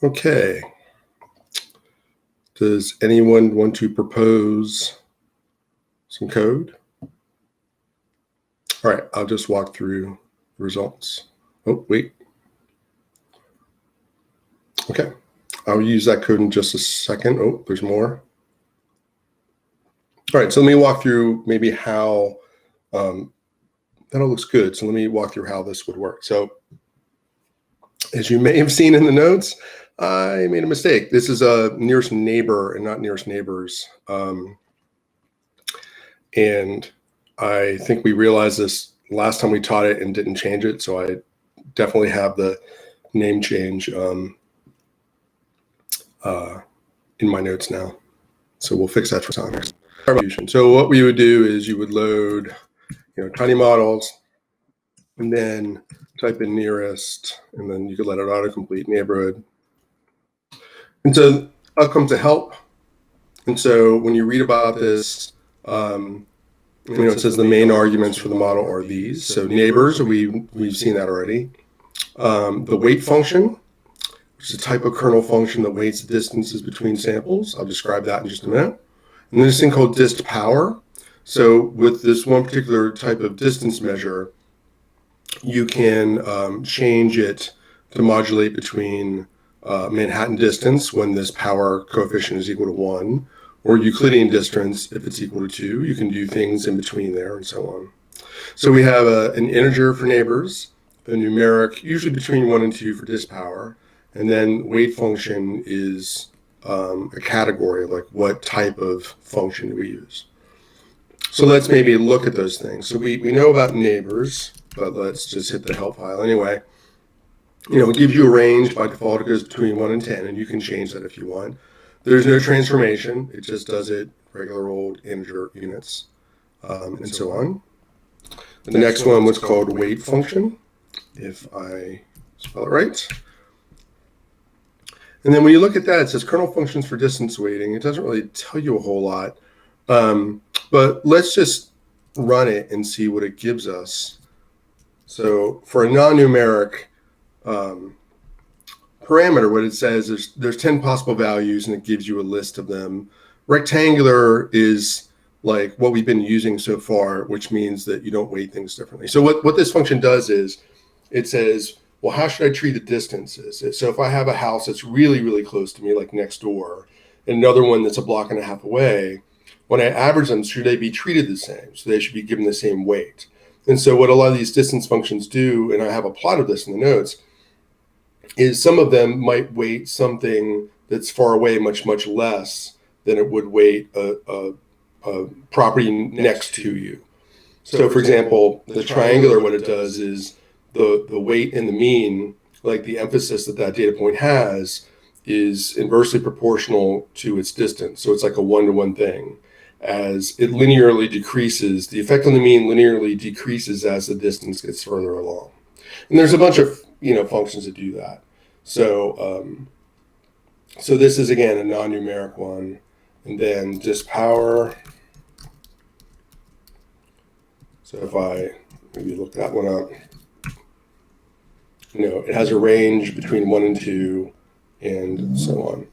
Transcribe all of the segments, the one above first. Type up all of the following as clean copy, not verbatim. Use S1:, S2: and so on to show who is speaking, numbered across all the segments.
S1: Okay. Does anyone want to propose some code? All right, I'll just walk through the results. Oh, wait. Okay, I'll use that code in just a second. Oh, there's more. All right, so let me walk through maybe how, that all looks good. So let me walk through how this would work. So as you may have seen in the notes, I made a mistake. This is a nearest neighbor and not nearest neighbors. And I think we realized this last time we taught it and didn't change it. So I definitely have the name change in my notes now. So we'll fix that for time. So what we would do is you would load, tidymodels, and then type in nearest, and then you could let it autocomplete neighborhood. And so up comes a help. And so when you read about this, it says the main arguments for the model are these. So neighbors, we've seen that already. The weight function, which is a type of kernel function that weights the distances between samples. I'll describe that in just a minute. And then this thing called dist power. So with this one particular type of distance measure, you can change it to modulate between Manhattan distance when this power coefficient is equal to 1, or Euclidean distance if it's equal to 2. You can do things in between there and so on. So we have an integer for neighbors, a numeric, usually between 1 and 2 for dist power, and then weight function is a category, like what type of function do we use. So let's maybe look at those things. So we know about neighbors, but let's just hit the help file anyway. It gives you a range. By default, it goes between 1 and 10, and you can change that if you want. There's no transformation. It just does it regular old integer units, and so on. The next one was called weight function, if I spell it right. And then when you look at that, it says kernel functions for distance weighting. It doesn't really tell you a whole lot, but let's just run it and see what it gives us. So for a non-numeric parameter, what it says is there's 10 possible values, and it gives you a list of them. Rectangular is like what we've been using so far, which means that you don't weight things differently. So what this function does is it says, well, how should I treat the distances? So if I have a house that's really, really close to me, like next door, and another one that's a block and a half away, when I average them, should they be treated the same? So they should be given the same weight. And so what a lot of these distance functions do, and I have a plot of this in the notes, is some of them might weight something that's far away much, much less than it would weight a property next to you. So for example, the triangular, what it does is the weight and the mean, like the emphasis that data point has, is inversely proportional to its distance. So it's like a one-to-one thing. As it linearly decreases, the effect on the mean linearly decreases as the distance gets further along. And there's a bunch of functions that do that. So so this is again a non-numeric one, and then dist power. So if I maybe look that one up, it has a range between 1 and 2, and so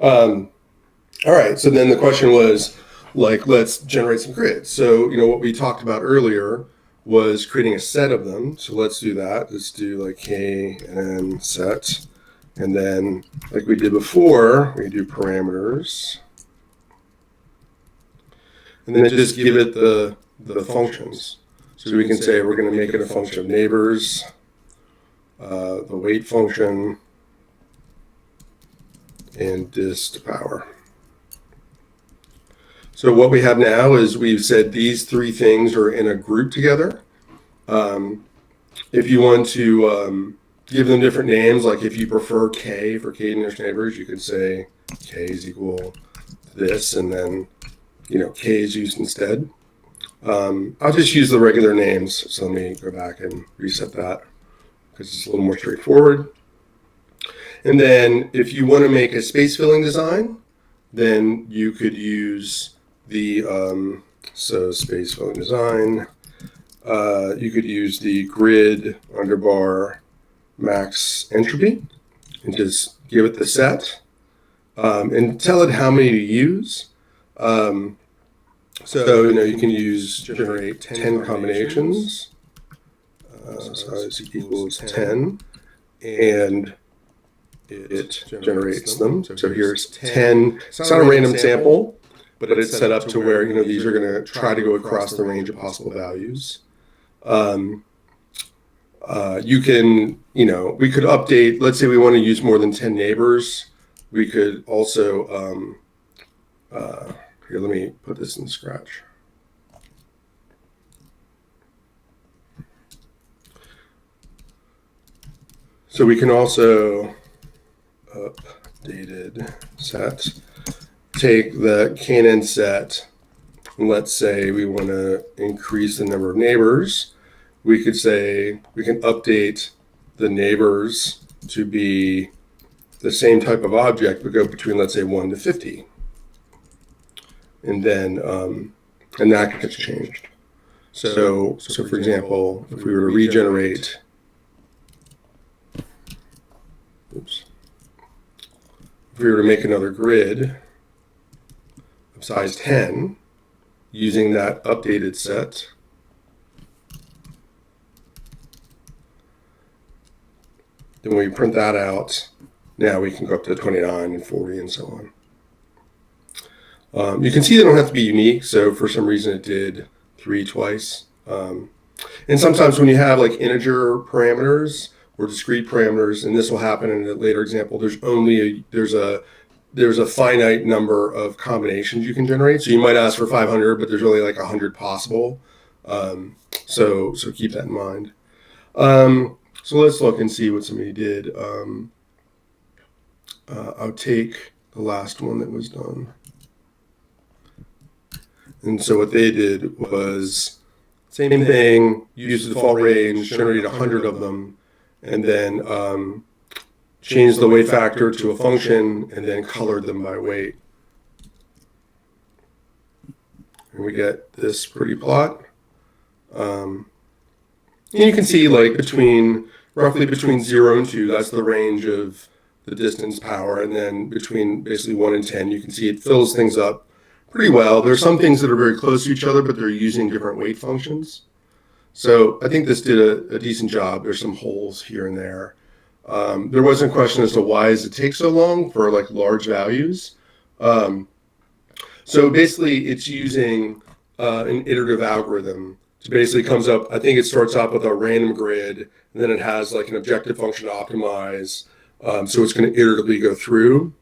S1: on. All right, so then the question was, let's generate some grids. So, what we talked about earlier was creating a set of them. So let's do that. Let's do k and set. And then, like we did before, we do parameters. And then just give it the functions. So we can say we're going to make it a function of neighbors, the weight function, and dist power. So what we have now is we've said these three things are in a group together. If you want to give them different names, like if you prefer K for K nearest neighbors, you could say K is equal to this, and then K is used instead. I'll just use the regular names. So let me go back and reset that because it's a little more straightforward. And then if you want to make a space filling design, then you could use the so space filling design. You could use the grid underbar max entropy and just give it the set and tell it how many to use. So, you can generate 10 combinations. Size equals 10, and it generates them. So here's 10. It's not a random sample, but it's set up to where, these are going to try to go across the range of possible values. You can, we could update, let's say we want to use more than 10 neighbors. We could also, here, let me put this in Scratch. So we can also updated set, take the canon set, and let's say we want to increase the number of neighbors. We could say we can update the neighbors to be the same type of object, but go between, let's say, 1 to 50. And then, and that gets changed. So for example, if we were to regenerate, if we were to make another grid of size 10 using that updated set, then when we print that out, now we can go up to 29 and 40 and so on. You can see they don't have to be unique. So for some reason it did 3 twice. And sometimes when you have like integer parameters or discrete parameters, and this will happen in a later example, there's a finite number of combinations you can generate. So you might ask for 500, but there's only like 100 possible. So keep that in mind. So let's look and see what somebody did. I'll take the last one that was done. And so what they did was same thing, use the default range, generate 100 of them, and then change the weight factor to a function, and then colored them by weight. And we get this pretty plot. And you can see like roughly between 0 and 2, that's the range of the distance power, and then between basically 1 and 10, you can see it fills things up pretty well. There's some things that are very close to each other, but they're using different weight functions. So I think this did a decent job. There's some holes here and there. There wasn't a question as to why does it take so long for like large values. So basically it's using an iterative algorithm. So basically it comes up, I think it starts off with a random grid, and then it has like an objective function to optimize. So it's going to iteratively go through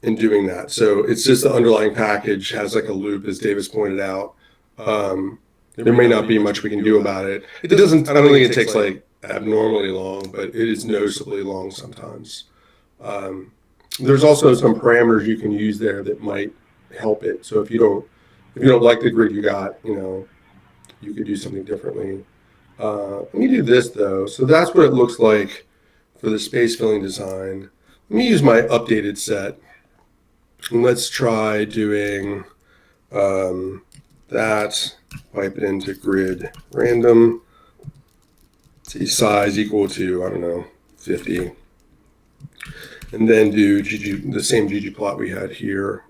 S1: in doing that. So it's just the underlying package has like a loop, as Davis pointed out. There may not be much we can do about it. I don't think it takes like abnormally long, but it is noticeably long sometimes. There's also some parameters you can use there that might help it. So if you don't like the grid you got, you could do something differently. Let me do this though. So that's what it looks like for the space filling design. Let me use my updated set. And let's try doing that, pipe it into grid random, see size equal to, I don't know, 50. And then do the same ggplot we had here.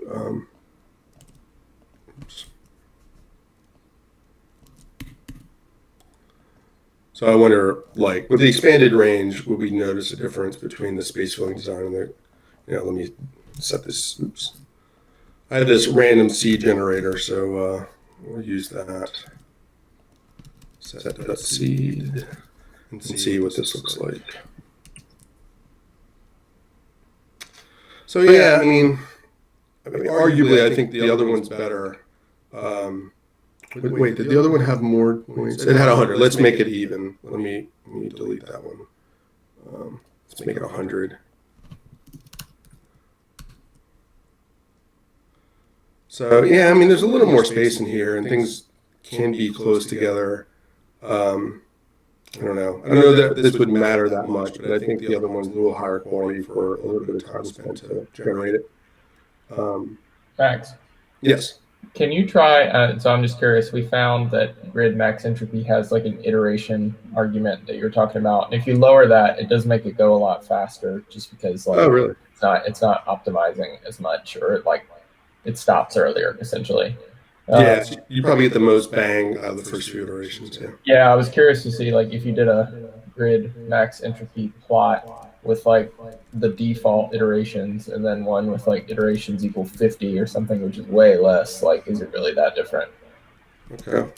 S1: So I wonder, like, with the expanded range, would we notice a difference between the space filling design and the, let me set this, oops. I have this random seed generator, so we'll use that. Set that seed and see what this looks like. So yeah, I mean, arguably, I think the other one's better. Wait, did the other one have more points? It had 100. Let's make it even. Let me delete that one. Let's make it 100. So yeah, I mean, there's a little more space in here, and things can be close together. I don't know. I don't know that this would matter that much, but I think the other one's a little higher quality for a little bit of time spent to generate it.
S2: Thanks.
S1: Yes.
S2: Can you try, so I'm just curious, we found that grid max entropy has like an iteration argument that you're talking about. And if you lower that, it does make it go a lot faster just because
S1: Oh,
S2: like
S1: really?
S2: it's not optimizing as much, or like it stops earlier essentially.
S1: Yeah, so you probably get the most bang out of the first few iterations. Yeah.
S2: Yeah, I was curious to see like if you did a grid max entropy plot with like the default iterations and then one with like iterations equal 50 or something, which is way less, like is it really that different?
S1: Okay.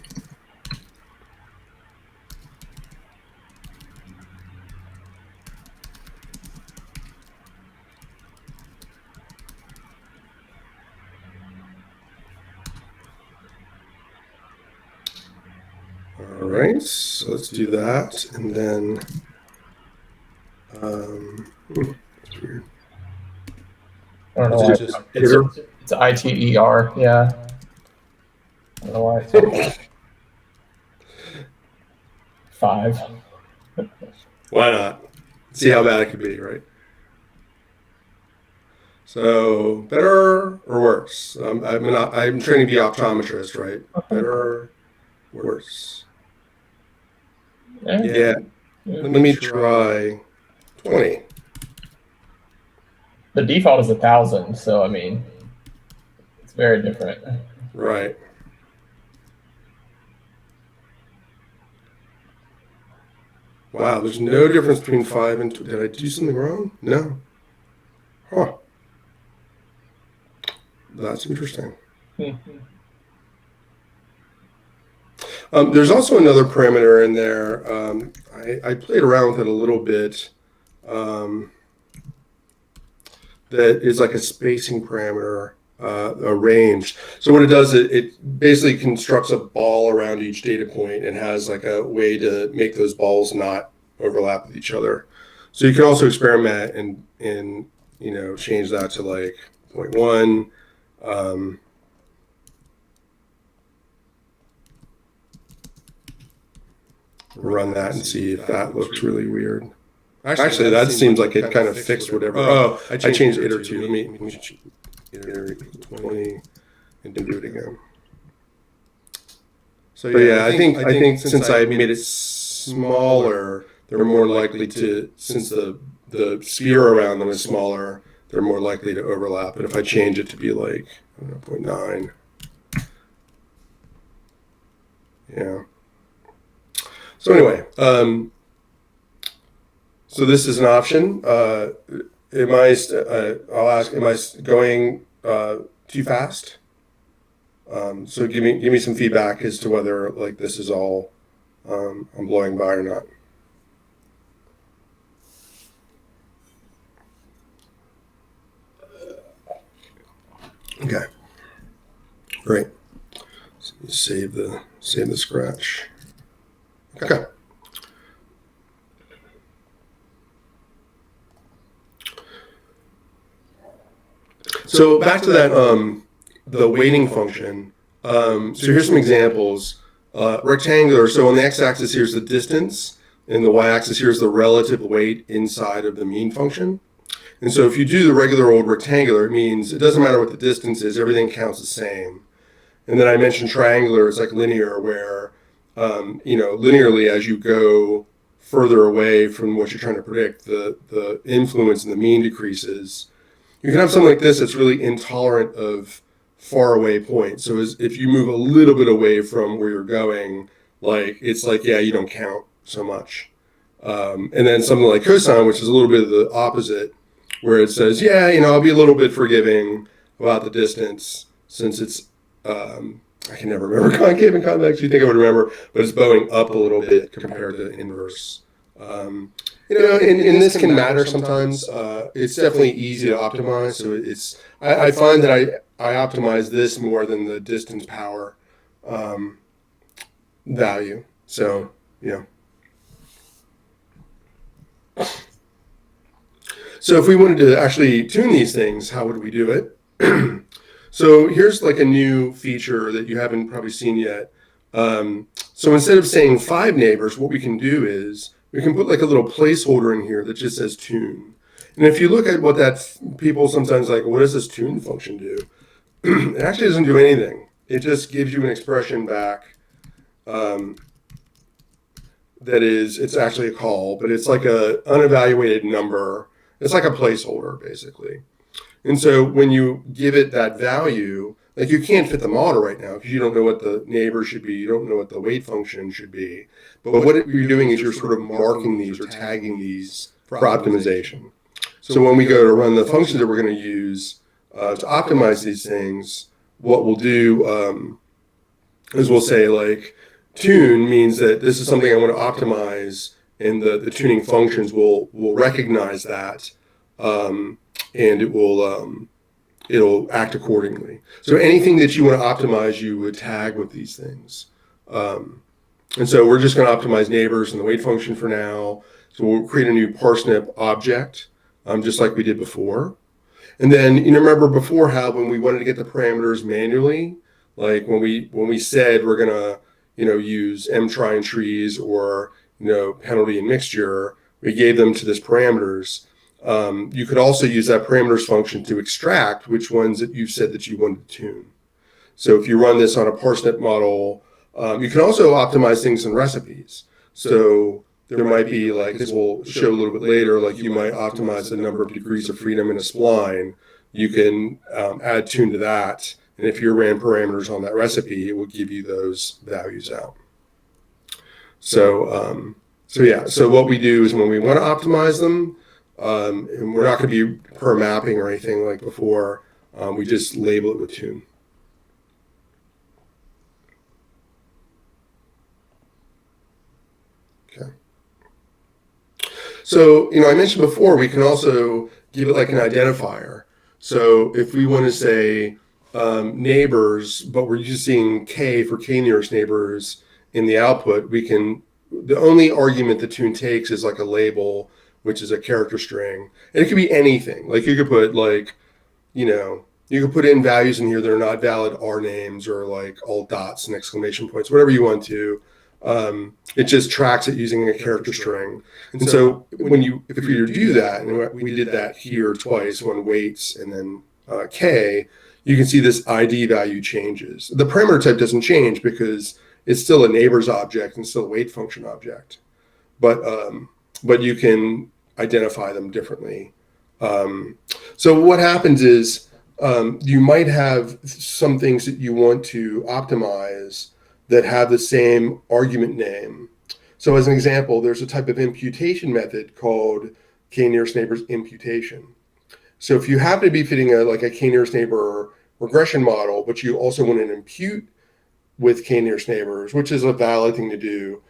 S1: All right, so let's do that, and then that's weird.
S2: I don't know
S1: Is
S2: why
S1: it just iter?
S2: it's ITER, yeah. I don't know why it's like 5.
S1: Why not? See how bad it could be, right? So better or worse? I'm training to be optometrist, right? Better, worse? Yeah. Let me try 20.
S2: The default is 1,000, so I mean, it's very different.
S1: Right. Wow, there's no difference between 5 and 2. Did I do something wrong? No. Huh. That's interesting. There's also another parameter in there. I played around with it a little bit. That is like a spacing parameter, a range. So what it does, it basically constructs a ball around each data point and has like a way to make those balls not overlap with each other. So you can also experiment and change that to like 0.1. Run that and see if that looks really weird. Actually, that seems like it kind of fixed whatever. Oh, I changed iter to. Let me iter 20 and do it again. So yeah, I think since I made it smaller, they're more likely to, since the sphere around them is smaller, they're more likely to overlap. But if I change it to be like, I don't know, 0.9, yeah. So anyway, so this is an option. I'll ask, am I going too fast? So give me some feedback as to whether like this is all I'm blowing by or not. Okay, great. So save the scratch. Okay. So back to that the weighting function. So here's some examples. Rectangular. So on the x-axis here's the distance, and the y-axis here's the relative weight inside of the mean function. And so if you do the regular old rectangular, it means it doesn't matter what the distance is, everything counts the same. And then I mentioned triangular, it's like linear, where linearly as you go further away from what you're trying to predict, the influence in the mean decreases. You can have something like this that's really intolerant of far away points. So if you move a little bit away from where you're going, like it's like, yeah, you don't count so much. And then something like cosine, which is a little bit of the opposite, where it says, yeah, I'll be a little bit forgiving about the distance since it's, I can never remember concave and convex. You think I would remember, but it's bowing up a little bit compared to inverse. And this can matter sometimes. It's definitely easy to optimize. So I find that I optimize this more than the distance power value. So, yeah. So if we wanted to actually tune these things, how would we do it? So here's like a new feature that you haven't probably seen yet. So instead of saying 5 neighbors, what we can do is we can put like a little placeholder in here that just says tune. And if you look at what people sometimes like, what does this tune function do? It actually doesn't do anything. it just gives you an expression back that is, it's actually a call, but it's like a unevaluated number. It's like a placeholder, basically. And so when you give it that value, like you can't fit the model right now because you don't know what the neighbor should be. You don't know what the weight function should be. But what you're doing is you're sort of marking these or tagging these for optimization. So when we go to run the functions that we're going to use to optimize these things, what we'll do is we'll say like tune means that this is something I want to optimize, and the tuning functions will recognize that, and it will it'll act accordingly. So anything that you want to optimize, you would tag with these things. And so we're just going to optimize neighbors and the weight function for now. So we'll create a new parsnip object, just like we did before. And then you remember before how when we wanted to get the parameters manually, like when we said we're going to use mtry and trees or penalty and mixture, we gave them to this parameters. You could also use that parameters function to extract which ones that you've said that you wanted to tune. So if you run this on a parsnip model, you can also optimize things in recipes. So there might be, like this we'll show a little bit later, like you might optimize the number of degrees of freedom in a spline. You can add tune to that. And if you ran parameters on that recipe, it will give you those values out. So so what we do is when we want to optimize them, and we're not going to be per mapping or anything like before, we just label it with tune. Okay. So, I mentioned before, we can also give it like an identifier. So if we want to say neighbors, but we're using k for k nearest neighbors in the output, the only argument the tune takes is like a label, which is a character string. And it could be anything. Like you could put you could put in values in here that are not valid R names or like all dots and exclamation points, whatever you want to. It just tracks it using a character string. And so if you do that, and we did that here twice, one weights and then k, you can see this ID value changes. The parameter type doesn't change because it's still a neighbors object and still a weight function object. But you can identify them differently. So what happens is you might have some things that you want to optimize that have the same argument name. So as an example, there's a type of imputation method called k nearest neighbors imputation. So if you happen to be fitting a k nearest neighbor regression model, but you also want to impute with k nearest neighbors, which is a valid thing to do,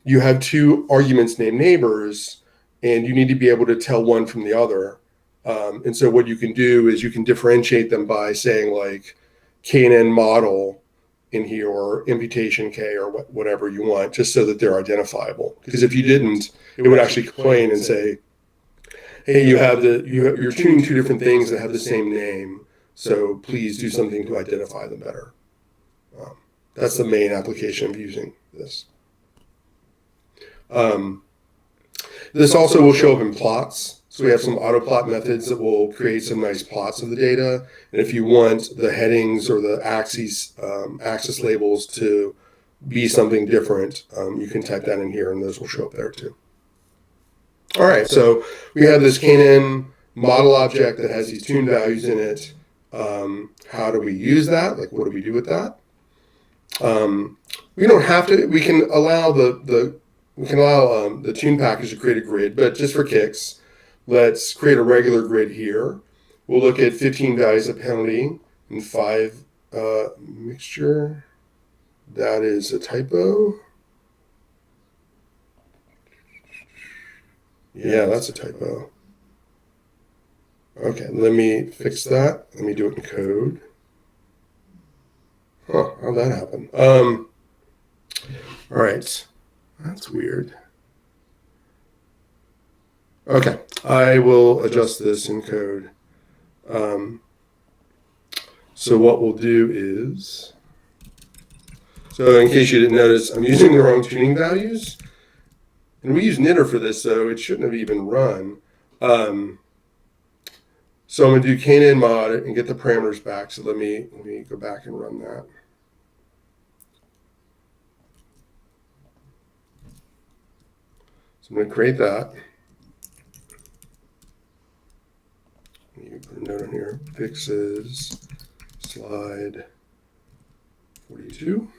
S1: you have two arguments named neighbors, and you need to be able to tell one from the other. And so what you can do is you can differentiate them by saying like KNN model in here or imputation K or whatever you want, just so that they're identifiable. Because if you didn't, it would actually complain and say, hey, you're tuning two different things that have the same name, so please do something to identify them better. That's the main application of using this. This also will show up in plots. So we have some auto plot methods that will create some nice plots of the data. And if you want the headings or the axes, axis labels to be something different, you can type that in here and those will show up there too. All right, so we have this KNN model object that has these tune values in it. How do we use that? Like, what do we do with that? We don't have to. We can allow the tune package to create a grid, but just for kicks, let's create a regular grid here. We'll look at 15 values of penalty and 5 mixture. That is a typo. Yeah, that's a typo. Okay, let me fix that. Let me do it in code. Huh, how'd that happen? All right, that's weird. Okay, I will adjust this in code. So what we'll do is, so in case you didn't notice, I'm using the wrong tuning values. And we use knitter for this, so it shouldn't have even run. So I'm going to do knan mod and get the parameters back. So let me go back and run that. So I'm going to create that. You put a note on here, fixes slide 42.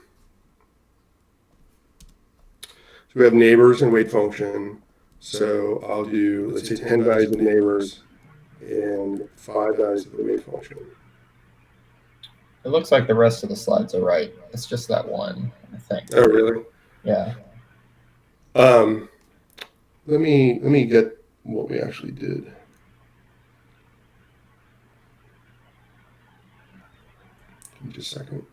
S1: So we have neighbors and wait function. So I'll do, let's say 10 values of neighbors and 5 values of the wait function.
S2: It looks like the rest of the slides are right. It's just that one, I think.
S1: Oh, really?
S2: Yeah.
S1: Let me get what we actually did. Give me just a second.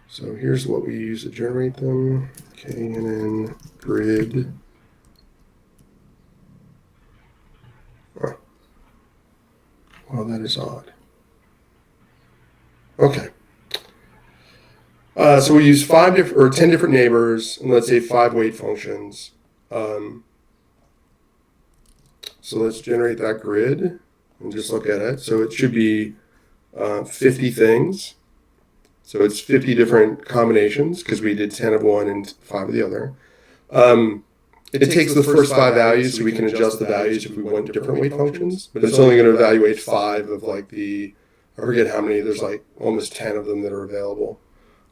S1: So here's what we use to generate them. Knan grid. Oh. Well, that is odd. Okay. So we use 10 different neighbors, and let's say 5 wait functions. So let's generate that grid and just look at it. So it should be 50 things. So it's 50 different combinations because we did 10 of one and 5 of the other. It takes the first 5 values, so we can adjust the values if we want different weight functions, but it's only going to evaluate 5 of like I forget how many, there's like almost 10 of them that are available.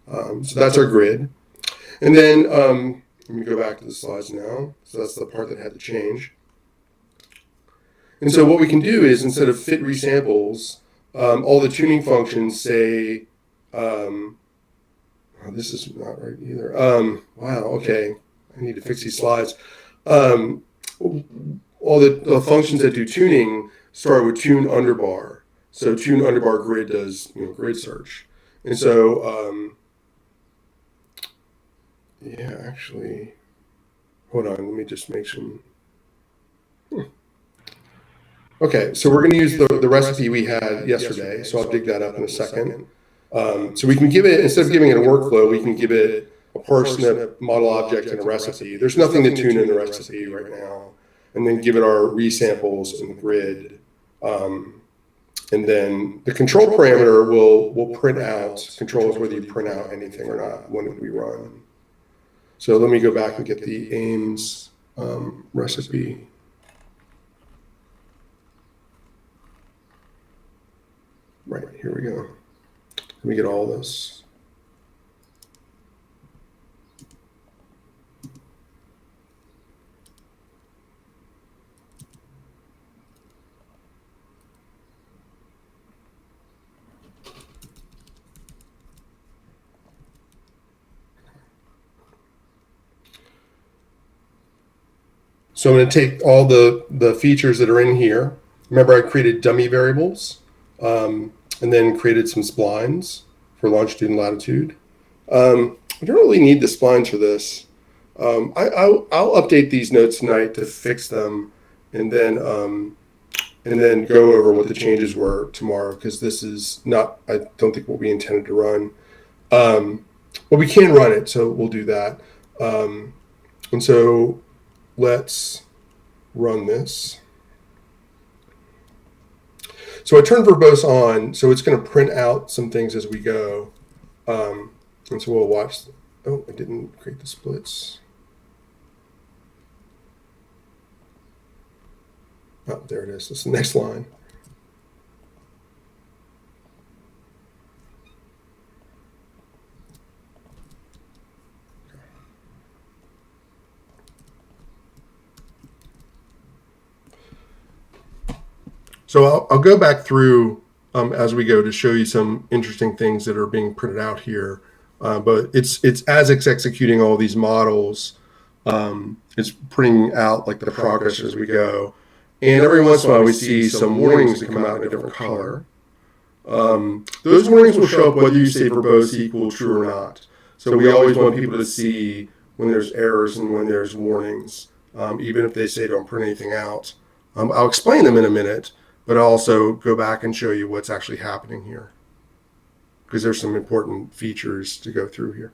S1: So that's our grid. And then let me go back to the slides now. So that's the part that had to change. And so what we can do is, instead of fit resamples, all the tuning functions say, oh, this is not right either. Wow, okay. I need to fix these slides. All the functions that do tuning start with tune underbar. So tune underbar grid does grid search. And so, yeah, actually, hold on. Let me just make some. Okay, so we're going to use the recipe we had yesterday. So I'll dig that up in a second. So we can give it, instead of giving it a workflow, we can give it a person, a model object, and a recipe. There's nothing to tune in the recipe right now. And then give it our resamples and grid. And then the control parameter will print out, controls whether you print out anything or not when we run. So let me go back and get the aims recipe. Right, here we go. Let me get all this. So I'm going to take all the features that are in here. Remember, I created dummy variables and then created some splines for longitude and latitude. I don't really need the splines for this. I'll update these notes tonight to fix them, and then go over what the changes were tomorrow, because this is not, I don't think, what we intended to run. But we can run it, so we'll do that. And so let's run this. So I turn verbose on, so it's going to print out some things as we go. And so we'll watch. Oh, I didn't create the splits. Oh, there it is. That's the next line. So I'll go back through as we go to show you some interesting things that are being printed out here. But it's as it's executing all these models, it's printing out like the progress as we go. And every once in a while we see some warnings that come out in a different color. Those warnings will show up whether you say verbose equal true or not. So we always want people to see when there's errors and when there's warnings, even if they say don't print anything out. I'll explain them in a minute, but I'll also go back and show you what's actually happening here, because there's some important features to go through here.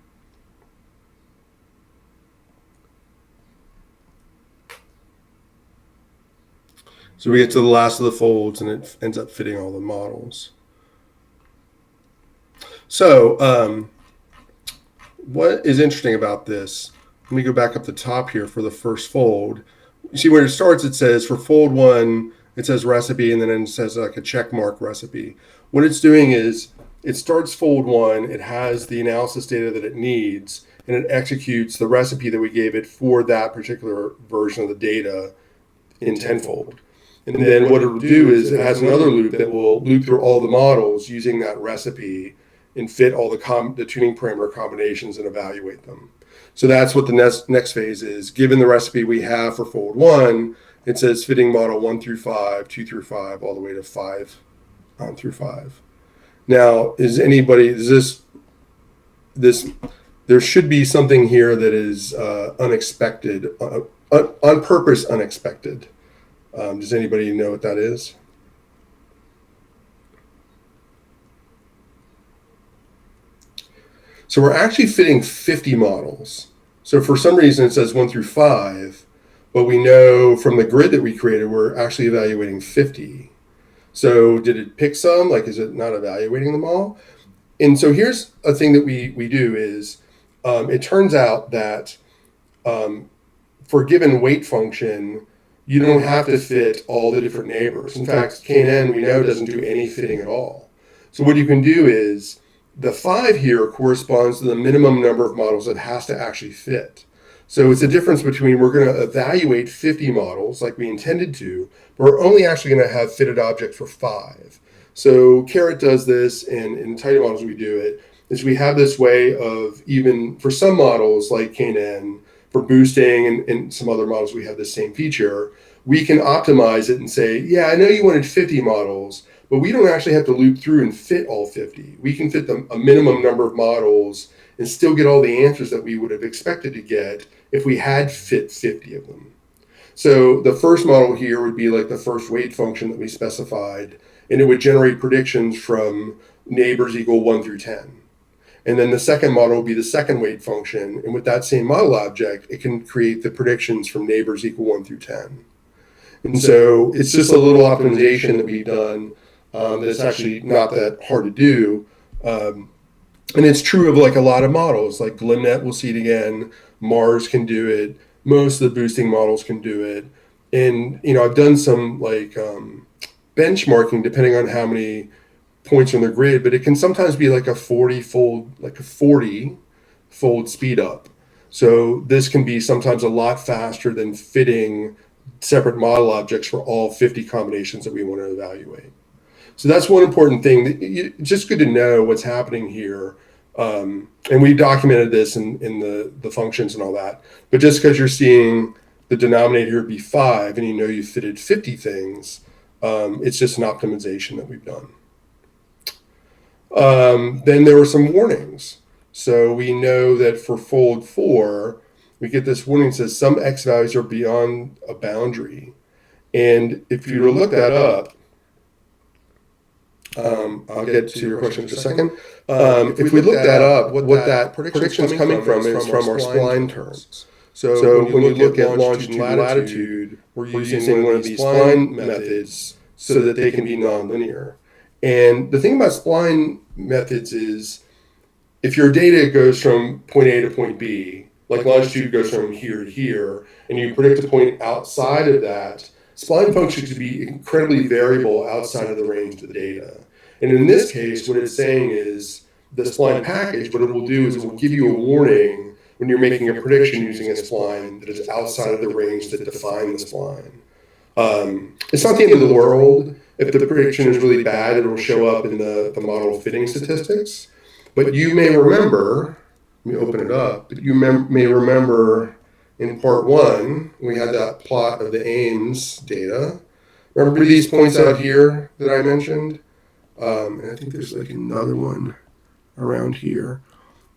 S1: So we get to the last of the folds, and it ends up fitting all the models. So what is interesting about this, let me go back up the top here for the first fold. You see where it starts, it says for fold 1, it says recipe, and then it says like a check mark recipe. What it's doing is it starts fold 1, it has the analysis data that it needs, and it executes the recipe that we gave it for that particular version of the data in tenfold. And then what it'll do is it has another loop that will loop through all the models using that recipe and fit all the tuning parameter combinations and evaluate them. So that's what the next phase is. Given the recipe we have for fold 1, it says fitting model 1 through 5, 2 through 5, all the way to 5 through 5. Now, there should be something here that is unexpected, on purpose unexpected. Does anybody know what that is? So we're actually fitting 50 models. So for some reason it says 1 through 5, but we know from the grid that we created, we're actually evaluating 50. So did it pick some? Like, is it not evaluating them all? And so here's a thing that we do is, it turns out that for a given weight function, you don't have to fit all the different neighbors. In fact, K&N we know doesn't do any fitting at all. So what you can do is, the 5 here corresponds to the minimum number of models that has to actually fit. So it's a difference between we're going to evaluate 50 models like we intended to, but we're only actually going to have fitted objects for 5. So Caret does this, and in tidymodels we do it, is we have this way of, even for some models like K&N, for boosting and some other models we have the same feature, we can optimize it and say, yeah, I know you wanted 50 models, but we don't actually have to loop through and fit all 50. We can fit a minimum number of models and still get all the answers that we would have expected to get if we had fit 50 of them. So the first model here would be like the first weight function that we specified, and it would generate predictions from neighbors equal 1 through 10. And then the second model will be the second weight function, and with that same model object, it can create the predictions from neighbors equal 1 through 10. And so it's just a little optimization that we've done that's actually not that hard to do. And it's true of like a lot of models, like GlimNet, we'll see it again, Mars can do it, most of the boosting models can do it. And, I've done some like benchmarking depending on how many points on the grid, but it can sometimes be like a 40-fold speed up. So this can be sometimes a lot faster than fitting separate model objects for all 50 combinations that we want to evaluate. So that's one important thing. It's just good to know what's happening here. And we documented this in the functions and all that. But just because you're seeing the denominator be 5 and you fitted 50 things, it's just an optimization that we've done. Then there were some warnings. So we know that for fold 4, we get this warning that says some X values are beyond a boundary. And if you were to look that up, I'll get to your question in just a second. If we look that up, what that prediction is coming from is from our spline terms. So when you look at longitude and latitude, we're using one of these spline methods so that they can be nonlinear. And the thing about spline methods is, if your data goes from point A to point B, like longitude goes from here to here, and you predict a point outside of that, spline functions to be incredibly variable outside of the range of the data. And in this case, what it's saying is the spline package, what it will do is it will give you a warning when you're making a prediction using a spline that is outside of the range that define the spline. It's not the end of the world. If the prediction is really bad, it will show up in the model fitting statistics. But you may remember, let me open it up, but you may remember in part 1, we had that plot of the Ames data. Remember these points out here that I mentioned? And I think there's like another one around here.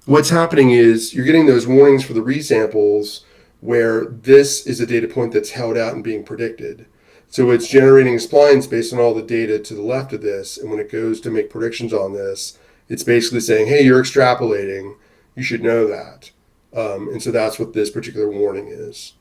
S1: What's happening is you're getting those warnings for the resamples where this is a data point that's held out and being predicted. So it's generating splines based on all the data to the left of this. And when it goes to make predictions on this, it's basically saying, hey, you're extrapolating. You should know that. And so that's what this particular warning is.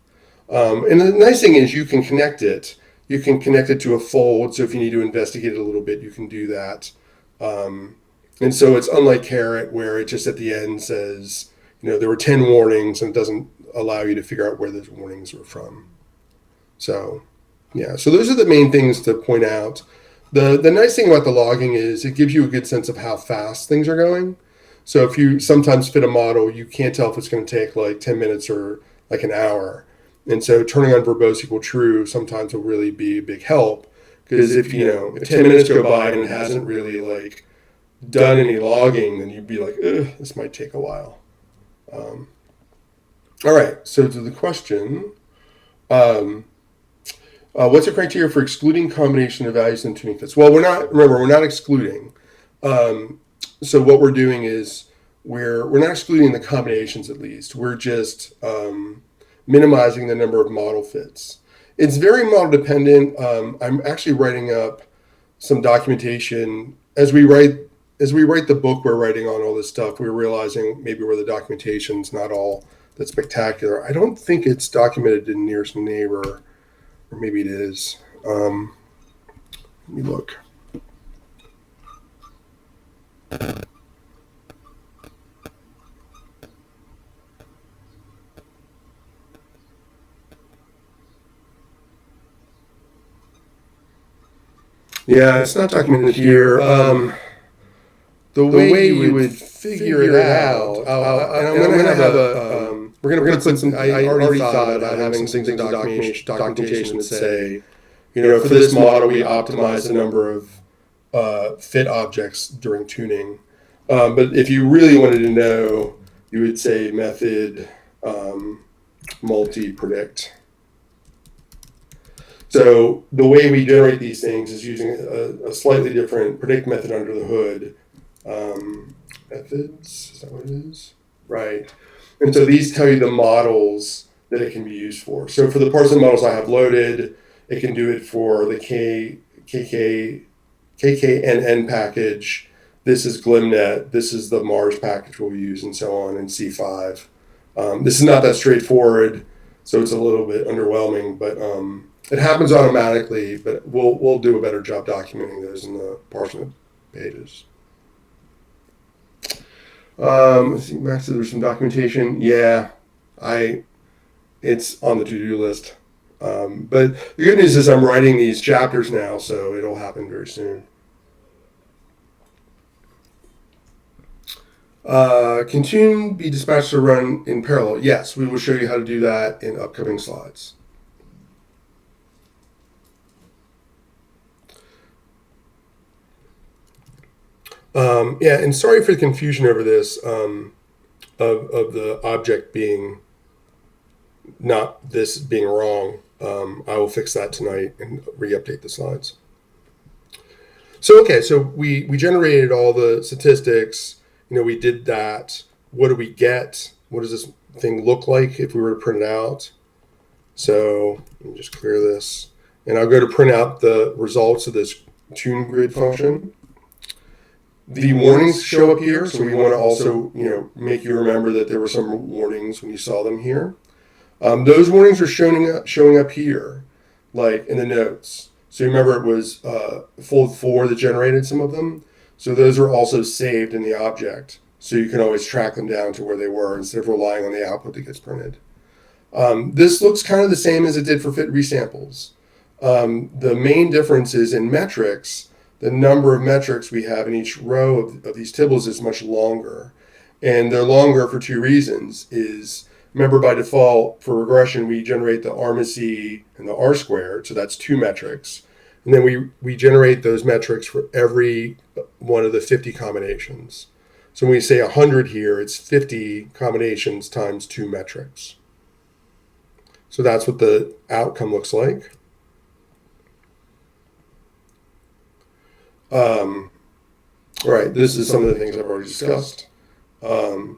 S1: And the nice thing is you can connect it You can connect it to a fold, so if you need to investigate it a little bit, you can do that. And so it's unlike Caret, where it just at the end says, there were 10 warnings, and it doesn't allow you to figure out where those warnings were from. So, yeah, so those are the main things to point out. The nice thing about the logging is it gives you a good sense of how fast things are going. So if you sometimes fit a model, you can't tell if it's going to take like 10 minutes or like an hour. And so turning on verbose equal true sometimes will really be a big help, because if 10 minutes go by and it hasn't really like done any logging, then you'd be like, this might take a while. All right, so to the question, what's the criteria for excluding combination of values in tuning fits? Well, we're not excluding. So what we're doing is we're not excluding the combinations, at least. We're just minimizing the number of model fits. It's very model dependent. I'm actually writing up some documentation as we write the book we're writing on all this stuff. We're realizing maybe where the documentation's not all that spectacular. I don't think it's documented in nearest neighbor, or maybe it is. Let me look. Yeah, it's not documented here. The way you would figure it out, and I'm going to have we're going to put some, I already thought about having some things in documentation that say, for this model, we optimize the number of fit objects during tuning. But if you really wanted to know, you would say method multi-predict. So the way we generate these things is using a slightly different predict method under the hood. Methods, is that what it is? Right. And so these tell you the models that it can be used for. So for the Parson models I have loaded, it can do it for the KKNN package. This is GlimNet. This is the Mars package we'll use, and so on, in C5. This is not that straightforward, so it's a little bit underwhelming, but it happens automatically. But we'll do a better job documenting those in the parsing pages. Let's see, Max said there's some documentation. Yeah, it's on the to-do list. But the good news is I'm writing these chapters now, so it'll happen very soon. Can tune be dispatched to run in parallel? Yes, we will show you how to do that in upcoming slides. Yeah, and sorry for the confusion over this of the object being not this being wrong. I will fix that tonight and re-update the slides. So okay, so we generated all the statistics. We did that. What do we get? What does this thing look like if we were to print it out? So let me just clear this, and I'll go to print out the results of this tune grid function. The warnings show up here, so we want to also, make you remember that there were some warnings when you saw them here. Those warnings are showing up here, like in the notes. So remember it was fold 4 that generated some of them. So those are also saved in the object, so you can always track them down to where they were instead of relying on the output that gets printed. This looks kind of the same as it did for fit resamples. The main difference is in metrics. The number of metrics we have in each row of these tables is much longer. And they're longer for two reasons. Remember, by default, for regression, we generate the RMSE and the R squared, so that's 2 metrics. And then we generate those metrics for every one of the 50 combinations. So when we say 100 here, it's 50 combinations times 2 metrics. So that's what the outcome looks like. All right, this is some of the things I've already discussed. And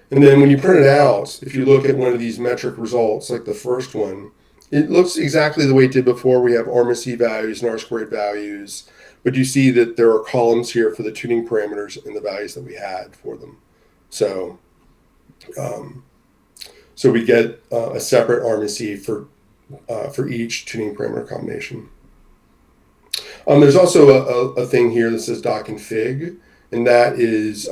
S1: then when you print it out, if you look at one of these metric results, like the first one, it looks exactly the way it did before. We have RMSE values and R squared values, but you see that there are columns here for the tuning parameters and the values that we had for them. So we get a separate RMSE for for each tuning parameter combination. There's also a thing here that says .config, and that is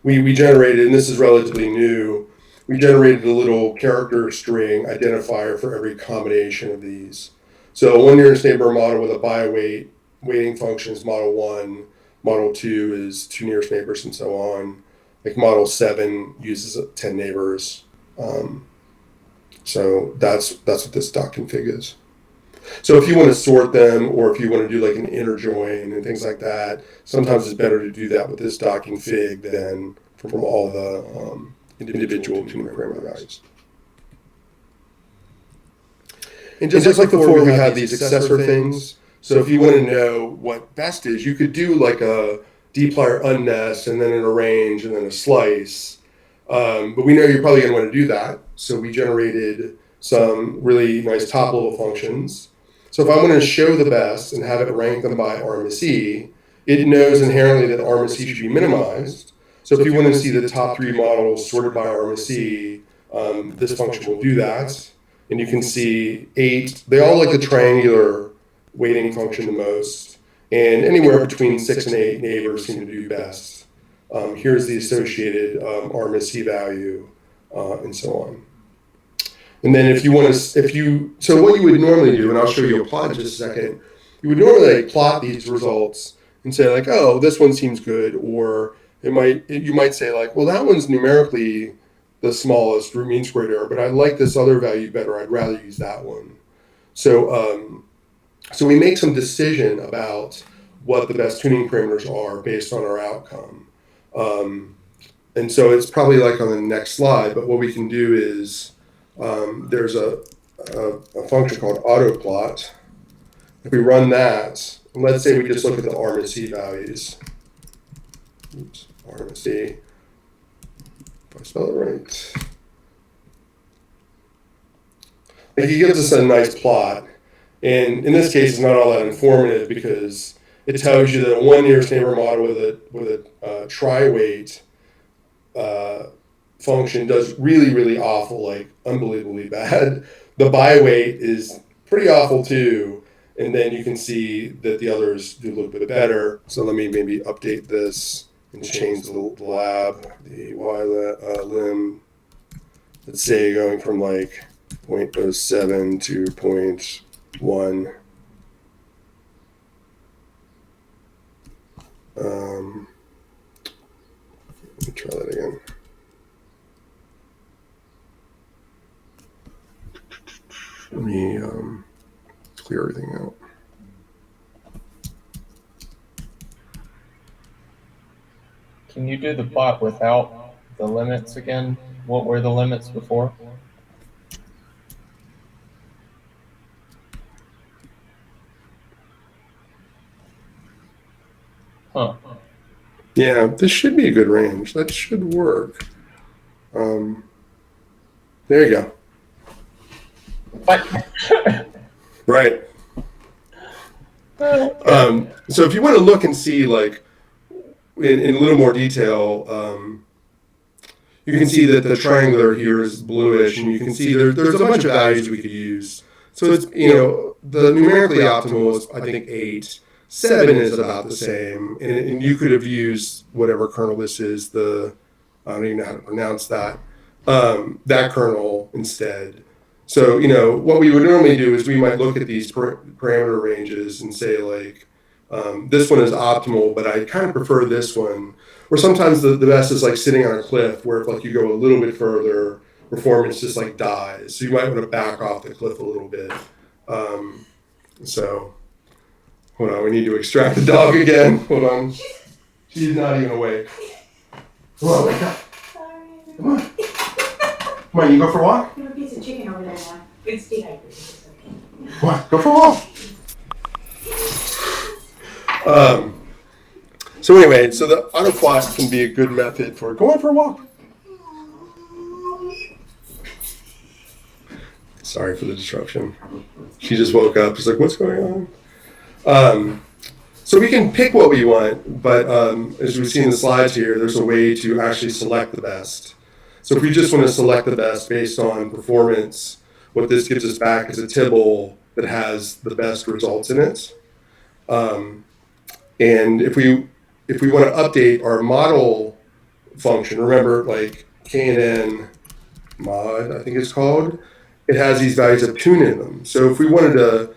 S1: we generated, and this is relatively new, we generated a little character string identifier for every combination of these. So one nearest neighbor model with a by weighting function is model 1, model 2 is 2 nearest neighbors, and so on. Like model 7 uses 10 neighbors. So that's what this .config is. So if you want to sort them, or if you want to do like an inner join and things like that, sometimes it's better to do that with this .config than from all the individual tuning parameter values. And just like before, we have these accessor things. So if you want to know what best is, you could do like a dplyr unnest and then an arrange and then a slice. But we know you're probably going to want to do that. So we generated some really nice top level functions. So if I want to show the best and have it rank them by RMSE, it knows inherently that RMSE should be minimized. So if you want to see the top 3 models sorted by RMSE, this function will do that. And you can see 8, they all like the triangular weighting function the most. And anywhere between 6 and 8 neighbors seem to do best. Here's the associated RMSE value, and so on. And then if you want to, so what you would normally do, and I'll show you a plot in just a second, you would normally like plot these results and say like, oh, this one seems good, or you might say like, well, that one's numerically the smallest root mean squared error, but I like this other value better. I'd rather use that one. So, so we make some decision about what the best tuning parameters are based on our outcome. And so it's probably like on the next slide, but what we can do is, there's a function called autoplot. If we run that, and let's say we just look at the RMSE values. Oops, RMSE. If I spell it right. Like he gives us a nice plot. And in this case, it's not all that informative because it tells you that a 1 nearest neighbor model with a tri-weight function does really, really awful, like unbelievably bad. The by weight is pretty awful too. And then you can see that the others do a little bit better. So let me maybe update this and change the lab, the Y lim, let's say going from like 0.07 to 0.1. Let me try that again. Let me clear everything out.
S2: Can you do the plot without the limits again? What were the limits before? Huh.
S1: Yeah, this should be a good range. That should work. There you go.
S2: What?
S1: Right. So if you want to look and see like in a little more detail, you can see that the triangular here is bluish, and you can see there's a bunch of values we could use. So it's, the numerically optimal is, I think, 8. 7 is about the same, and you could have used whatever kernel this is, I don't even know how to pronounce that, that kernel instead. So, what we would normally do is we might look at these parameter ranges and say like, this one is optimal, but I kind of prefer this one. Or sometimes the best is like sitting on a cliff where if like you go a little bit further, performance just like dies. So you might want to back off the cliff a little bit. So hold on, we need to extract the dog again. Hold on. She's not even awake. Come on, wake up.
S3: Sorry.
S1: Come on. Come on, you go for a walk?
S3: You have a piece of chicken over there now. It's dehydrated. It's okay.
S1: What? Go for a walk. So anyway, so the autoplot can be a good method for going for a walk. Sorry for the disruption. She just woke up. She's like, what's going on? So we can pick what we want, but as we see in the slides here, there's a way to actually select the best. So if we just want to select the best based on performance, what this gives us back is a tibble that has the best results in it. And if we want to update our model function, remember like knn mod, I think it's called, it has these values of tune in them. So if we wanted to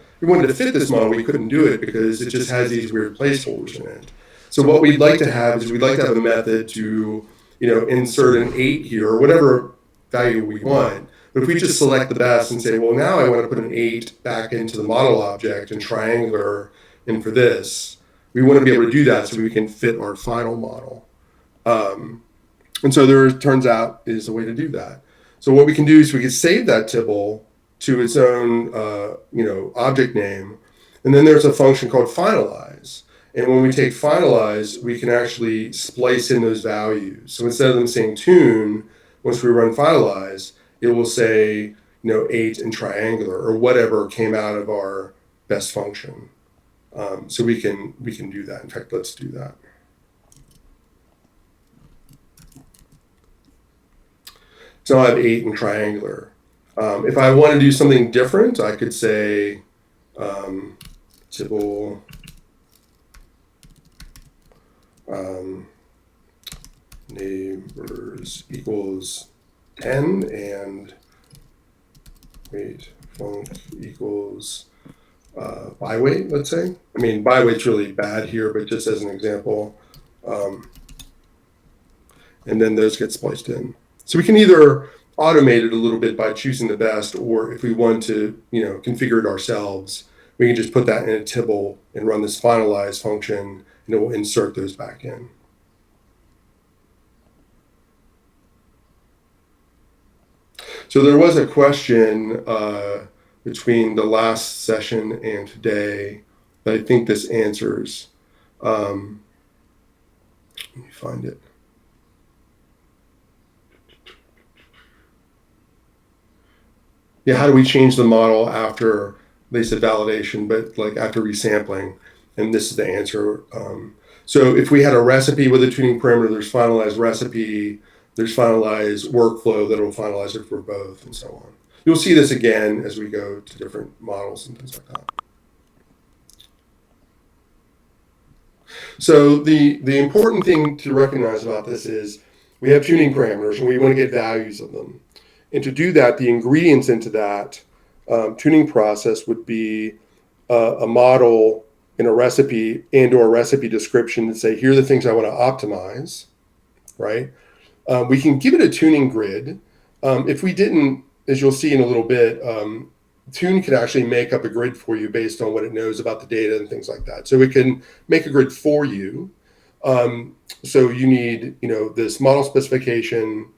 S1: fit this model, we couldn't do it because it just has these weird placeholders in it. So what we'd like to have is we'd like to have a method to, insert an 8 here or whatever value we want. But if we just select the best and say, well, now I want to put an 8 back into the model object and triangular in for this, we want to be able to do that so we can fit our final model. And so there turns out is a way to do that. So what we can do is we can save that tibble to its own, object name. And then there's a function called finalize. And when we take finalize, we can actually splice in those values. So instead of them saying tune, once we run finalize, it will say, 8 and triangular or whatever came out of our best function. So we can do that. In fact, let's do that. So I have 8 and triangular. If I want to do something different, I could say tibble neighbors equals 10 and func equals by weight, let's say. I mean, by weight's really bad here, but just as an example. And then those get spliced in. So we can either automate it a little bit by choosing the best, or if we want to, configure it ourselves, we can just put that in a tibble and run this finalize function, and it will insert those back in. So there was a question between the last session and today that I think this answers. Let me find it. Yeah, how do we change the model after, they said validation, but like after resampling? And this is the answer. So if we had a recipe with a tuning parameter, there's finalized recipe, there's finalized workflow that will finalize it for both, and so on. You'll see this again as we go to different models and things like that. So the important thing to recognize about this is we have tuning parameters and we want to get values of them. And to do that, the ingredients into that tuning process would be a model in a recipe and or recipe description that say, here are the things I want to optimize, right? We can give it a tuning grid. If we didn't, as you'll see in a little bit, Tune can actually make up a grid for you based on what it knows about the data and things like that. So it can make a grid for you. So you need, this model specification.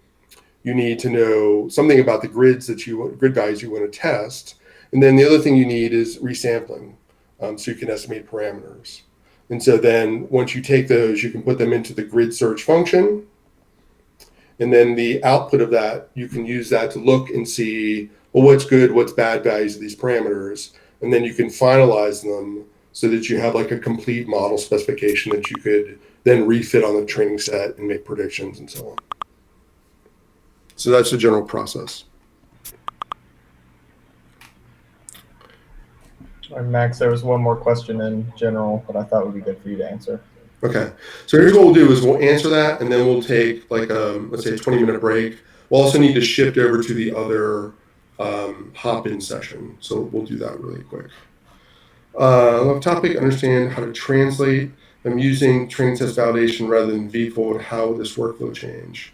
S1: You need to know something about the grid values you want to test. And then the other thing you need is resampling. So you can estimate parameters. And so then once you take those, you can put them into the grid search function. And then the output of that, you can use that to look and see, well, what's good, what's bad values of these parameters. And then you can finalize them so that you have like a complete model specification that you could then refit on the training set and make predictions and so on. So that's the general process.
S2: All right, Max, there was one more question in general that I thought would be good for you to answer.
S1: Okay, so here's what we'll do is we'll answer that, and then we'll take like let's say a 20-minute break. We'll also need to shift over to the other hop-in session, so we'll do that really quick. Topic: understand how to translate. I'm using training test validation rather than vfold. How will this workflow change?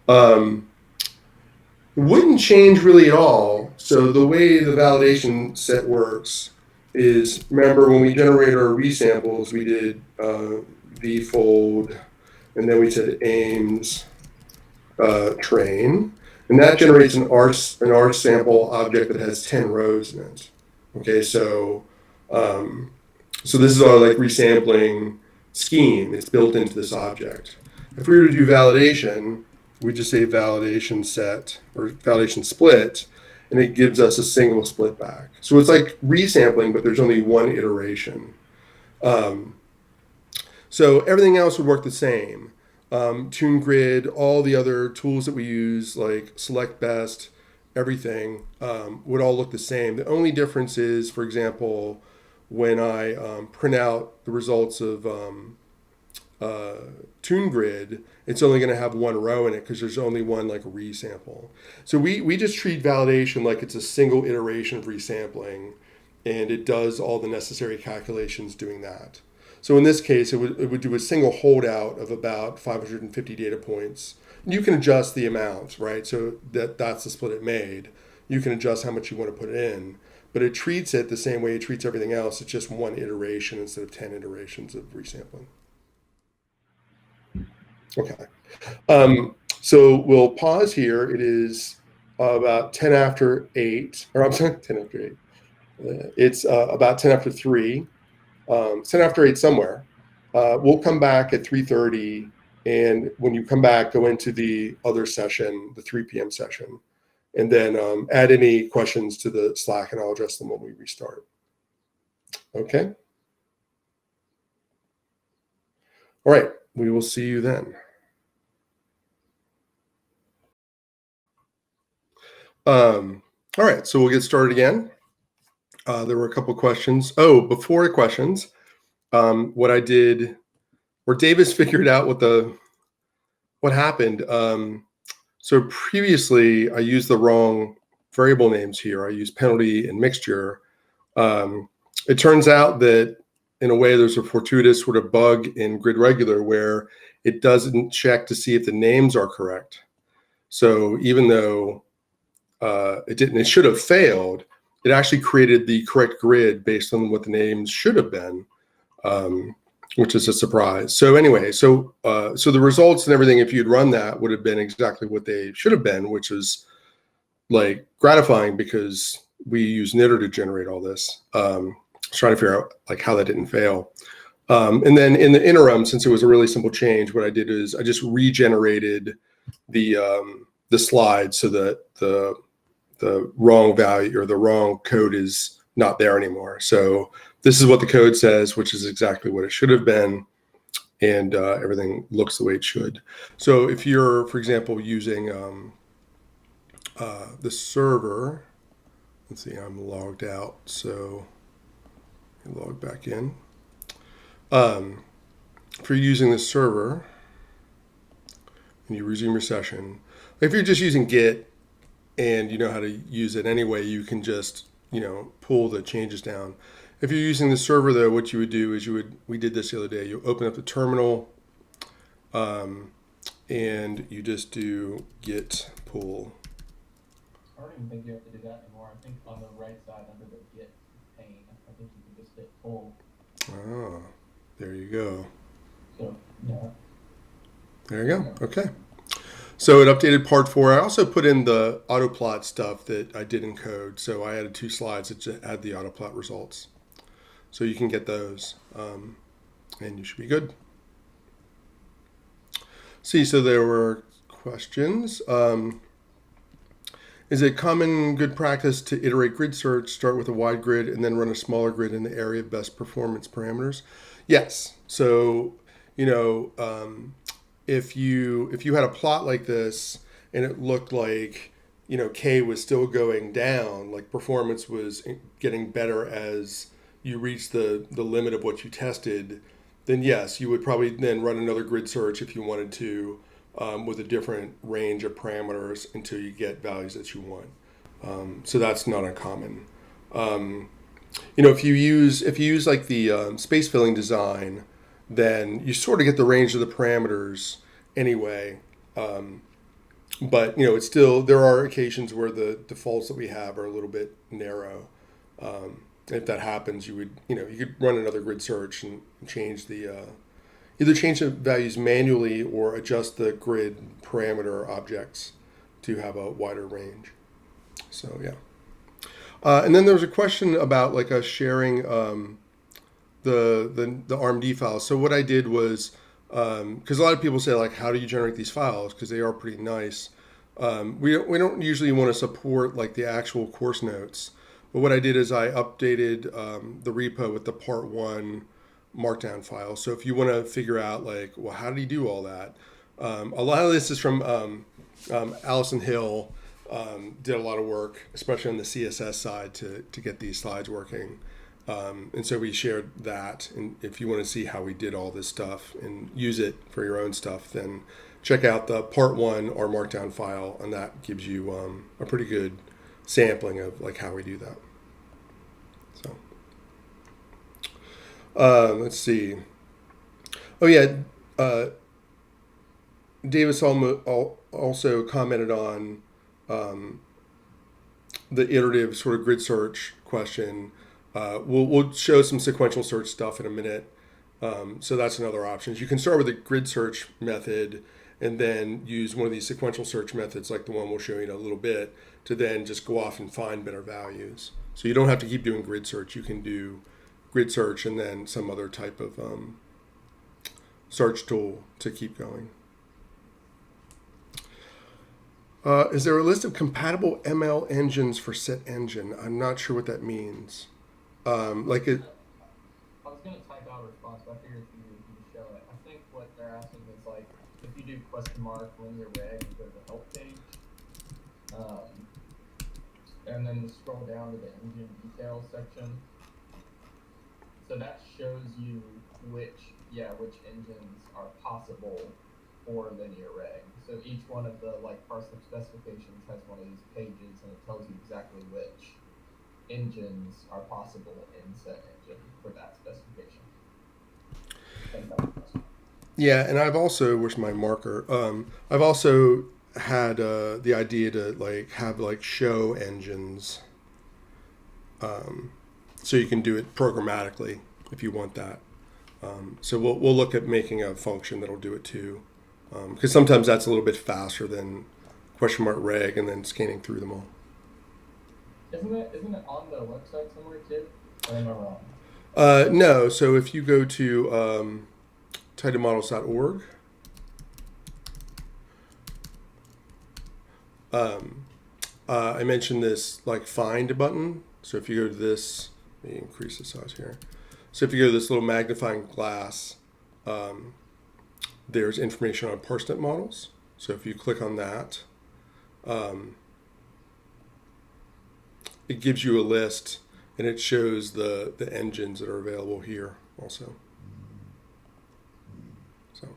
S1: It wouldn't change really at all. So the way the validation set works is, remember when we generated our resamples, we did vfold, and then we said aims train, and that generates an R sample object that has 10 rows in it. Okay, so so this is our like resampling scheme. It's built into this object. If we were to do validation, we just say validation set or validation split, and it gives us a single split back. So it's like resampling, but there's only one iteration. So everything else would work the same. Tune grid, all the other tools that we use like select best, everything would all look the same. The only difference is, for example, when I print out the results of TuneGrid, it's only going to have one row in it because there's only one like resample. So we just treat validation like it's a single iteration of resampling, and it does all the necessary calculations doing that. So in this case, it would do a single holdout of about 550 data points. You can adjust the amount, right? So that's the split it made. You can adjust how much you want to put in, but it treats it the same way it treats everything else. It's just one iteration instead of 10 iterations of resampling. Okay. So we'll pause here. It is about 10 after 8, or I'm sorry, 10 after 8. It's about 10 after 3, 10 after 8 somewhere. We'll come back at 3:30, and when you come back, go into the other session, the 3 p.m. session, and then add any questions to the Slack, and I'll address them when we restart. Okay? All right, we will see you then. All right, so we'll get started again. There were a couple questions. Oh, before the questions, what I did, where Davis figured out what happened. So previously, I used the wrong variable names here. I used penalty and mixture. It turns out that in a way, there's a fortuitous sort of bug in grid regular where it doesn't check to see if the names are correct. So even though it should have failed, it actually created the correct grid based on what the names should have been, which is a surprise. So anyway, so the results and everything, if you'd run that, would have been exactly what they should have been, which is like gratifying because we use knitter to generate all this. Trying to figure out like how that didn't fail. And then in the interim, since it was a really simple change, what I did is I just regenerated the slide so that the wrong value or the wrong code is not there anymore. So this is what the code says, which is exactly what it should have been, and everything looks the way it should. So if you're, for example, using the server, let's see, I'm logged out, so log back in. If you're using the server and you resume your session, if you're just using Git and you know how to use it anyway, you can just, pull the changes down. If you're using the server though, what you would do is we did this the other day, you open up the terminal and you just do git pull.
S2: I don't even think you have to do that anymore. I think on the right side under the Git pane, I think you can just hit pull.
S1: Ah, there you go.
S2: So, yeah.
S1: There you go. Okay. So it updated part 4. I also put in the autoplot stuff that I did in code. So I added 2 slides that just had the autoplot results. So you can get those and you should be good. See, so there were questions. Is it common good practice to iterate grid search, start with a wide grid, and then run a smaller grid in the area of best performance parameters? Yes. So, if you had a plot like this and it looked like, K was still going down, like performance was getting better as you reached the limit of what you tested, then yes, you would probably then run another grid search if you wanted to, with a different range of parameters until you get values that you want. So that's not uncommon. If you use like the space filling design, then you sort of get the range of the parameters anyway. But it's still, there are occasions where the defaults that we have are a little bit narrow. If that happens, you could run another grid search and change either change the values manually or adjust the grid parameter objects to have a wider range. So yeah. And then there was a question about like us sharing the RMD files. So what I did was, because a lot of people say like, how do you generate these files? Because they are pretty nice. We don't usually want to support like the actual course notes. But what I did is I updated the repo with the part 1 markdown file. So if you want to figure out like, well, how did he do all that? A lot of this is from Allison Hill, did a lot of work, especially on the CSS side, to get these slides working. And so we shared that. And if you want to see how we did all this stuff and use it for your own stuff, then check out the part 1 or markdown file, and that gives you a pretty good sampling of like how we do that. So let's see. Oh yeah, Davis also commented on the iterative sort of grid search question. We'll show some sequential search stuff in a minute. So that's another option. You can start with a grid search method and then use one of these sequential search methods like the one we'll show you in a little bit to then just go off and find better values. So you don't have to keep doing grid search. You can do grid search and then some other type of search tool to keep going. Is there a list of compatible ML engines for set engine? I'm not sure what that means. Like it.
S2: I was going to type out a response, but I figured if you show it. I think what they're asking is like, if you do question mark linear reg, you go to the help page, and then you scroll down to the engine details section. So that shows you which engines are possible for linear reg. So each one of the like parsnip specifications has one of these pages, and it tells you exactly which engines are possible in set engine for that specification.
S1: Yeah, and I've also, where's my marker? I've also had the idea to like have like show engines, so you can do it programmatically if you want that. So we'll look at making a function that'll do it too, because sometimes that's a little bit faster than question mark reg and then scanning through them all.
S2: Isn't it on the website somewhere too? Or am I wrong?
S1: No. So if you go to tidymodels.org, I mentioned this like find button. So if you go to this, let me increase the size here. So if you go to this little magnifying glass, there's information on parsnip models. So if you click on that, it gives you a list, and it shows the engines that are available here also. So.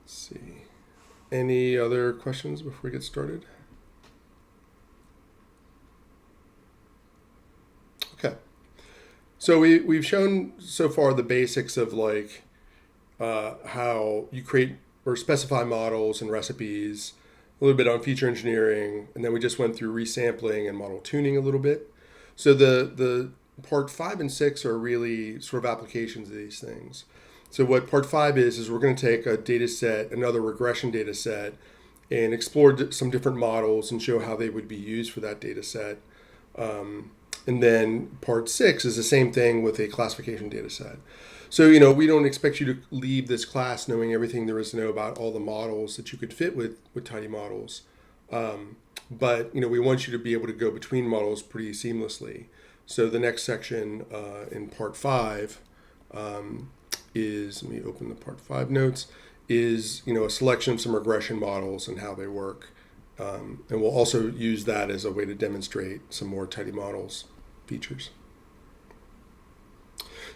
S1: Let's see. Any other questions before we get started? Okay. So we've shown so far the basics of like how you create or specify models and recipes, a little bit on feature engineering, and then we just went through resampling and model tuning a little bit. So the part 5 and 6 are really sort of applications of these things. So what part 5 is we're going to take a data set, another regression data set, and explore some different models and show how they would be used for that data set. And then part 6 is the same thing with a classification data set. So, we don't expect you to leave this class knowing everything there is to know about all the models that you could fit with tidymodels. But, we want you to be able to go between models pretty seamlessly. So the next section in part 5 is, let me open the part 5 notes, is, a selection of some regression models and how they work. And we'll also use that as a way to demonstrate some more tidymodels features.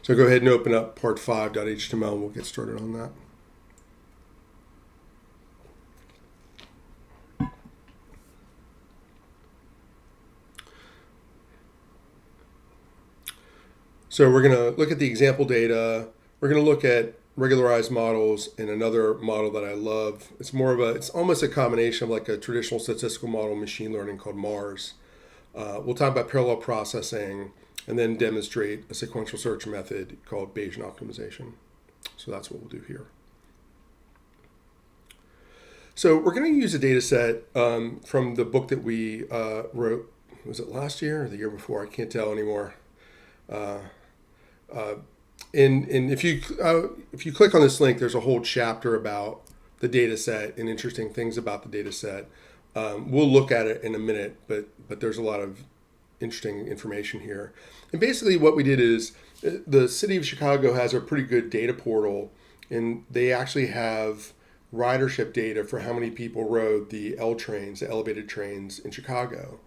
S1: So go ahead and open up part 5.html and we'll get started on that. So we're going to look at the example data. We're going to look at regularized models and another model that I love. It's almost a combination of like a traditional statistical model machine learning called Mars. We'll talk about parallel processing and then demonstrate a sequential search method called Bayesian optimization. So that's what we'll do here. So we're going to use a data set from the book that we wrote. Was it last year or the year before? I can't tell anymore. And if you click on this link, there's a whole chapter about the data set and interesting things about the data set. We'll look at it in a minute, but there's a lot of interesting information here. And basically what we did is the city of Chicago has a pretty good data portal, and they actually have ridership data for how many people rode the L trains, the elevated trains in Chicago.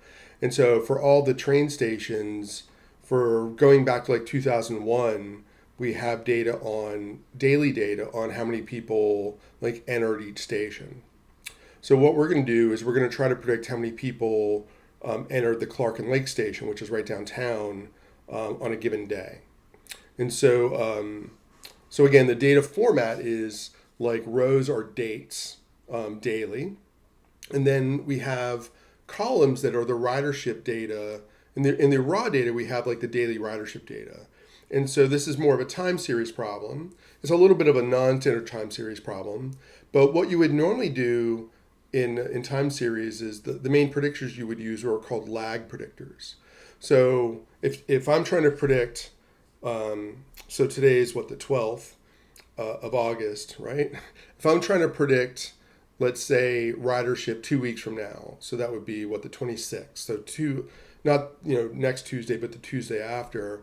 S1: And so for all the train stations, for going back to like 2001, we have daily data on how many people like entered each station. So what we're going to do is we're going to try to predict how many people entered the Clark and Lake station, which is right downtown, on a given day. And so again, the data format is like rows are dates daily, and then we have columns that are the ridership data. In the raw data, we have like the daily ridership data. And so this is more of a time series problem. It's a little bit of a non-standard time series problem. But what you would normally do in time series is the main predictors you would use are called lag predictors. So if I'm trying to predict, so today is what, the 12th of August, right? If I'm trying to predict, let's say, ridership 2 weeks from now, so that would be what, the 26th. So not next Tuesday, but the Tuesday after.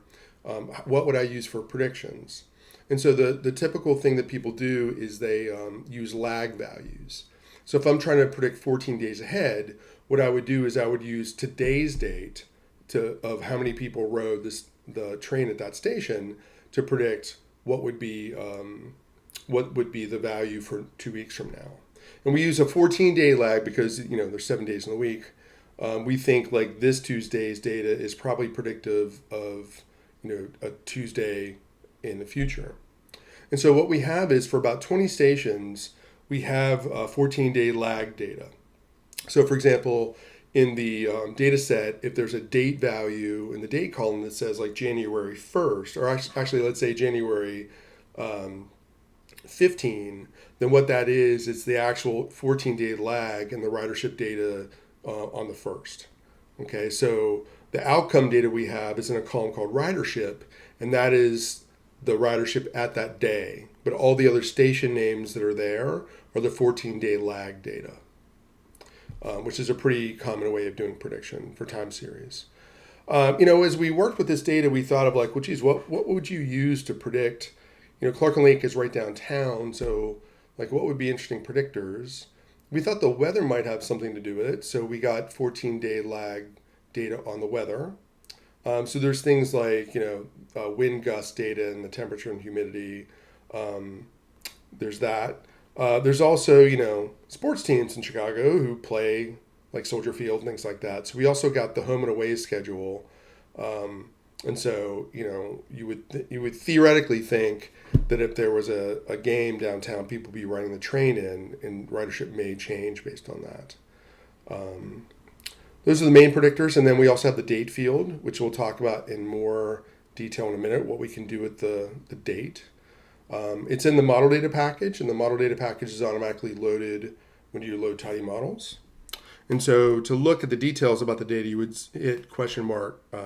S1: What would I use for predictions? And so the typical thing that people do is they use lag values. So if I'm trying to predict 14 days ahead, what I would do is I would use today's date of how many people rode the train at that station to predict what would be the value for 2 weeks from now. And we use a 14-day lag because there's 7 days in the week. We think like this Tuesday's data is probably predictive of a Tuesday in the future. And so what we have is for about 20 stations, we have 14-day lag data. So for example, in the data set, if there's a date value in the date column that says like January 1st, or actually let's say January 15, then what that is, it's the actual 14-day lag in the ridership data on the 1st. Okay, so the outcome data we have is in a column called ridership, and that is the ridership at that day. But all the other station names that are there are the 14-day lag data, which is a pretty common way of doing prediction for time series. As we worked with this data, we thought of like, well, geez, what would you use to predict? Clark and Lake is right downtown, so like what would be interesting predictors? We thought the weather might have something to do with it, so we got 14-day lag data on the weather. So there's things like, wind gust data and the temperature and humidity. There's that. There's also, sports teams in Chicago who play like Soldier Field and things like that. So we also got the home and away schedule. And so, you would theoretically think that if there was a game downtown, people would be running the train in, and ridership may change based on that. Those are the main predictors, and then we also have the date field, which we'll talk about in more detail in a minute, what we can do with the date. It's in the model data package, and the model data package is automatically loaded when you load tidymodels. And so to look at the details about the data, you would hit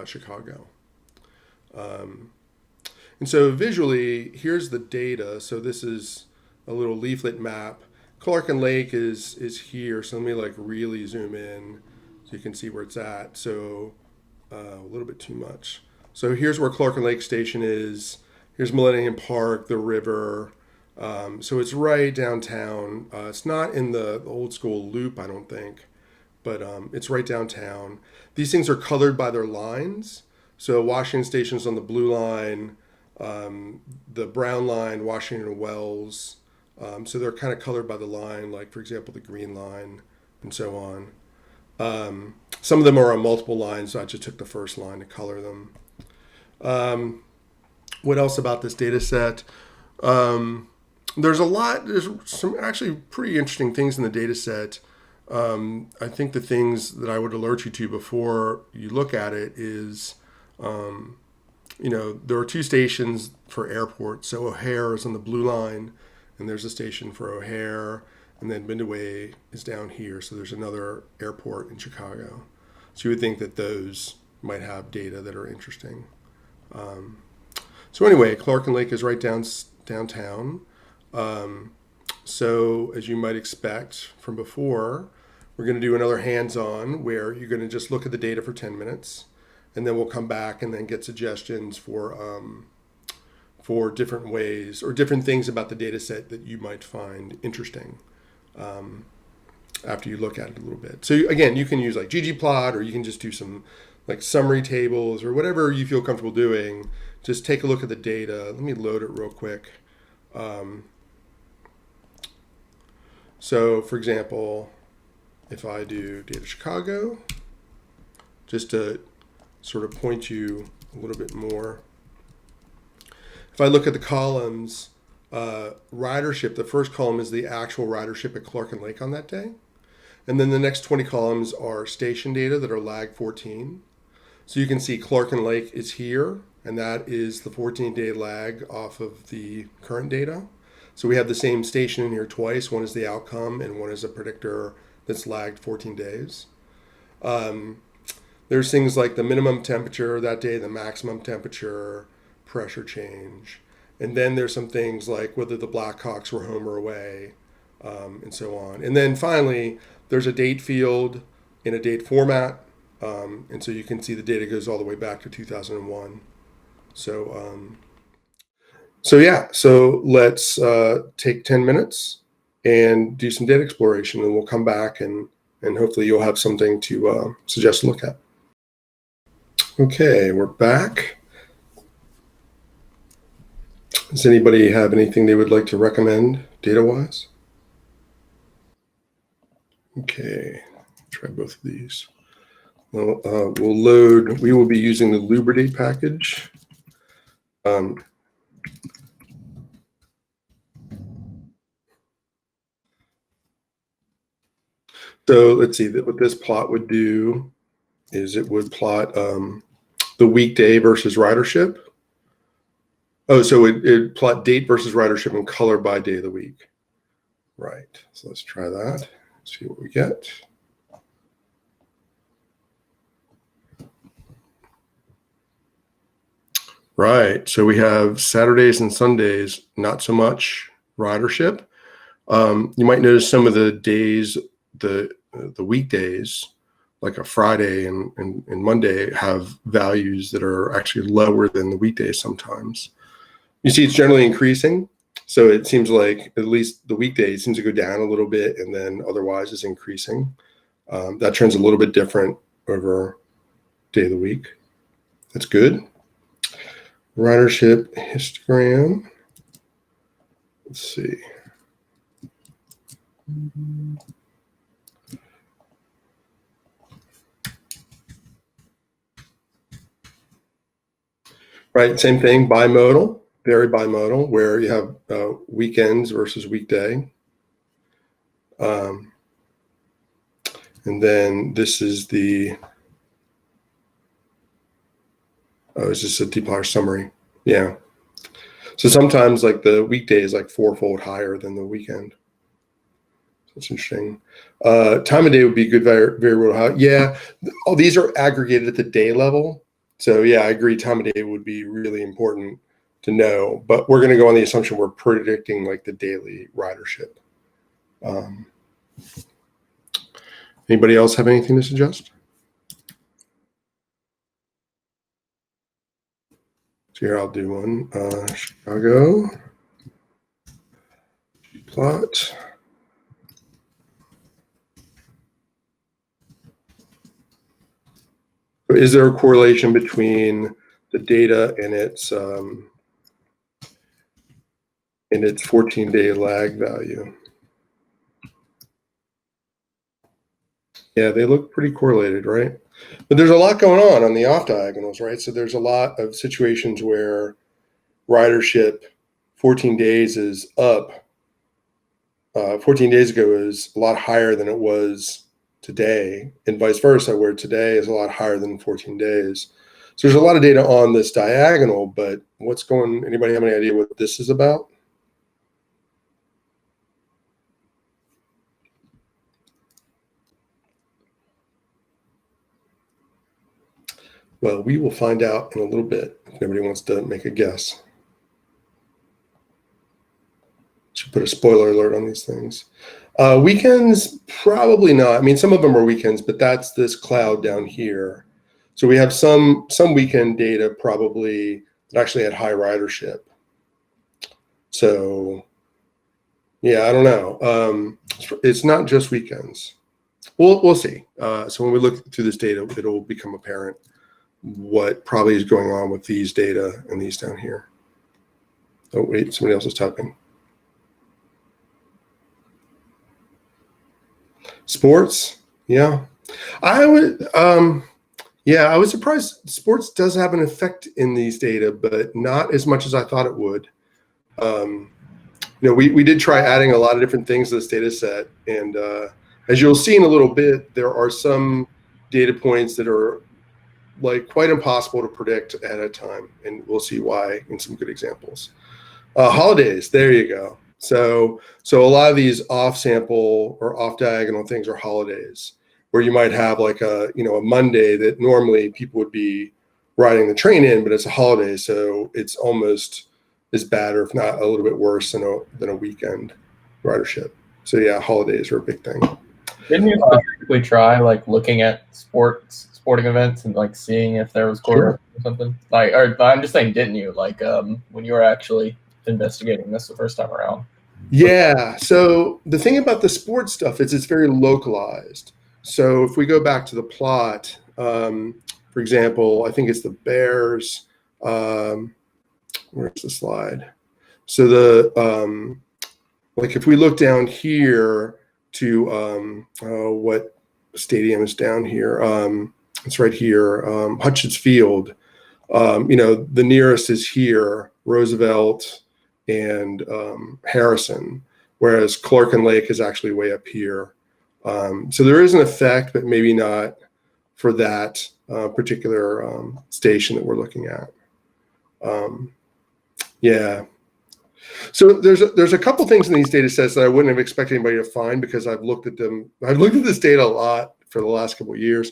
S1: Chicago. And so visually, here's the data. So this is a little leaflet map. Clark and Lake is here, so let me like really zoom in so you can see where it's at. So a little bit too much. So here's where Clark and Lake Station is. Here's Millennium Park, the river. So it's right downtown. It's not in the old school loop, I don't think, but it's right downtown. These things are colored by their lines. So Washington Station's on the blue line, the brown line, Washington and Wells. So they're kind of colored by the line, like, for example, the green line and so on. Some of them are on multiple lines, so I just took the first line to color them. What else about this data set? There's some actually pretty interesting things in the data set. I think the things that I would alert you to before you look at it is, there are two stations for airports. So O'Hare is on the blue line, and there's a station for O'Hare, and then Midway is down here. So there's another airport in Chicago. So you would think that those might have data that are interesting. So anyway, Clark and Lake is right downtown. So as you might expect from before, we're going to do another hands-on where you're going to just look at the data for 10 minutes, and then we'll come back and then get suggestions for for different ways or different things about the data set that you might find interesting after you look at it a little bit. So again, you can use like ggplot, or you can just do some like summary tables or whatever you feel comfortable doing. Just take a look at the data. Let me load it real quick. So for example, if I do data Chicago, just to sort of point you a little bit more. If I look at the columns, ridership, the first column is the actual ridership at Clark and Lake on that day. And then the next 20 columns are station data that are lag 14. So you can see Clark and Lake is here, and that is the 14-day lag off of the current data. So we have the same station in here twice. One is the outcome, and one is a predictor that's lagged 14 days. There's things like the minimum temperature that day, the maximum temperature, pressure change. And then there's some things like whether the Blackhawks were home or away, and so on. And then finally, there's a date field in a date format. And so you can see the data goes all the way back to 2001. So yeah, so let's take 10 minutes and do some data exploration, and we'll come back and hopefully you'll have something to suggest to look at. Okay, we're back. Does anybody have anything they would like to recommend data-wise? Okay, try both of these. Well, we will be using the Lubridate package. So let's see, what this plot would do is it would plot the weekday versus ridership. Oh, so it'd plot date versus ridership and color by day of the week. Right, so let's try that, see what we get. Right, so we have Saturdays and Sundays, not so much ridership. You might notice some of the days, the weekdays, like a Friday and Monday, have values that are actually lower than the weekdays sometimes. You see it's generally increasing. So it seems like at least the weekdays seems to go down a little bit, and then otherwise is increasing. That trend's a little bit different over day of the week. That's good. Ridership histogram. Let's see. Right, same thing, bimodal, very bimodal, where you have weekends versus weekday. And then this is the, it's just a dplyr summary. Yeah. So sometimes like the weekday is like 4-fold higher than the weekend. That's interesting. Time of day would be good variable high. Yeah, all these are aggregated at the day level. So yeah, I agree. Time of day would be really important to know, but we're going to go on the assumption we're predicting like the daily ridership. Anybody else have anything to suggest? So here I'll do one. Chicago plot. Is there a correlation between the data and its 14-day lag value? Yeah, they look pretty correlated, right? But there's a lot going on the off diagonals, right? So there's a lot of situations where ridership 14 days is up. 14 days ago is a lot higher than it was today, and vice versa, where today is a lot higher than 14 days. So there's a lot of data on this diagonal, but anybody have any idea what this is about? Well, we will find out in a little bit if nobody wants to make a guess. Should put a spoiler alert on these things. Weekends, probably not. I mean, some of them are weekends, but that's this cloud down here. So we have some weekend data probably that actually had high ridership. So yeah, I don't know. It's not just weekends. We'll see. So when we look through this data, it'll become apparent what probably is going on with these data and these down here. Oh wait, somebody else is typing. Sports, yeah. I would, yeah, I was surprised. Sports does have an effect in these data, but not as much as I thought it would. You know, we did try adding a lot of different things to this data set, and as you'll see in a little bit, there are some data points that are like quite impossible to predict ahead of time, and we'll see why in some good examples. Holidays, there you go. So a lot of these off-sample or off-diagonal things are holidays, where you might have like a Monday that normally people would be riding the train in, but it's a holiday, so it's almost as bad, or if not a little bit worse than a weekend ridership. So yeah, holidays are a big thing.
S2: Didn't you specifically try like looking at sporting events and like seeing if there was correlation or something? Like, or I'm just saying, didn't you? Like when you were actually investigating this the first time around?
S1: Yeah. So the thing about the sports stuff is it's very localized. So if we go back to the plot, for example, I think it's the Bears. Where's the slide? So the like if we look down here to what stadium is down here, it's right here, Hutchins Field. The nearest is here, Roosevelt and Harrison, whereas Clark and Lake is actually way up here. So there is an effect, but maybe not for that particular station that we're looking at. Yeah. So there's a couple things in these data sets that I wouldn't have expected anybody to find, because I've looked at them. I've looked at this data a lot for the last couple of years.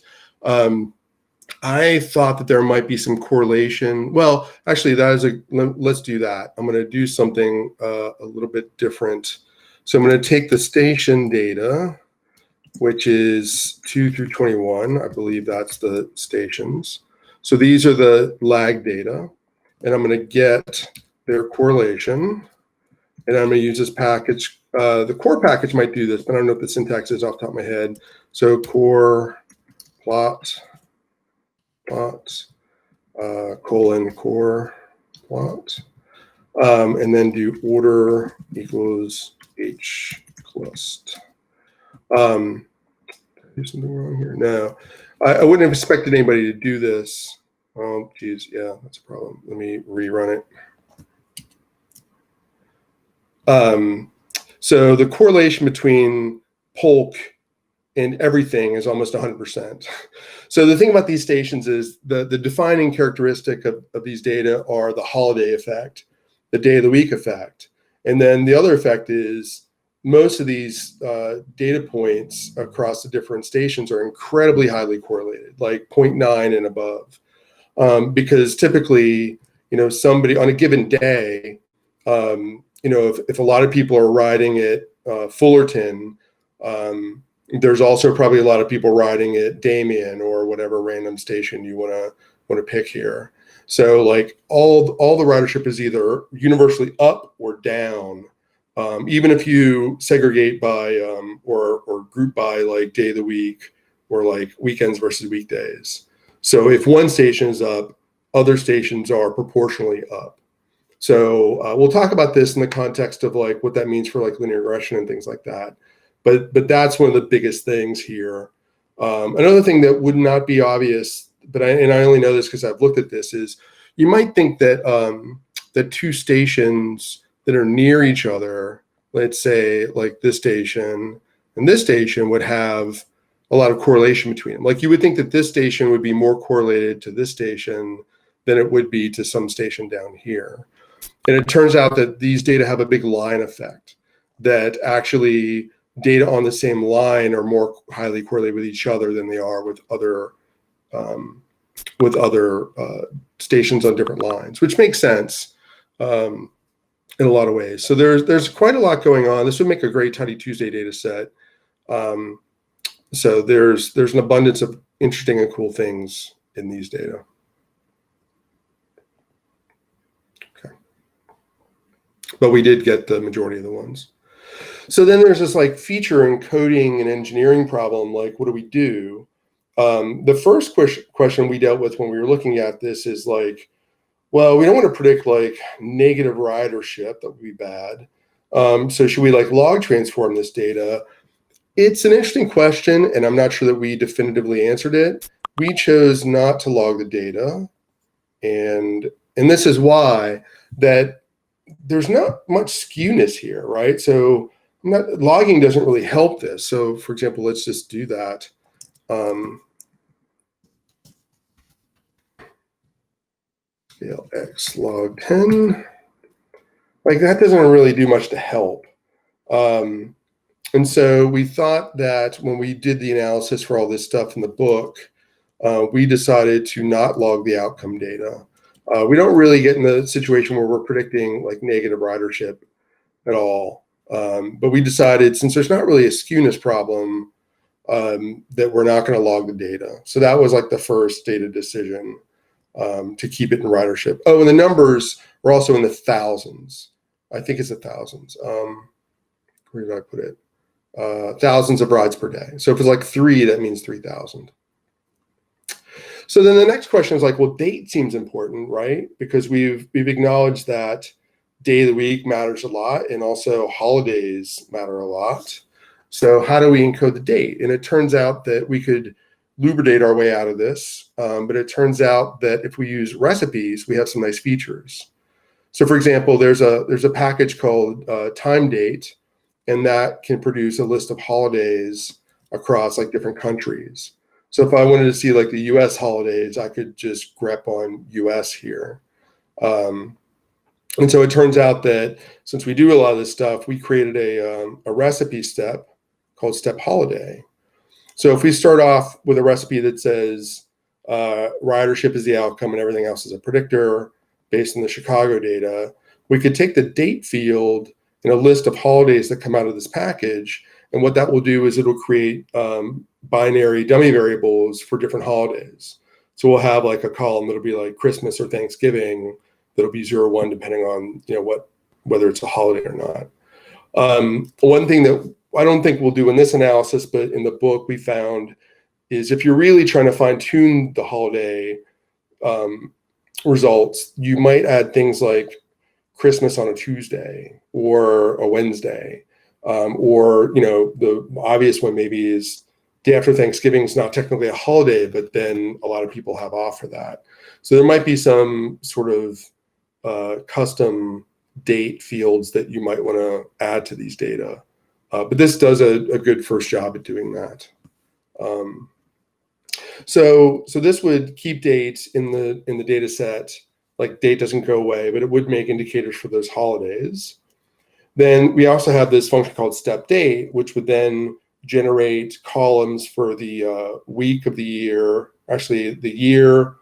S1: I thought that there might be some correlation. Well, actually, let's do that. I'm going to do something a little bit different. So I'm going to take the station data, which is 2 through 21. I believe that's the stations. So these are the lag data, and I'm going to get their correlation, and I'm going to use this package. The core package might do this, but I don't know if the syntax is off the top of my head. So core plot colon core plot, and then do order equals h clust. Do something wrong here? No, I wouldn't have expected anybody to do this. Oh, geez, yeah, that's a problem. Let me rerun it. So the correlation between polk and everything is almost 100%. So the thing about these stations is the defining characteristic of these data are the holiday effect, the day of the week effect. And then the other effect is most of these data points across the different stations are incredibly highly correlated, like 0.9 and above. Because typically, somebody on a given day, if a lot of people are riding at Fullerton, there's also probably a lot of people riding at Damien or whatever random station you want to pick here. So like all the ridership is either universally up or down, even if you segregate by or group by like day of the week or like weekends versus weekdays. So if one station is up, other stations are proportionally up. So we'll talk about this in the context of like what that means for like linear regression and things like that. But that's one of the biggest things here. Another thing that would not be obvious, but I only know this because I've looked at this, is you might think that that two stations that are near each other, let's say like this station and this station, would have a lot of correlation between them. Like you would think that this station would be more correlated to this station than it would be to some station down here. And it turns out that these data have a big line effect, that actually data on the same line are more highly correlated with each other than they are with other stations on different lines, which makes sense in a lot of ways. So there's quite a lot going on. This would make a great Tidy Tuesday data set. So there's an abundance of interesting and cool things in these data. but we did get the majority of the ones. So then there's this like feature encoding and engineering problem, like what do we do? The first question we dealt with when we were looking at this is like, well, we don't want to predict like negative ridership, that would be bad. So should we like log transform this data? It's an interesting question, and I'm not sure that we definitively answered it. We chose not to log the data, and this is why that there's not much skewness here, right? So logging doesn't really help this. So for example, let's just do that. Scale x log 10. Like that doesn't really do much to help. And so we thought that when we did the analysis for all this stuff in the book, we decided to not log the outcome data. We don't really get in the situation where we're predicting like negative ridership at all. But we decided, since there's not really a skewness problem, that we're not going to log the data. So that was like the first data decision, to keep it in ridership. Oh, and the numbers were also in the thousands. I think it's the thousands. Where did I put it? Thousands of rides per day. So if it's like 3, that means 3,000. So then the next question is like, well, date seems important, right? Because we've acknowledged that day of the week matters a lot, and also holidays matter a lot. So how do we encode the date? And it turns out that we could lubricate our way out of this, but it turns out that if we use recipes, we have some nice features. So for example, there's a package called time date, and that can produce a list of holidays across like different countries. So if I wanted to see like the US holidays, I could just grep on US here. And so it turns out that since we do a lot of this stuff, we created a recipe step called step holiday. So if we start off with a recipe that says ridership is the outcome and everything else is a predictor based on the Chicago data, we could take the date field in a list of holidays that come out of this package. And what that will do is it'll create binary dummy variables for different holidays. So we'll have like a column that'll be like Christmas or Thanksgiving, that'll be 0 or 1 depending on whether it's a holiday or not. One thing that I don't think we'll do in this analysis, but in the book we found, is if you're really trying to fine tune the holiday results, you might add things like Christmas on a Tuesday or a Wednesday, or the obvious one maybe is day after Thanksgiving is not technically a holiday, but then a lot of people have off for that. So there might be some sort of custom date fields that you might want to add to these data. But this does a good first job at doing that. So this would keep dates in the data set. Like date doesn't go away, but it would make indicators for those holidays. Then we also have this function called step date, which would then generate columns for the week of the year, actually the year,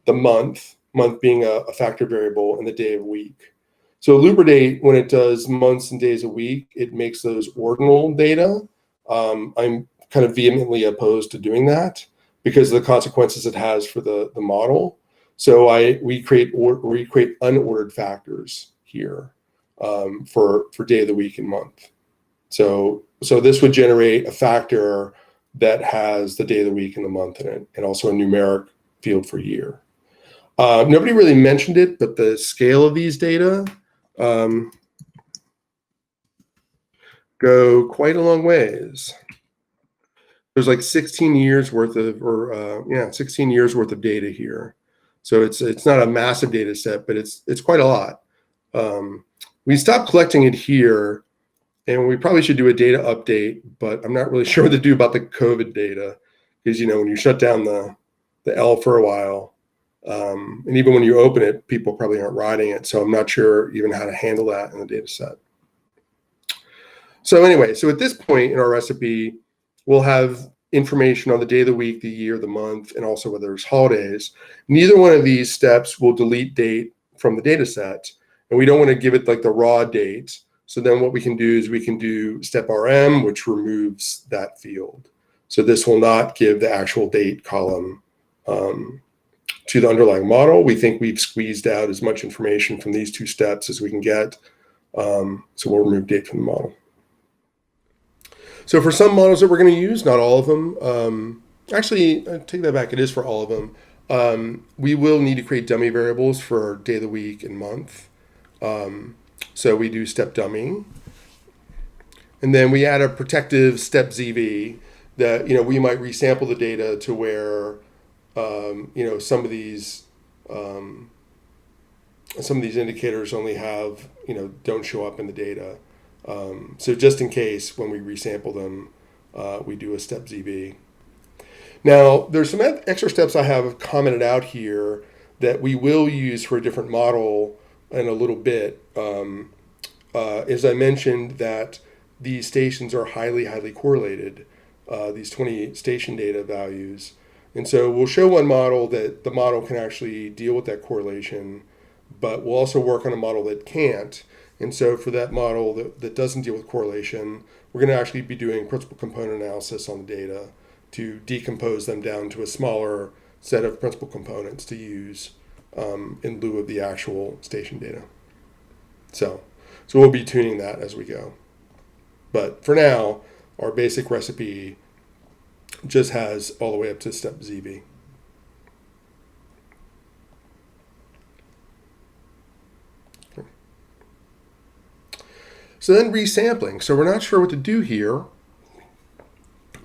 S1: the month being a factor variable, and the day of week. So Lubridate, when it does months and days a week, it makes those ordinal data. I'm kind of vehemently opposed to doing that because of the consequences it has for the model. So we create unordered factors here for day of the week and month. So this would generate a factor that has the day of the week and the month in it, and also a numeric field for year. Nobody really mentioned it, but the scale of these data go quite a long ways. There's like 16 years worth of, 16 years worth of data here. So it's not a massive data set, but it's quite a lot. We stopped collecting it here, and we probably should do a data update, but I'm not really sure what to do about the COVID data, because when you shut down the L for a while, and even when you open it, people probably aren't writing it. So I'm not sure even how to handle that in the data set. So anyway, so at this point in our recipe, we'll have information on the day of the week, the year, the month, and also whether there's holidays. Neither one of these steps will delete date from the data set, and we don't want to give it like the raw date. So then what we can do is we can do step RM, which removes that field. So this will not give the actual date column to the underlying model. We think we've squeezed out as much information from these two steps as we can get So we'll remove date from the model. So for some models that we're going to use, not all of them, actually, I take that back, it is for all of them. We will need to create dummy variables for day of the week and month. So we do step dummy. And then we add a protective step ZV that, we might resample the data to where, some of these indicators only have, don't show up in the data. So just in case when we resample them, we do a step ZV. Now, there's some extra steps I have commented out here that we will use for a different model in a little bit. As I mentioned, that these stations are highly, highly correlated, these 20 station data values. And so we'll show one model that the model can actually deal with that correlation, but we'll also work on a model that can't. And so for that model that doesn't deal with correlation, we're going to actually be doing principal component analysis on the data to decompose them down to a smaller set of principal components to use in lieu of the actual station data. So we'll be tuning that as we go. But for now, our basic recipe just has all the way up to step ZV. So then resampling. So we're not sure what to do here.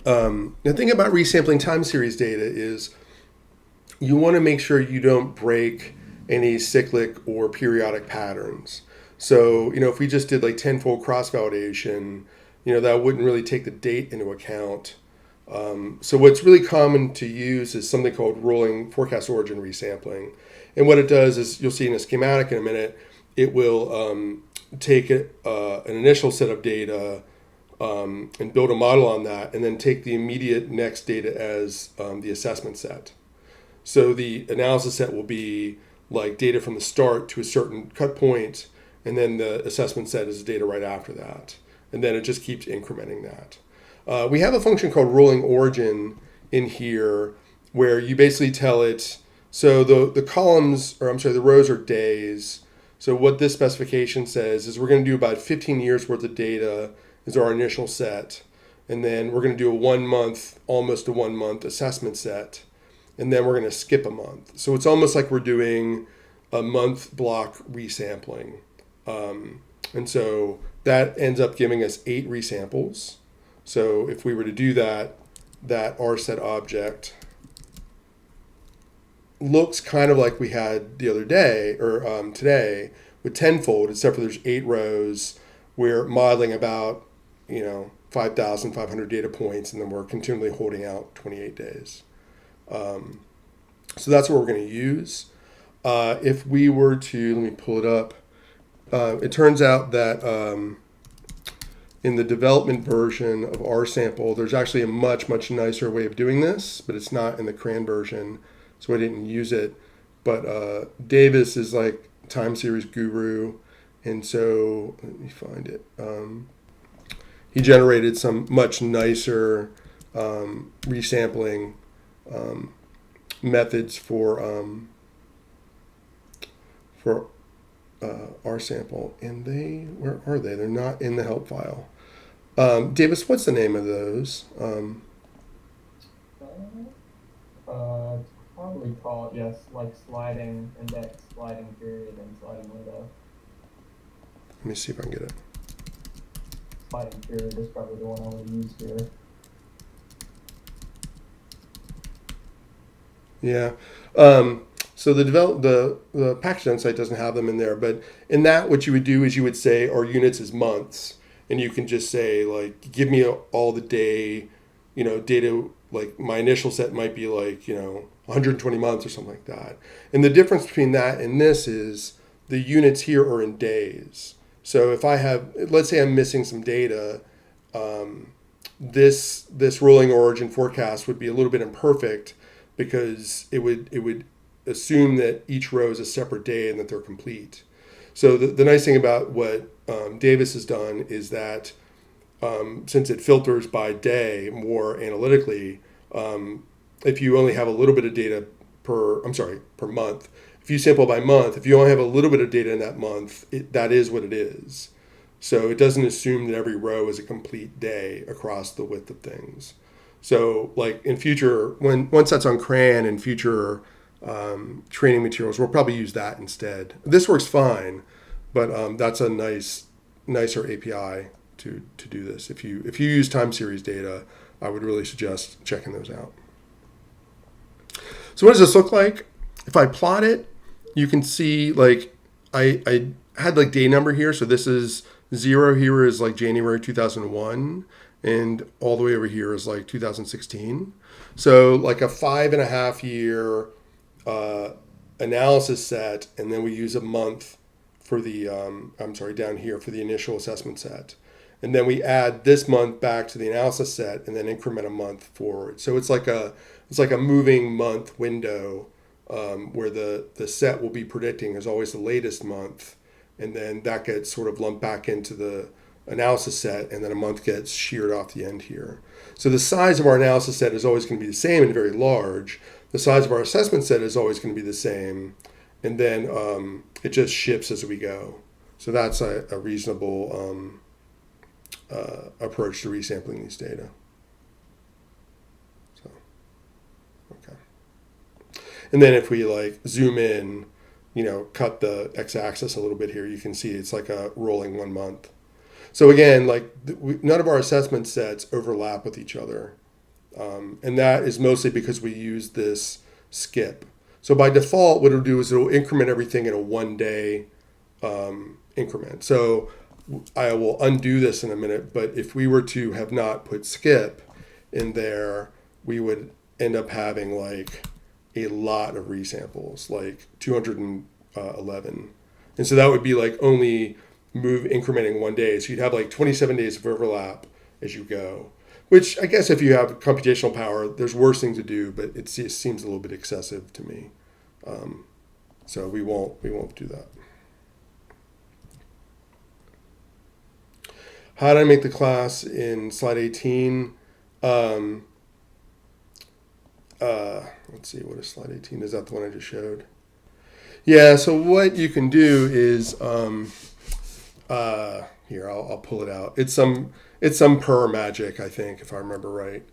S1: The thing about resampling time series data is you want to make sure you don't break any cyclic or periodic patterns. So, if we just did like tenfold cross-validation, that wouldn't really take the date into account. So what's really common to use is something called rolling forecast origin resampling. And what it does is, you'll see in a schematic in a minute, it will take an initial set of data and build a model on that, and then take the immediate next data as the assessment set. So the analysis set will be like data from the start to a certain cut point, and then the assessment set is data right after that. And then it just keeps incrementing that. We have a function called rolling origin in here where you basically tell it, so the columns, the rows are days. So what this specification says is we're going to do about 15 years worth of data is our initial set. And then we're going to do almost a 1 month assessment set. And then we're going to skip a month. So it's almost like we're doing a month block resampling. And so that ends up giving us 8 resamples. So if we were to do that rset object looks kind of like we had the other day or today with tenfold, except for there's 8 rows. We're modeling about 5,500 data points, and then we're continually holding out 28 days. So that's what we're going to use. If we were to, let me pull it up. It turns out that in the development version of RSample, there's actually a much, much nicer way of doing this, but it's not in the CRAN version, so I didn't use it. But Davis is like time series guru, and so let me find it. He generated some much nicer resampling methods for RSample, and where are they? They're not in the help file. Davis, what's the name of those?
S2: Probably called, yes, like sliding index, sliding period, and sliding window.
S1: Let me see if I can get it.
S2: Sliding period is probably the one I would use here.
S1: Yeah. So the package on site doesn't have them in there, but in that, what you would do is you would say our units is months, and you can just say like, give me all the day, data. Like my initial set might be like 120 months or something like that. And the difference between that and this is the units here are in days. So if I have, let's say I'm missing some data, this rolling origin forecast would be a little bit imperfect because it would assume that each row is a separate day and that they're complete. So the nice thing about what Davis has done is that since it filters by day more analytically, if you only have a little bit of data per month, if you sample by month, if you only have a little bit of data in that month, that is what it is. So it doesn't assume that every row is a complete day across the width of things. So like in future, once that's on CRAN and future training materials, we'll probably use that instead. This works fine, but that's a nicer API to do this. If you use time series data, I would really suggest checking those out. So what does this look like? If I plot it, you can see like I had like day number here. So this is 0 here is like January 2001, and all the way over here is like 2016. So like a 5.5 year analysis set, and then we use a month for the down here for the initial assessment set, and then we add this month back to the analysis set, and then increment a month forward. So it's like a moving month window where the set will be predicting is always the latest month, and then that gets sort of lumped back into the analysis set, and then a month gets sheared off the end here. So the size of our analysis set is always going to be the same and very large. The size of our assessment set is always going to be the same, and then it just shifts as we go. So that's a reasonable approach to resampling these data. So, okay. And then if we like zoom in, cut the x-axis a little bit here, you can see it's like a rolling 1 month. So again, like none of our assessment sets overlap with each other. And that is mostly because we use this skip. So by default, what it'll do is it'll increment everything in a 1 day increment. So I will undo this in a minute, but if we were to have not put skip in there, we would end up having like a lot of resamples, like 211. And so that would be like only incrementing 1 day. So you'd have like 27 days of overlap as you go, which I guess if you have computational power, there's worse things to do, but it seems a little bit excessive to me. So we won't do that. How did I make the class in slide 18? Let's see, what is slide 18? Is that the one I just showed? Yeah, so what you can do is, here, I'll pull it out. It's some per magic, I think, if I remember right.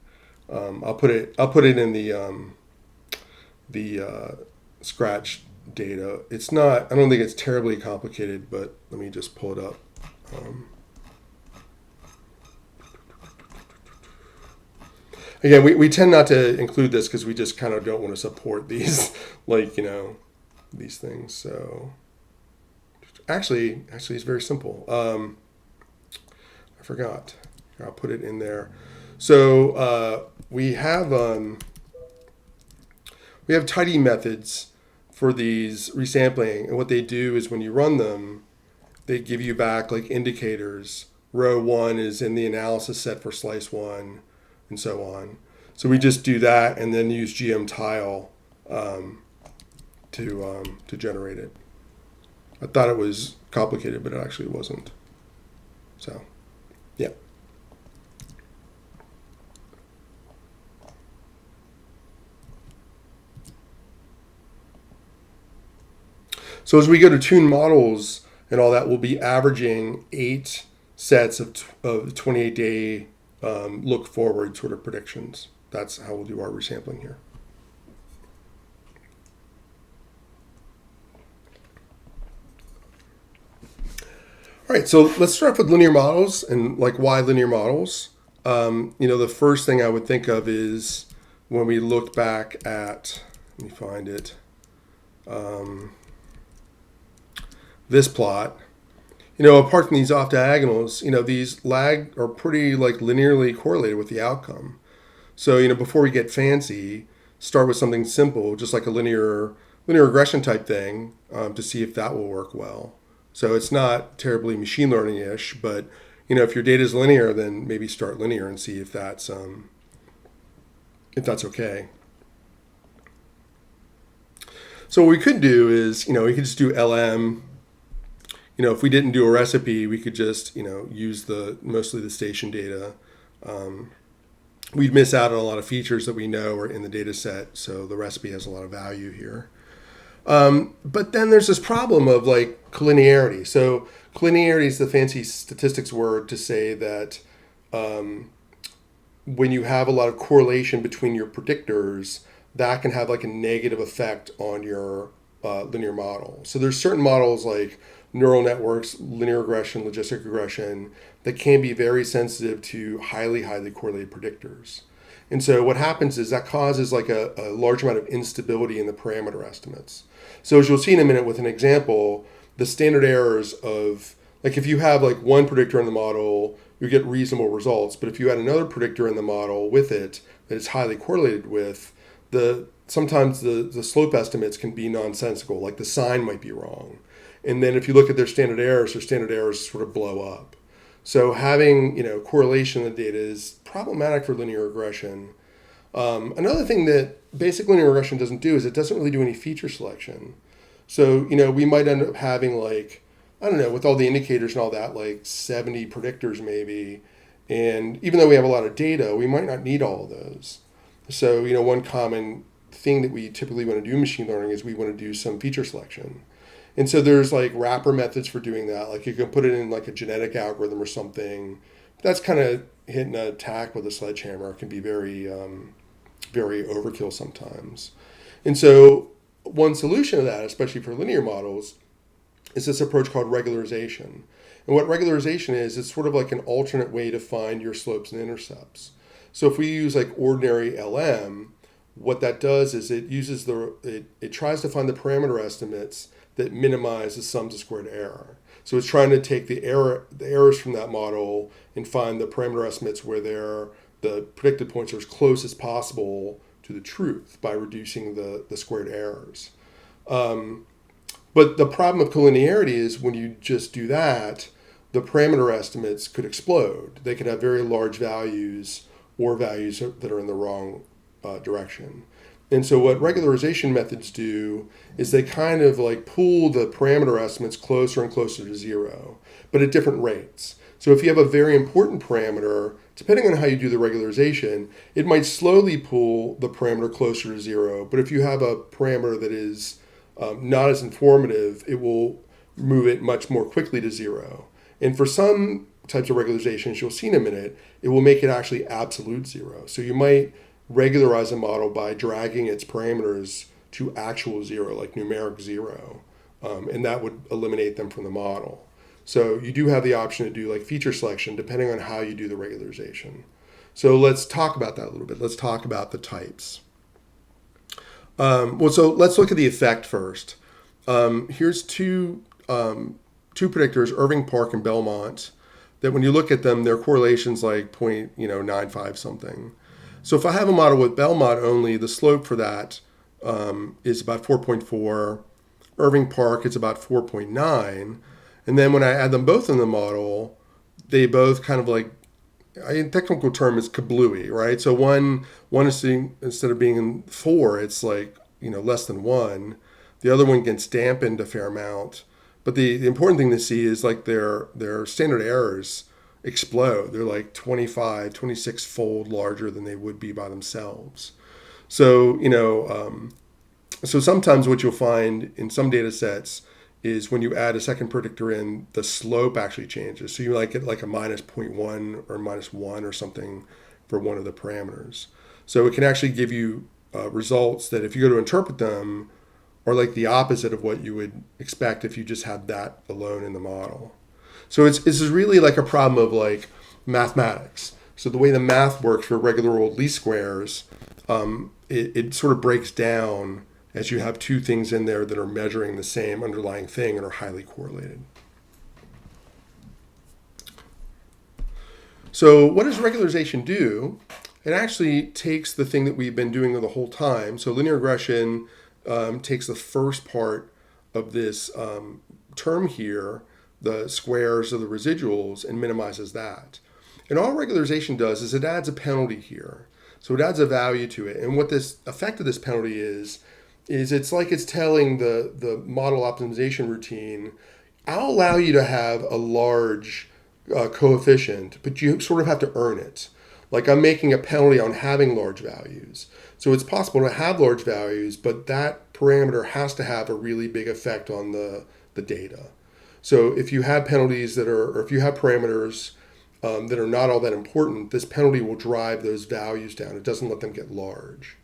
S1: I'll put it in the Scratch data. It's not, I don't think it's terribly complicated, but let me just pull it up. Again, we tend not to include this because we just kind of don't want to support these, these things. So actually, it's very simple. I forgot. I'll put it in there. So we have tidy methods for these resampling, and what they do is when you run them, they give you back like indicators. Row 1 is in the analysis set for slice 1. And so on. So we just do that and then use gmtile to generate it. I thought it was complicated, but it actually wasn't. So, yeah. So as we go to tune models and all that, we'll be averaging 8 sets of 28-day look forward sort of predictions. That's how we'll do our resampling here. All right, so let's start off with linear models and like why linear models. The first thing I would think of is when we look back at, let me find it, this plot. Apart from these off diagonals, these lag are pretty like linearly correlated with the outcome. So, before we get fancy, start with something simple, just like a linear regression type thing to see if that will work well. So it's not terribly machine learning-ish, but, if your data is linear, then maybe start linear and see if that's okay. So what we could do is, we could just do LM. If we didn't do a recipe, we could just, use mostly the station data. We'd miss out on a lot of features that we know are in the data set, so the recipe has a lot of value here. But then there's this problem of like collinearity. So collinearity is the fancy statistics word to say that when you have a lot of correlation between your predictors, that can have like a negative effect on your linear model. So there's certain models like neural networks, linear regression, logistic regression that can be very sensitive to highly correlated predictors. And so what happens is that causes like a large amount of instability in the parameter estimates. So as you'll see in a minute with an example, the standard errors of, like if you have like one predictor in the model, you get reasonable results. But if you add another predictor in the model with it that it's highly correlated with, sometimes the slope estimates can be nonsensical, like the sign might be wrong. And then if you look at their standard errors sort of blow up. So having correlation in the data is problematic for linear regression. Another thing that basic linear regression doesn't do is it doesn't really do any feature selection. So we might end up having like, I don't know, with all the indicators and all that, like 70 predictors maybe. And even though we have a lot of data, we might not need all of those. So one common thing that we typically want to do in machine learning is we want to do some feature selection. And so there's like wrapper methods for doing that. Like you can put it in like a genetic algorithm or something. That's kind of hitting a tack with a sledgehammer. It can be very, very overkill sometimes. And so one solution to that, especially for linear models, is this approach called regularization. And what regularization is, it's sort of like an alternate way to find your slopes and intercepts. So if we use like ordinary LM, what that does is it tries to find the parameter estimates that minimize the sums of squared error. So it's trying to take the errors from that model and find the parameter estimates where the predicted points are as close as possible to the truth by reducing the squared errors. But the problem of collinearity is when you just do that, the parameter estimates could explode. They could have very large values or values that are in the wrong direction. And so what regularization methods do is they kind of like pull the parameter estimates closer and closer to zero, but at different rates. So if you have a very important parameter, depending on how you do the regularization, it might slowly pull the parameter closer to zero. But if you have a parameter that is not as informative, it will move it much more quickly to zero. And for some types of regularizations, you'll see in a minute, it will make it actually absolute zero. So you might regularize a model by dragging its parameters to actual zero, like numeric zero, and that would eliminate them from the model. So you do have the option to do like feature selection depending on how you do the regularization. So let's talk about that a little bit. Let's talk about the types. So let's look at the effect first. Here's two predictors, Irving Park and Belmont, that when you look at them, their correlation's like 0.95 something. So if I have a model with Belmont only, the slope for that is about 4.4. Irving Park is about 4.9. And then when I add them both in the model, they both kind of like, technical term is kablooey, right? So one is instead of being 4, it's like less than 1. The other one gets dampened a fair amount. But the important thing to see is like their standard errors explode. They're like 25, 26-fold larger than they would be by themselves. So, so sometimes what you'll find in some data sets is when you add a second predictor in, the slope actually changes. So you might get like a minus 0.1 or minus 1 or something for one of the parameters. So it can actually give you results that if you go to interpret them are like the opposite of what you would expect if you just had that alone in the model. So this is really like a problem of like mathematics. So the way the math works for regular old least squares, it sort of breaks down as you have two things in there that are measuring the same underlying thing and are highly correlated. So what does regularization do? It actually takes the thing that we've been doing the whole time. So linear regression takes the first part of this term here, the squares of the residuals, and minimizes that. And all regularization does is it adds a penalty here. So it adds a value to it. And what this effect of this penalty is it's like it's telling the model optimization routine, I'll allow you to have a large coefficient, but you sort of have to earn it. Like I'm making a penalty on having large values. So it's possible to have large values, but that parameter has to have a really big effect on the data. So if you have penalties that are, or if you have parameters that are not all that important, this penalty will drive those values down. It doesn't let them get large.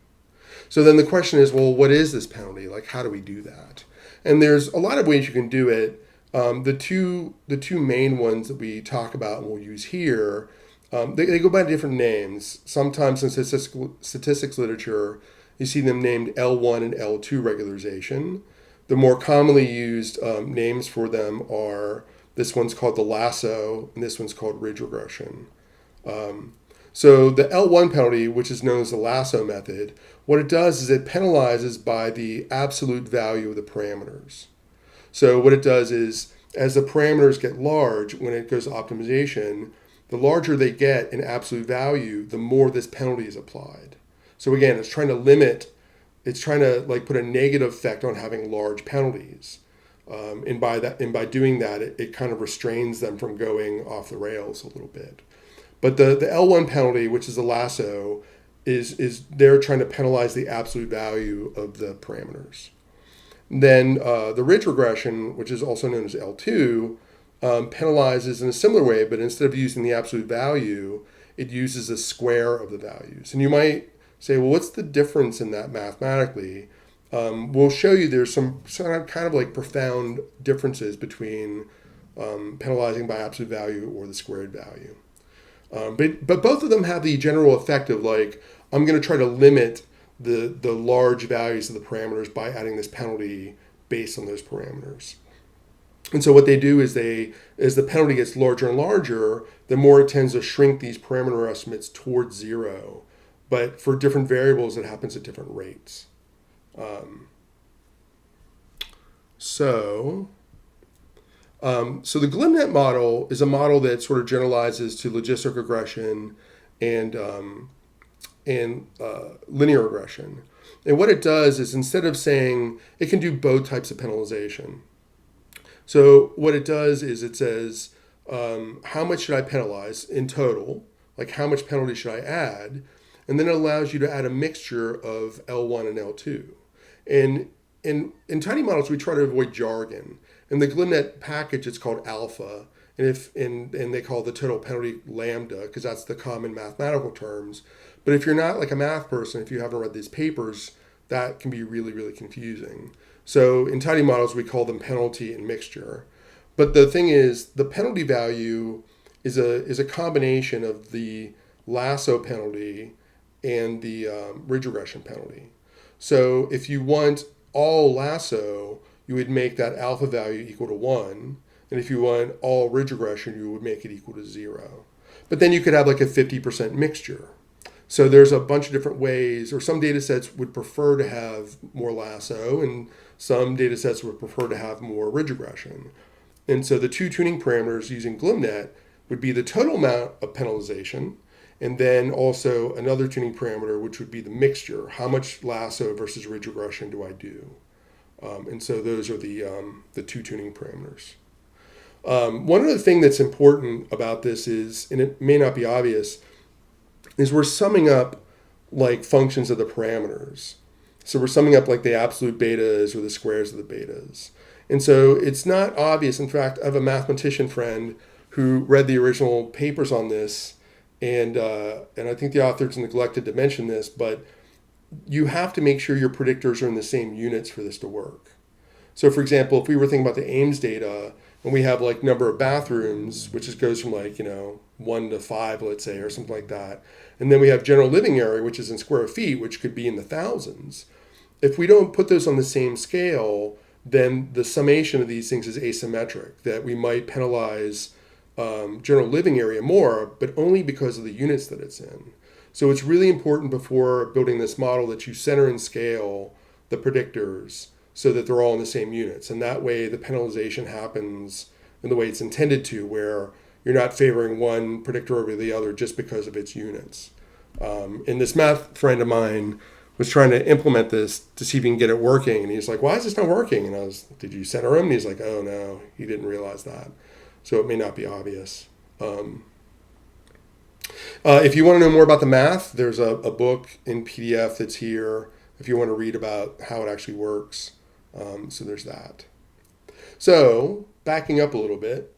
S1: So then the question is, well, what is this penalty? Like, how do we do that? And there's a lot of ways you can do it. The two main ones that we talk about and we'll use here, they go by different names. Sometimes in statistics literature, you see them named L1 and L2 regularization. The more commonly used names for them are, this one's called the lasso, and this one's called ridge regression. So the L1 penalty, which is known as the lasso method, what it does is it penalizes by the absolute value of the parameters. So what it does is, as the parameters get large, when it goes to optimization, the larger they get in absolute value, the more this penalty is applied. So again, it's trying to limit, it's trying to like put a negative effect on having large penalties. And by doing that, it kind of restrains them from going off the rails a little bit. But the L1 penalty, which is a lasso, is they're trying to penalize the absolute value of the parameters. Then the ridge regression, which is also known as L2, penalizes in a similar way, but instead of using the absolute value, it uses a square of the values. And you might say, well, what's the difference in that mathematically? We'll show you there's some kind of like profound differences between penalizing by absolute value or the squared value. But both of them have the general effect of like, I'm going to try to limit the large values of the parameters by adding this penalty based on those parameters. And so what they do is as the penalty gets larger and larger, the more it tends to shrink these parameter estimates towards zero. But for different variables, it happens at different rates. So the GlimNet model is a model that sort of generalizes to logistic regression and linear regression. And what it does is instead of saying, it can do both types of penalization. So what it does is it says, how much should I penalize in total? Like how much penalty should I add? And then it allows you to add a mixture of L1 and L2. And in tidymodels, we try to avoid jargon. In the GlimNet package, it's called alpha. And they call the total penalty lambda, because that's the common mathematical terms. But if you're not like a math person, if you haven't read these papers, that can be really, really confusing. So in tidymodels, we call them penalty and mixture. But the thing is, the penalty value is a combination of the lasso penalty and the ridge regression penalty. So if you want all lasso, you would make that alpha value equal to 1. And if you want all ridge regression, you would make it equal to 0. But then you could have like a 50% mixture. So there's a bunch of different ways, or some data sets would prefer to have more lasso, and some data sets would prefer to have more ridge regression. And so the two tuning parameters using GlimNet would be the total amount of penalization, and then also another tuning parameter, which would be the mixture. How much lasso versus ridge regression do I do? And so those are the two tuning parameters. One other thing that's important about this is, and it may not be obvious, is we're summing up like functions of the parameters. So we're summing up like the absolute betas or the squares of the betas. And so it's not obvious. In fact, I have a mathematician friend who read the original papers on this, and I think the authors neglected to mention this, but you have to make sure your predictors are in the same units for this to work. So for example, if we were thinking about the Ames data, and we have like number of bathrooms, which goes from like, 1 to 5, let's say, or something like that. And then we have general living area, which is in square feet, which could be in the thousands. If we don't put those on the same scale, then the summation of these things is asymmetric, that we might penalize general living area more, but only because of the units that it's in. So it's really important before building this model that you center and scale the predictors so that they're all in the same units. And that way the penalization happens in the way it's intended to, where you're not favoring one predictor over the other just because of its units. And this math friend of mine was trying to implement this to see if he can get it working. And he's like, why is this not working? And I was, did you center him? And he's like, oh no, he didn't realize that. So it may not be obvious. If you want to know more about the math, there's a book in PDF that's here if you want to read about how it actually works. So there's that. So backing up a little bit,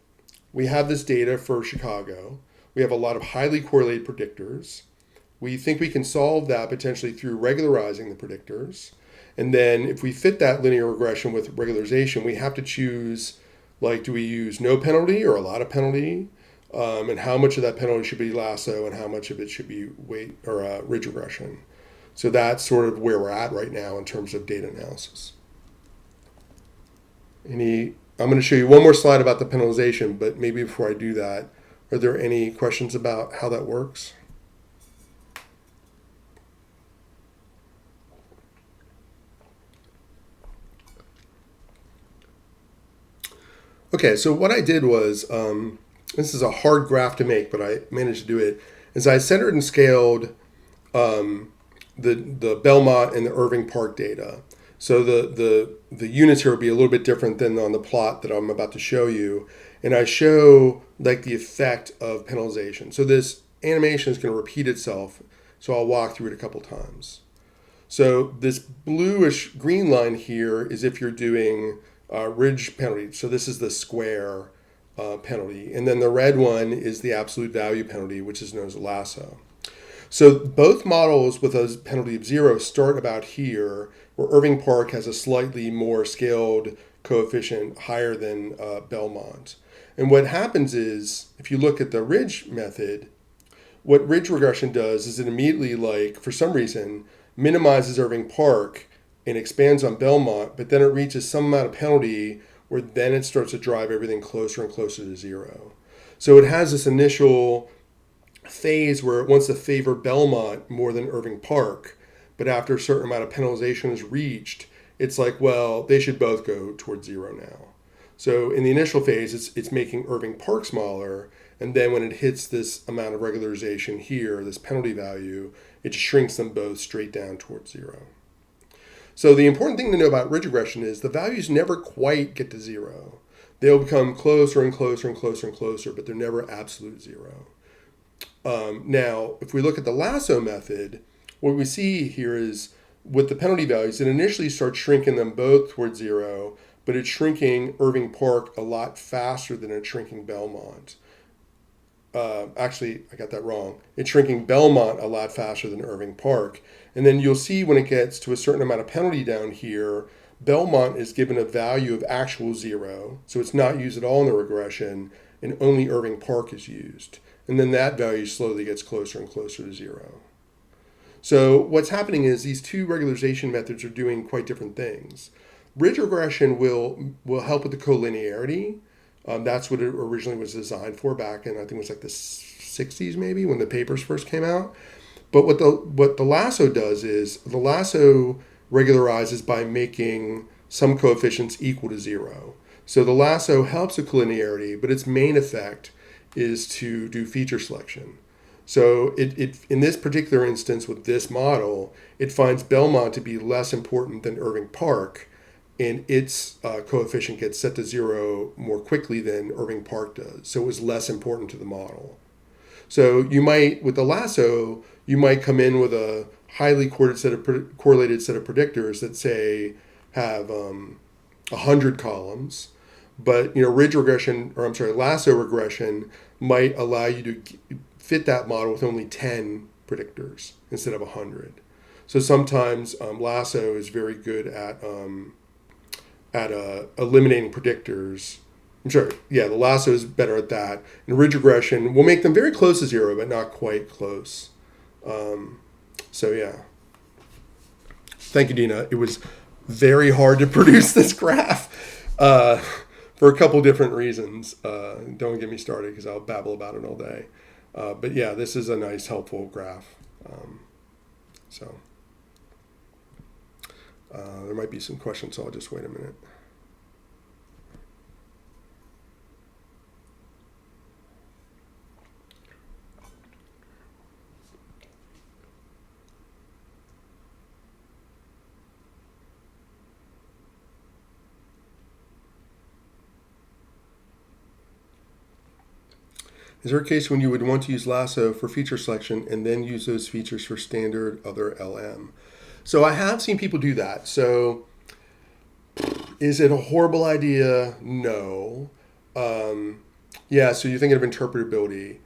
S1: we have this data for Chicago. We have a lot of highly correlated predictors. We think we can solve that potentially through regularizing the predictors. And then if we fit that linear regression with regularization, we have to choose, like, do we use no penalty or a lot of penalty? And how much of that penalty should be lasso and how much of it should be weight or ridge regression. So that's sort of where we're at right now in terms of data analysis. I'm going to show you one more slide about the penalization, but maybe before I do that, are there any questions about how that works? Okay, so what I did was, this is a hard graph to make, but I managed to do it, is I centered and scaled the Belmont and the Irving Park data. So the units here will be a little bit different than on the plot that I'm about to show you. And I show like the effect of penalization. So this animation is going to repeat itself. So I'll walk through it a couple times. So this bluish green line here is if you're doing ridge penalty. So this is the square penalty. And then the red one is the absolute value penalty, which is known as a lasso. So both models with a penalty of 0 start about here, where Irving Park has a slightly more scaled coefficient higher than Belmont. And what happens is, if you look at the ridge method, what ridge regression does is it immediately, like, for some reason, minimizes Irving Park and expands on Belmont, but then it reaches some amount of penalty where then it starts to drive everything closer and closer to 0. So it has this initial phase where it wants to favor Belmont more than Irving Park, but after a certain amount of penalization is reached, it's like, well, they should both go towards 0 now. So in the initial phase, it's making Irving Park smaller, and then when it hits this amount of regularization here, this penalty value, it shrinks them both straight down towards 0. So the important thing to know about ridge regression is the values never quite get to 0. They'll become closer and closer and closer and closer, but they're never absolute 0. Now, if we look at the lasso method, what we see here is with the penalty values, it initially starts shrinking them both towards 0, but it's shrinking Irving Park a lot faster than it's shrinking Belmont. Actually, I got that wrong. It's shrinking Belmont a lot faster than Irving Park. And then you'll see when it gets to a certain amount of penalty down here, Belmont is given a value of actual 0. So it's not used at all in the regression, and only Irving Park is used. And then that value slowly gets closer and closer to 0. So what's happening is these two regularization methods are doing quite different things. Ridge regression will help with the collinearity. That's what it originally was designed for back in, I think it was like the 60s maybe, when the papers first came out. But what the lasso does is the lasso regularizes by making some coefficients equal to 0. So the lasso helps with collinearity, but its main effect is to do feature selection. So it in this particular instance with this model, it finds Belmont to be less important than Irving Park, and its coefficient gets set to 0 more quickly than Irving Park does. So it was less important to the model. So you might, with the lasso, you might come in with a highly correlated set of predictors that say have 100 columns. But ridge regression, lasso regression might allow you to fit that model with only 10 predictors instead of 100. So sometimes lasso is very good at eliminating predictors. The lasso is better at that. And ridge regression will make them very close to 0, but not quite close. Thank you, Dina. It was very hard to produce this graph. For a couple different reasons. Don't get me started because I'll babble about it all day. But yeah, this is a nice, helpful graph. There might be some questions, so I'll just wait a minute. Is there a case when you would want to use lasso for feature selection and then use those features for standard other LM? So I have seen people do that. So is it a horrible idea? No. Yeah, so you're thinking of interpretability.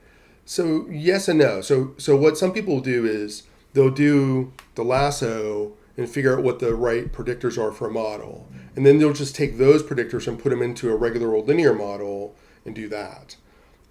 S1: So yes and no. So what some people will do is they'll do the lasso and figure out what the right predictors are for a model. And then they'll just take those predictors and put them into a regular old linear model and do that.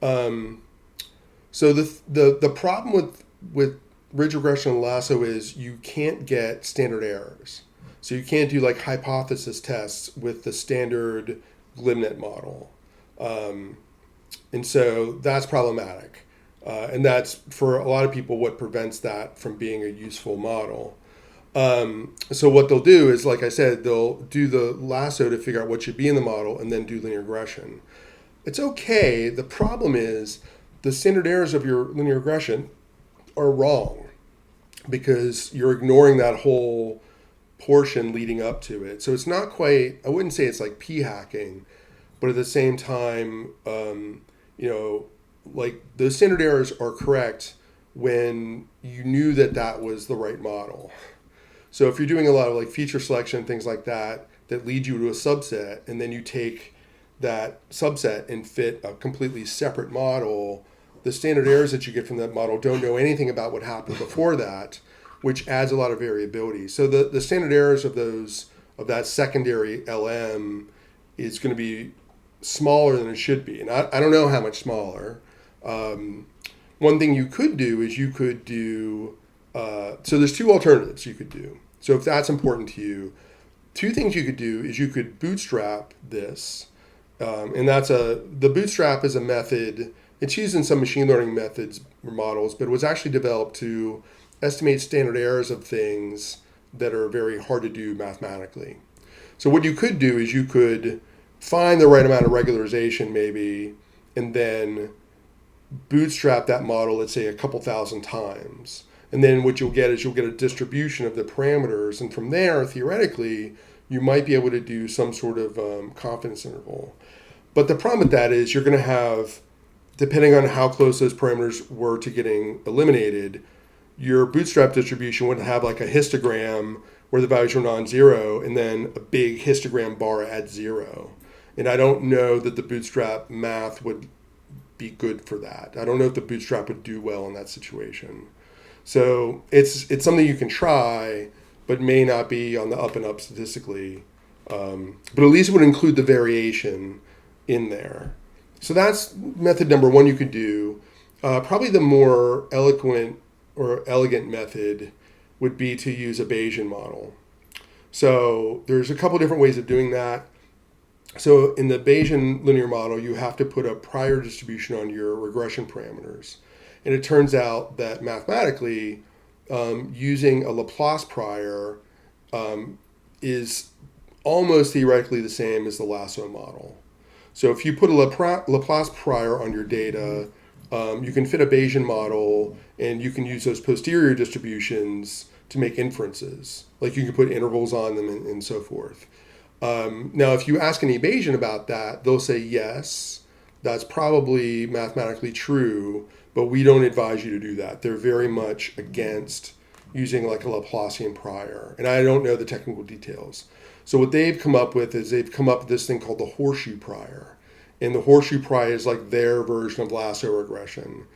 S1: So the problem with ridge regression and lasso is you can't get standard errors. So you can't do like hypothesis tests with the standard glibnet model. And so that's problematic. And that's, for a lot of people, what prevents that from being a useful model. So what they'll do is, like I said, they'll do the lasso to figure out what should be in the model and then do linear regression. It's okay. The problem is the standard errors of your linear regression are wrong because you're ignoring that whole portion leading up to it. So it's not quite, I wouldn't say it's like p-hacking, but at the same time, like those standard errors are correct when you knew that that was the right model. So if you're doing a lot of like feature selection, things like that lead you to a subset, and then you take that subset and fit a completely separate model, the standard errors that you get from that model don't know anything about what happened before that, which adds a lot of variability. So the standard errors of that secondary LM is going to be smaller than it should be. And I don't know how much smaller. One thing you could do is you could do, so there's two alternatives you could do. So if that's important to you, two things you could do is you could bootstrap this. And the bootstrap is a method. It's used in some machine learning methods or models, but it was actually developed to estimate standard errors of things that are very hard to do mathematically. So what you could do is you could find the right amount of regularization maybe, and then bootstrap that model, let's say a couple thousand times. And then what you'll get is you'll get a distribution of the parameters. And from there, theoretically, you might be able to do some sort of confidence interval. But the problem with that is you're going to have, depending on how close those parameters were to getting eliminated, your bootstrap distribution would have like a histogram where the values are non-zero and then a big histogram bar at 0. And I don't know that the bootstrap math would be good for that. I don't know if the bootstrap would do well in that situation. So it's something you can try, but may not be on the up and up statistically. But at least it would include the variation in there. So that's method number one you could do. Probably the more eloquent or elegant method would be to use a Bayesian model. So there's a couple different ways of doing that. So in the Bayesian linear model, you have to put a prior distribution on your regression parameters. And it turns out that mathematically, using a Laplace prior is almost theoretically the same as the lasso model. So if you put a Laplace prior on your data, you can fit a Bayesian model, and you can use those posterior distributions to make inferences. Like you can put intervals on them and so forth. Now, if you ask any Bayesian about that, they'll say, yes, that's probably mathematically true, but we don't advise you to do that. They're very much against using like a Laplacian prior. And I don't know the technical details. So what they've come up with is they've come up with this thing called the horseshoe prior. And the horseshoe prior is like their version of lasso regression.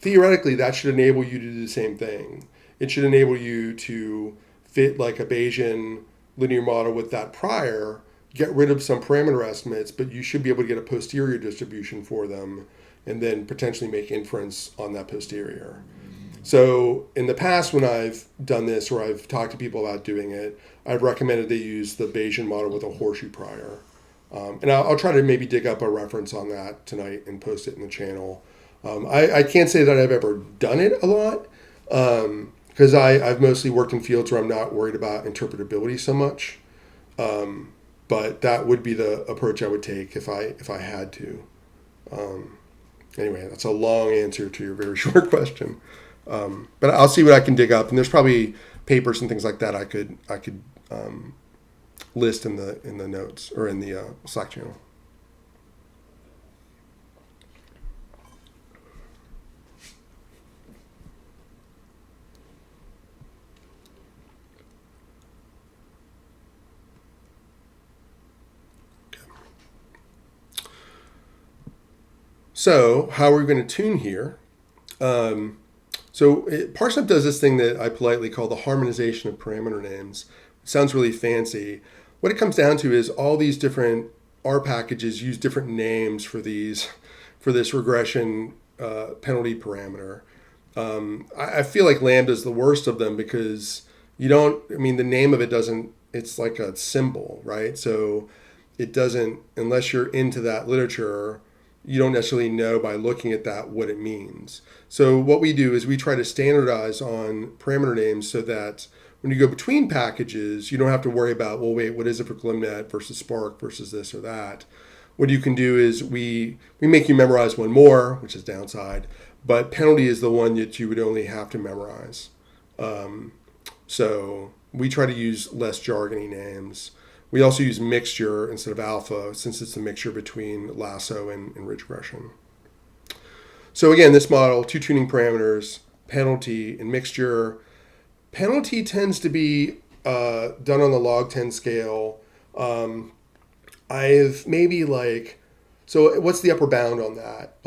S1: Theoretically, that should enable you to do the same thing. It should enable you to fit like a Bayesian linear model with that prior, get rid of some parameter estimates, but you should be able to get a posterior distribution for them and then potentially make inference on that posterior. So in the past, when I've done this or I've talked to people about doing it, I've recommended they use the Bayesian model with a horseshoe prior. And I'll try to maybe dig up a reference on that tonight and post it in the channel. I can't say that I've ever done it a lot because I've mostly worked in fields where I'm not worried about interpretability so much. But that would be the approach I would take if I had to. Anyway, that's a long answer to your very short question. But I'll see what I can dig up, and there's probably papers and things like that I could list in the notes or in the Slack channel. So how are we going to tune here? Parsnip does this thing that I politely call the harmonization of parameter names. It sounds really fancy. What it comes down to is all these different R packages use different names for this regression penalty parameter. I feel like Lambda is the worst of them because the name of it doesn't, it's like a symbol, right? So it doesn't, unless you're into that literature, you don't necessarily know by looking at that what it means. So what we do is we try to standardize on parameter names so that when you go between packages, you don't have to worry about, well, wait, what is it for GlimNet versus Spark versus this or that? What you can do is we make you memorize one more, which is downside, but penalty is the one that you would only have to memorize. So we try to use less jargony names. We also use mixture instead of alpha since it's a mixture between lasso and ridge regression. So again, this model, 2 tuning parameters, penalty and mixture. Penalty tends to be done on the log 10 scale. I've maybe so what's the upper bound on that?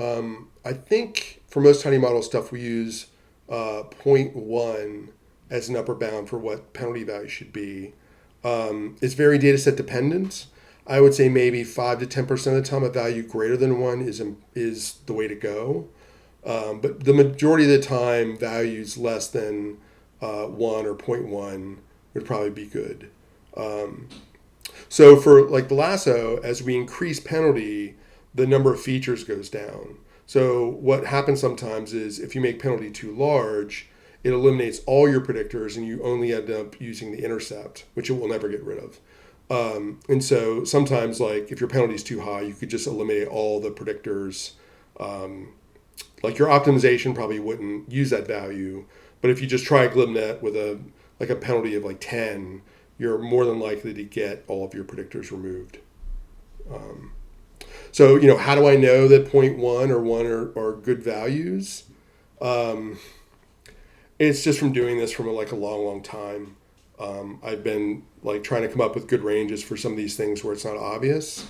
S1: I think for most tidymodel stuff, we use 0.1 as an upper bound for what penalty value should be. It's very data set dependent. I would say maybe 5 to 10% of the time a value greater than 1 is the way to go. But the majority of the time, values less than 1 or 0.1 would probably be good. So for the lasso, as we increase penalty, the number of features goes down. So what happens sometimes is if you make penalty too large, it eliminates all your predictors and you only end up using the intercept, which it will never get rid of. And so sometimes if your penalty is too high, you could just eliminate all the predictors. Your optimization probably wouldn't use that value, but if you just try GlimNet with a penalty of 10, you're more than likely to get all of your predictors removed. So how do I know that 0.1 or 1 are good values? It's just from doing this from a long time. I've been trying to come up with good ranges for some of these things where it's not obvious.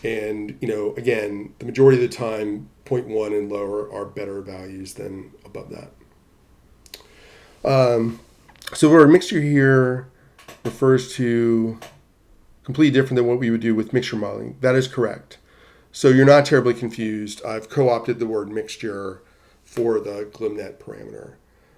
S1: And, again, the majority of the time, 0.1 and lower are better values than above that. So our mixture here refers to completely different than what we would do with mixture modeling. That is correct. So you're not terribly confused. I've co-opted the word mixture for the GlimNet parameter.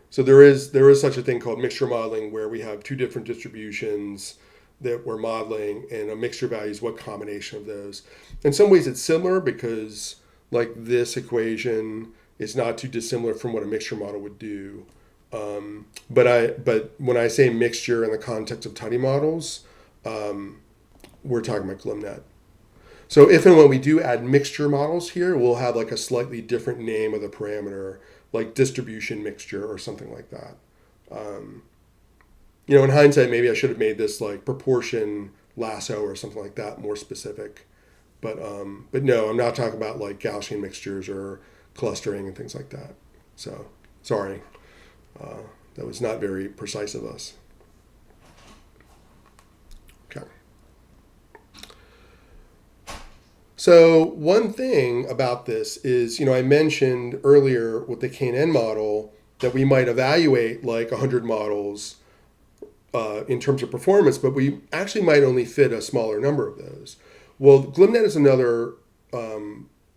S1: So there is such a thing called mixture modeling where we have 2 different distributions that we're modeling, and a mixture value is what combination of those. In some ways it's similar because this equation is not too dissimilar from what a mixture model would do. But when I say mixture in the context of tidymodels, we're talking about GlimNet. So if and when we do add mixture models here, we'll have a slightly different name of the parameter, like distribution mixture or something like that. In hindsight, maybe I should have made this proportion lasso or something like that, more specific. But no, I'm not talking about Gaussian mixtures or clustering and things like that. So sorry, that was not very precise of us. Okay. So one thing about this is, I mentioned earlier with the K&N model that we might evaluate 100 models in terms of performance, but we actually might only fit a smaller number of those. Well, GlimNet is another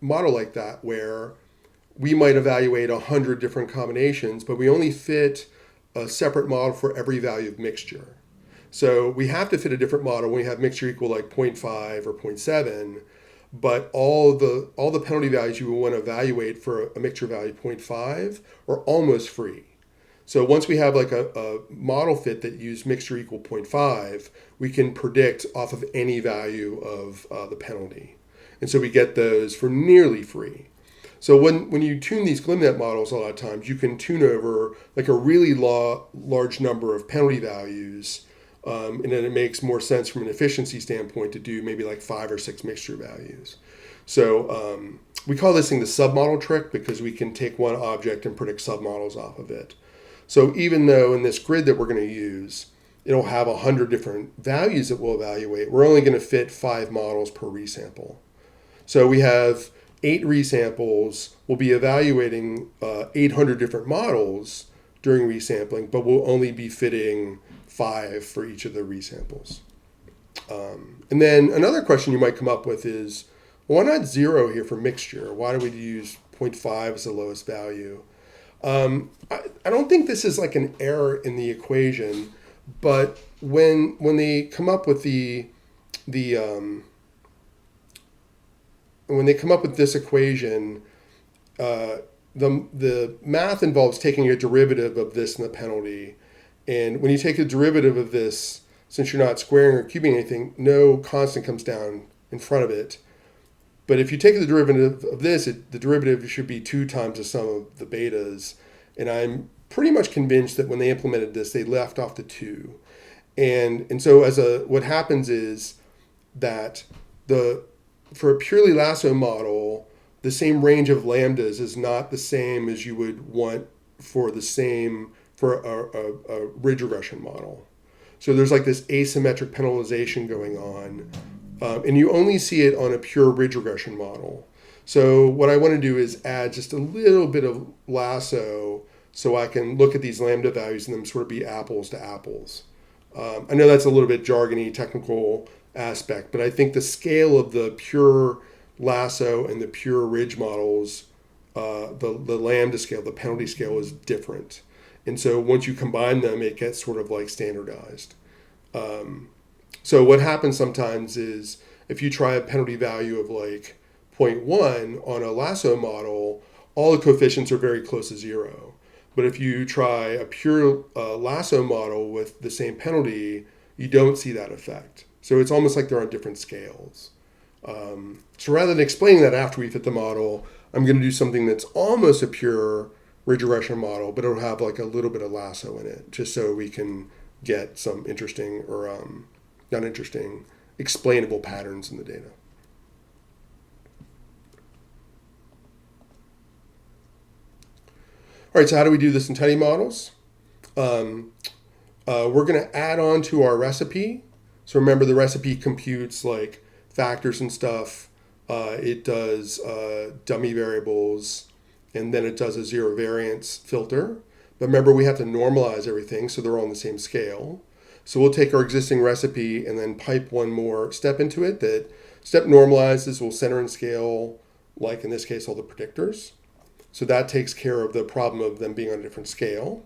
S1: model like that where we might evaluate 100 different combinations, but we only fit a separate model for every value of mixture. So we have to fit a different model when we have mixture equal 0.5 or 0.7, but all the penalty values you will want to evaluate for a mixture value 0.5 are almost free. So once we have a model fit that use mixture equal 0.5, we can predict off of any value of the penalty. And so we get those for nearly free. So when you tune these GlimNet models, a lot of times you can tune over a really large number of penalty values, and then it makes more sense from an efficiency standpoint to do maybe 5 or 6 mixture values. So we call this thing the submodel trick because we can take one object and predict submodels off of it. So even though in this grid that we're going to use, it'll have 100 different values that we'll evaluate, we're only going to fit 5 models per resample. So we have 8 resamples, we'll be evaluating 800 different models during resampling, but we'll only be fitting 5 for each of the resamples. And then another question you might come up with is, why not 0 here for mixture? Why do we use 0.5 as the lowest value? I don't think this is like an error in the equation, but when they come up with when they come up with this equation, the math involves taking a derivative of this and the penalty. And when you take a derivative of this, since you're not squaring or cubing anything, no constant comes down in front of it. But if you take the derivative of this, the derivative should be 2 times the sum of the betas. And I'm pretty much convinced that when they implemented this, they left off the 2. And so what happens is that for a purely lasso model, the same range of lambdas is not the same as you would want for a ridge regression model. So there's like this asymmetric penalization going on. And you only see it on a pure ridge regression model. So what I want to do is add just a little bit of lasso so I can look at these lambda values and them sort of be apples to apples. I know that's a little bit jargony, technical aspect, but I think the scale of the pure lasso and the pure ridge models, the lambda scale, the penalty scale is different. And so once you combine them, it gets sort of like standardized. So what happens sometimes is if you try a penalty value of like 0.1 on a lasso model, all the coefficients are very close to 0. But if you try a pure lasso model with the same penalty, you don't see that effect. So it's almost like they're on different scales. So rather than explaining that after we fit the model, I'm going to do something that's almost a pure ridge regression model, but it'll have like a little bit of lasso in it, just so we can get some interesting or not interesting, explainable patterns in the data. All right, so how do we do this in tidymodels? We're going to add on to our recipe. So remember, the recipe computes like factors and stuff. It does dummy variables, and then it does a 0 variance filter. But remember, we have to normalize everything so they're all on the same scale. So we'll take our existing recipe and then pipe one more step into it. That step normalizes, will center and scale, like in this case, all the predictors. So that takes care of the problem of them being on a different scale.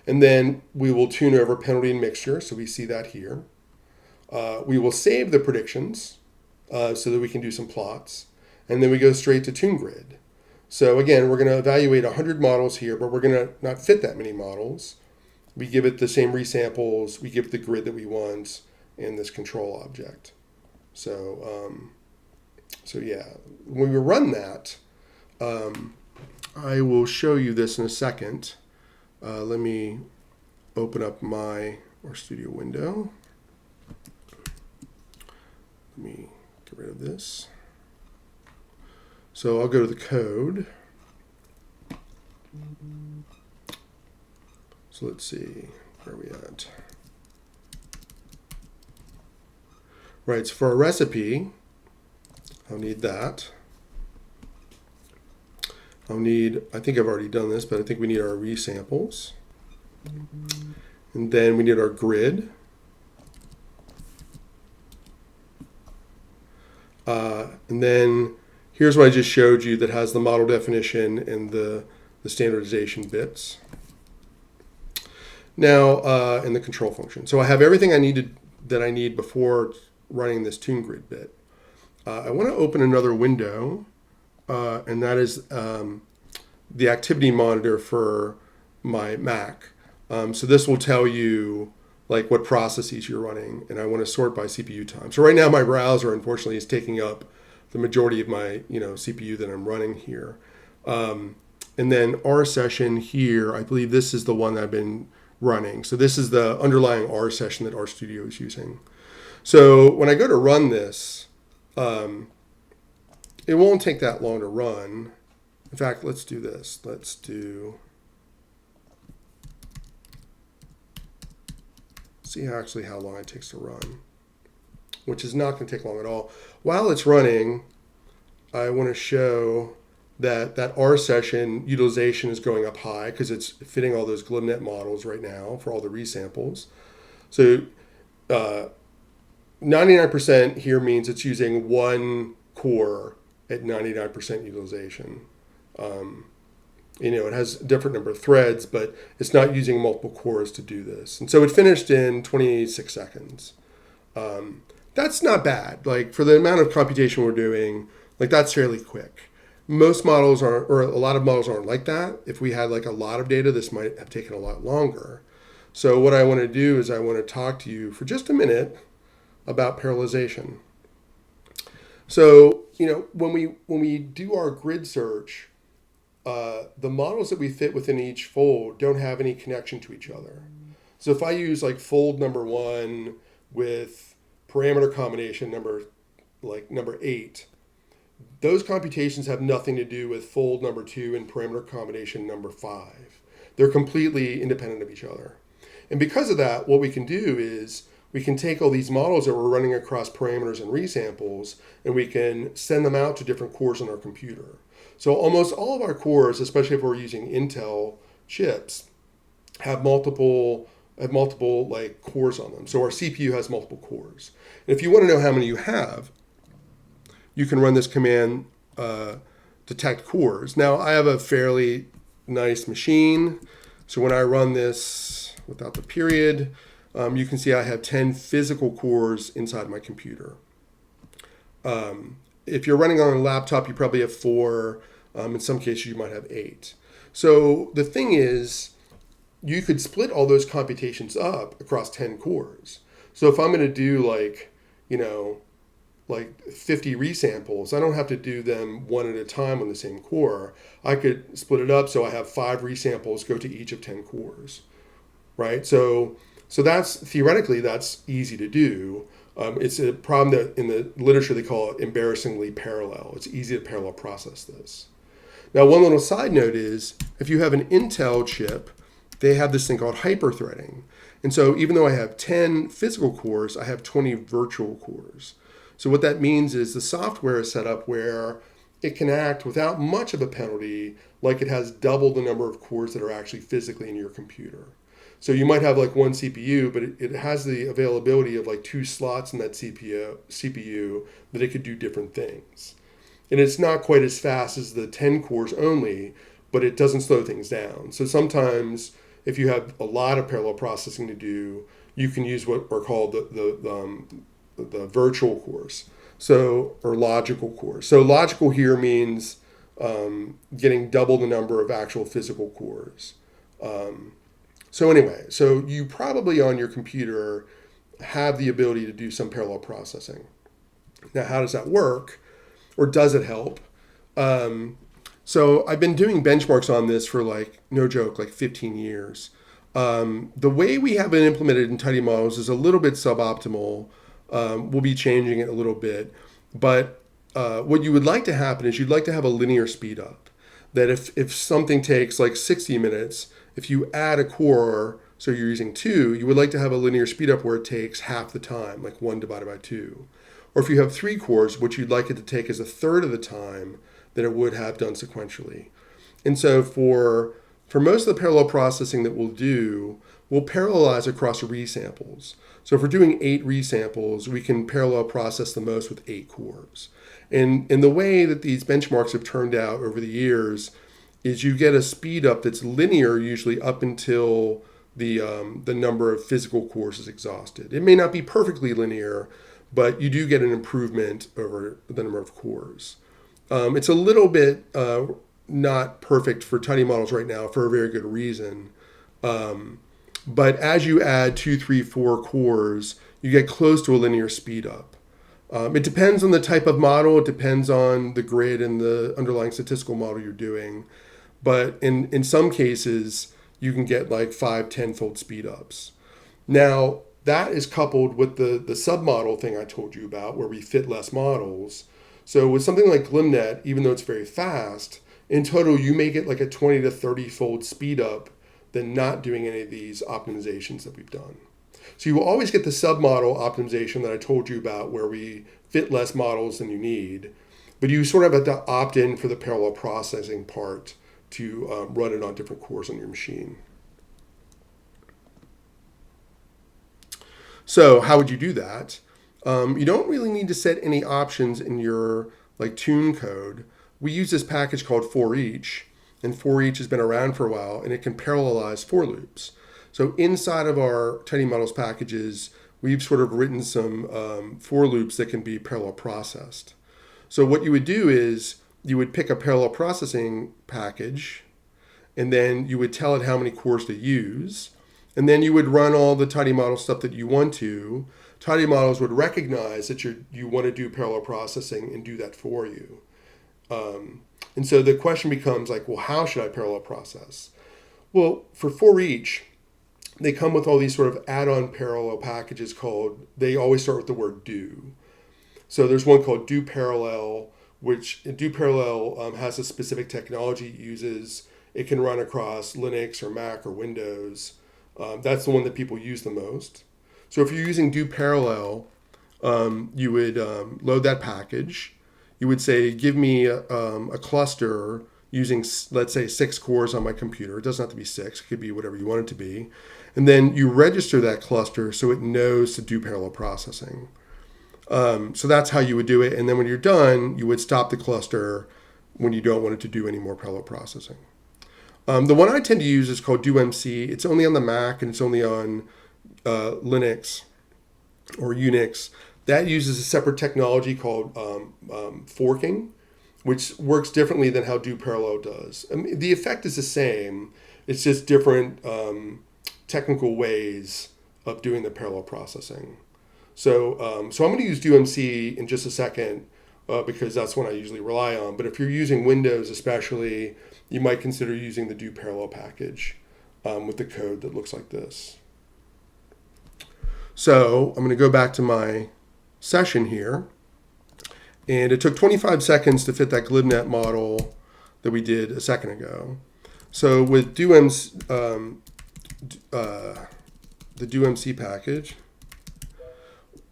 S1: And then we will tune over penalty and mixture. So we see that here. We will save the predictions so that we can do some plots. And then we go straight to tune grid. So again, we're going to evaluate 100 models here, but we're going to not fit that many models. We give it the same resamples. We give it the grid that we want in this control object. So yeah, when we run that, I will show you this in a second. Let me open up my RStudio window. Let me get rid of this. So I'll go to the code. So let's see, where are we at? Right, so for a recipe, I'll need that. I'll need, I think I've already done this, but I think we need our resamples. And then we need our grid. And then here's what I just showed you that has the model definition and the standardization bits. Now, in the control function. So I have everything I needed that I need before running this tune grid bit. I want to open another window, and that is the activity monitor for my Mac. So this will tell you like what processes you're running, and I want to sort by CPU time. So right now my browser, unfortunately, is taking up the majority of my CPU that I'm running here. And then R session here, I believe this is the one that I've been running. So this is the underlying R session that RStudio is using. So when I go to run this, it won't take that long to run. In fact, let's do this. Let's see actually how long it takes to run, which is not going to take long at all. While it's running, I want to show that R session utilization is going up high because it's fitting all those GlibNet models right now for all the resamples. So 99% here means it's using one core at 99% utilization. It has a different number of threads, but it's not using multiple cores to do this. And so it finished in 26 seconds. That's not bad. Like for the amount of computation we're doing, like that's fairly quick. Most models aren't, or a lot of models aren't like that. If we had like a lot of data, this might have taken a lot longer. So what I want to do is I want to talk to you for just a minute about parallelization. So, when we do our grid search, the models that we fit within each fold don't have any connection to each other. So if I use like fold number 1 with parameter combination number 8, those computations have nothing to do with fold number 2 and parameter combination number 5. They're completely independent of each other. And because of that, what we can do is we can take all these models that we're running across parameters and resamples, and we can send them out to different cores on our computer. So almost all of our cores, especially if we're using Intel chips, have multiple like cores on them. So our CPU has multiple cores. And if you want to know how many you have, you can run this command, detect cores. Now I have a fairly nice machine. So when I run this without the period, you can see I have 10 physical cores inside my computer. If you're running on a laptop, you probably have 4. In some cases, you might have 8. So the thing is, you could split all those computations up across 10 cores. So if I'm going to do like 50 resamples, I don't have to do them one at a time on the same core. I could split it up so I have 5 resamples go to each of 10 cores, right? So that's theoretically that's easy to do. It's a problem that in the literature they call it embarrassingly parallel. It's easy to parallel process this. Now, one little side note is if you have an Intel chip, they have this thing called hyperthreading. And so even though I have 10 physical cores, I have 20 virtual cores. So what that means is the software is set up where it can act without much of a penalty, like it has double the number of cores that are actually physically in your computer. So you might have like one CPU, but it has the availability of like 2 slots in that CPU that it could do different things. And it's not quite as fast as the 10 cores only, but it doesn't slow things down. So sometimes if you have a lot of parallel processing to do, you can use what are called the virtual cores, or logical cores. So logical here means getting double the number of actual physical cores. So anyway, so you probably on your computer have the ability to do some parallel processing. Now, how does that work? Or does it help? So I've been doing benchmarks on this for no joke, 15 years. The way we have it implemented in tidymodels is a little bit suboptimal. We'll be changing it a little bit. But what you would like to happen is you'd like to have a linear speed up. That if something takes 60 minutes, if you add a core, so you're using 2, you would like to have a linear speed up where it takes half the time, 1 divided by 2. Or if you have 3 cores, what you'd like it to take is 1/3 of the time that it would have done sequentially. And so for most of the parallel processing that we'll do, we'll parallelize across resamples. So if we're doing 8 resamples, we can parallel process the most with 8 cores. And the way that these benchmarks have turned out over the years is you get a speed up that's linear usually up until the number of physical cores is exhausted. It may not be perfectly linear, but you do get an improvement over the number of cores. It's a little bit not perfect for tidymodels right now for a very good reason. But as you add 2, 3, 4 cores, you get close to a linear speed up. It depends on the type of model. It depends on the grid and the underlying statistical model you're doing. But in some cases, you can get 5, 10-fold speed ups. Now, that is coupled with the submodel thing I told you about, where we fit less models. So with something like GlibNet, even though it's very fast, in total, you may get a 20 to 30-fold speed up than not doing any of these optimizations that we've done. So you will always get the submodel optimization that I told you about, where we fit less models than you need. But you sort of have to opt in for the parallel processing part to run it on different cores on your machine. So how would you do that? You don't really need to set any options in your tune code. We use this package called for-each, and for-each has been around for a while, and it can parallelize for loops. So inside of our tidymodels packages, we've sort of written some for loops that can be parallel processed. So what you would do is you would pick a parallel processing package, and then you would tell it how many cores to use, and then you would run all the tidymodel stuff that you want to. Tidymodels would recognize that you want to do parallel processing and do that for you. And so the question becomes well, how should I parallel process? Well, for each, they come with all these sort of add-on parallel packages they always start with the word do. So there's one called do parallel, which do parallel has a specific technology it uses. It can run across Linux or Mac or Windows. That's the one that people use the most. So if you're using do parallel, you would load that package. You would say, give me a cluster using, let's say, 6 cores on my computer. It doesn't have to be 6. It could be whatever you want it to be. And then you register that cluster so it knows to do parallel processing. So that's how you would do it. And then when you're done, you would stop the cluster when you don't want it to do any more parallel processing. The one I tend to use is called doMC. It's only on the Mac and it's only on Linux or Unix. That uses a separate technology called forking, which works differently than how do parallel does. I mean, the effect is the same. It's just different technical ways of doing the parallel processing. So I'm going to use doMC in just a second because that's one I usually rely on. But if you're using Windows especially, you might consider using the do parallel package with the code that looks like this. So I'm going to go back to my session here. And it took 25 seconds to fit that glibnet model that we did a second ago. So with the doMC package,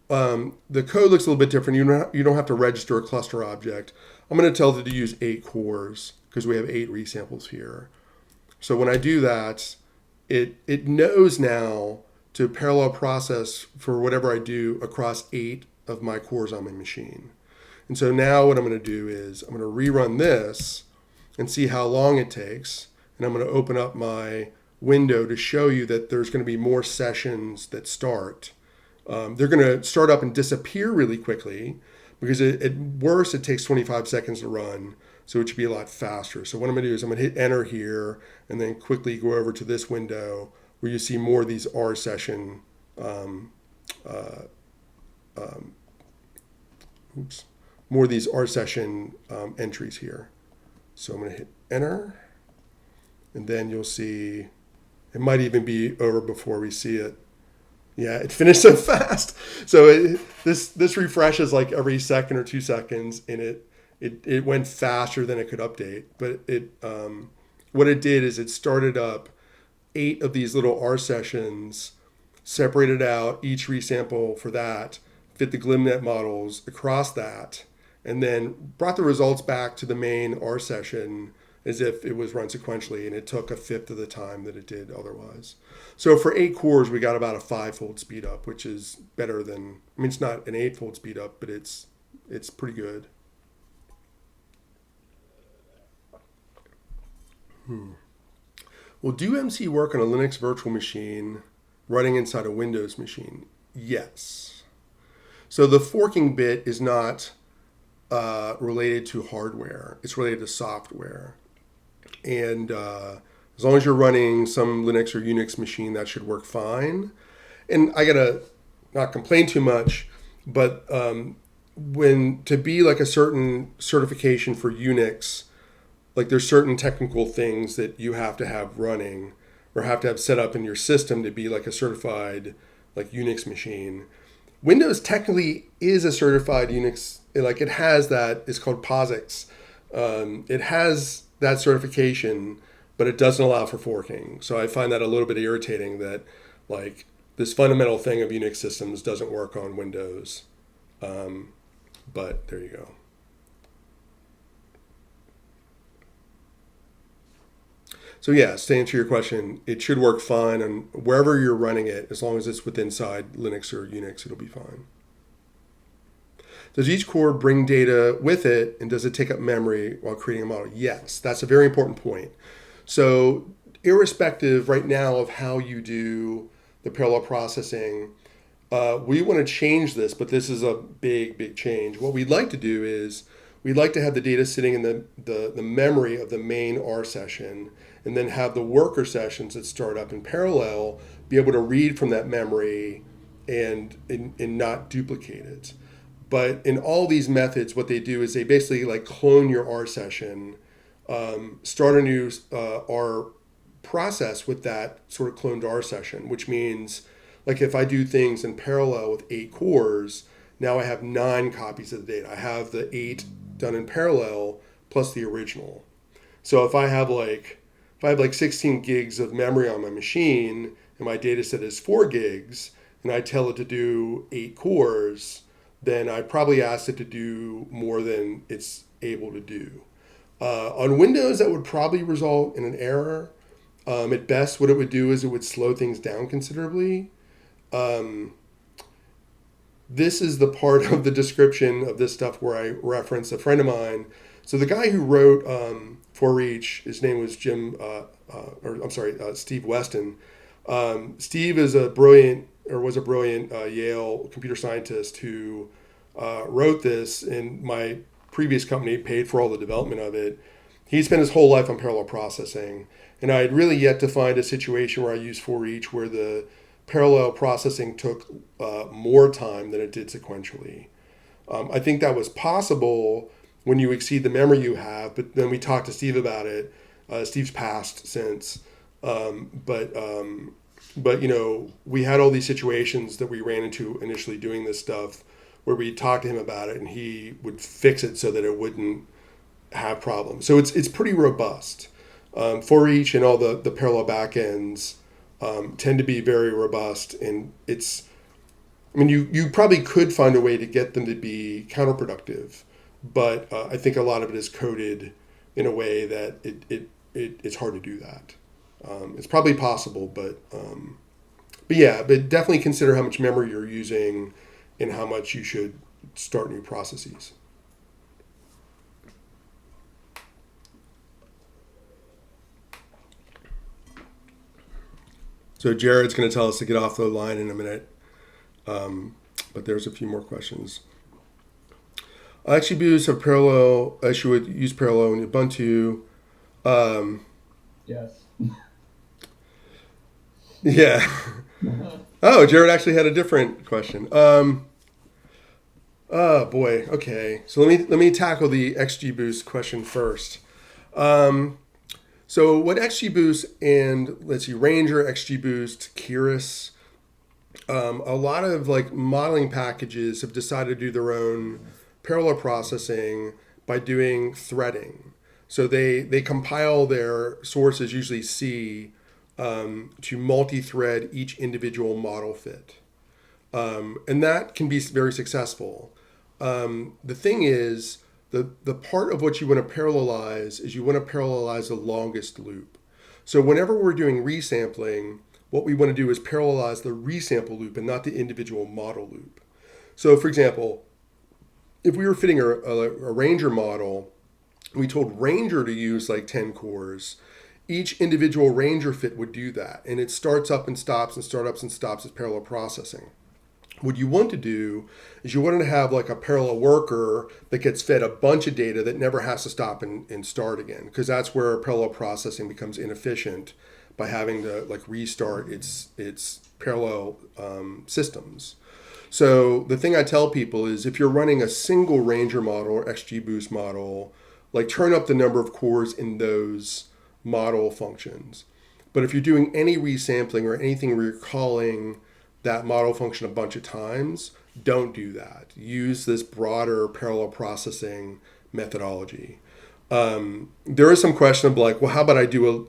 S1: the code looks a little bit different. You don't have to register a cluster object. I'm going to tell it to use 8 cores because we have 8 resamples here. So when I do that, it knows now to parallel process for whatever I do across 8 of my cores on my machine. And so now what I'm going to do is I'm going to rerun this and see how long it takes. And I'm going to open up my window to show you that there's going to be more sessions that start. They're going to start up and disappear really quickly because at worst it takes 25 seconds to run. So it should be a lot faster. So what I'm going to do is I'm going to hit enter here and then quickly go over to this window where you see more of these R session more of these R session entries here. So I'm going to hit enter, and then you'll see it might even be over before we see it. Yeah, it finished so fast. So this refreshes like every second or 2 seconds, and it went faster than it could update. But what it did is it started up 8 of these little R sessions, separated out each resample for that, fit the glibnet models across that, and then brought the results back to the main R session as if it was run sequentially, and it took 1/5 of the time that it did otherwise. So for 8 cores, we got about a 5-fold speed up, which is better than, I mean, it's not an 8-fold speed up, but it's pretty good. Will doMC work on a Linux virtual machine running inside a Windows machine? Yes. So the forking bit is not related to hardware. It's related to software. And as long as you're running some Linux or Unix machine, that should work fine. And I gotta not complain too much, but when to be like a certain certification for Unix, like there's certain technical things that you have to have running or have to have set up in your system to be like a certified like Unix machine. Windows technically is a certified Unix, like it has that, it's called POSIX. It has that certification, but it doesn't allow for forking. So I find that a little bit irritating that like this fundamental thing of Unix systems doesn't work on Windows. But there you go. So yes, to answer your question, it should work fine on wherever you're running it, as long as it's within inside Linux or Unix, it'll be fine. Does each core bring data with it, and does it take up memory while creating a model? Yes, that's a very important point. So irrespective right now of how you do the parallel processing, we want to change this, but this is a big change. What we'd like to do is we'd like to have the data sitting in the memory of the main R session, and then have the worker sessions that start up in parallel be able to read from that memory and not duplicate it. But in all these methods, what they do is they basically like clone your R session, start a new R process with that sort of cloned R session, which means like if I do things in parallel with 8 cores, now I have 9 copies of the data. I have the 8 done in parallel plus the original. So if I have like 16 gigs of memory on my machine and my data set is 4 gigs and I tell it to do 8 cores, then I probably asked it to do more than it's able to do. On Windows, that would probably result in an error. At best, what it would do is it would slow things down considerably. This is the part of the description of this stuff where I reference a friend of mine. So the guy who wrote For Each, his name was Steve Weston. Steve is was a brilliant Yale computer scientist who wrote this, and my previous company paid for all the development of it. He spent his whole life on parallel processing, and I had really yet to find a situation where I used For Each where the parallel processing took more time than it did sequentially. I think that was possible when you exceed the memory you have, but then we talked to Steve about it. Steve's passed since, but you know, we had all these situations that we ran into initially doing this stuff where we talked to him about it and he would fix it so that it wouldn't have problems. So it's pretty robust. For Each and all the parallel backends tend to be very robust, and you probably could find a way to get them to be counterproductive, but I think a lot of it is coded in a way that it's hard to do that. It's probably possible, but definitely consider how much memory you're using and how much you should start new processes. So Jared's going to tell us to get off the line in a minute, but there's a few more questions. XGBoost have parallel. I should use parallel in Ubuntu.
S2: Yes.
S1: Yeah. Oh, Jared actually had a different question. Oh boy. Okay. So let me tackle the XGBoost question first. So what XGBoost and Ranger, XGBoost, Keras, a lot of like modeling packages have decided to do their own parallel processing by doing threading. So they compile their sources, usually C, to multi-thread each individual model fit. And that can be very successful. The thing is, the part of what you want to parallelize is you want to parallelize the longest loop. So whenever we're doing resampling, what we want to do is parallelize the resample loop and not the individual model loop. So for example, if we were fitting a Ranger model, we told Ranger to use like 10 cores, each individual Ranger fit would do that. And it starts up and stops and startups and stops as parallel processing. What you want to do is you want to have like a parallel worker that gets fed a bunch of data that never has to stop and start again, because that's where parallel processing becomes inefficient by having to like restart its parallel systems. So the thing I tell people is if you're running a single Ranger model or XGBoost model, like turn up the number of cores in those model functions. But if you're doing any resampling or anything where you're calling that model function a bunch of times, don't do that. Use this broader parallel processing methodology. There is some question of like, well, how about I do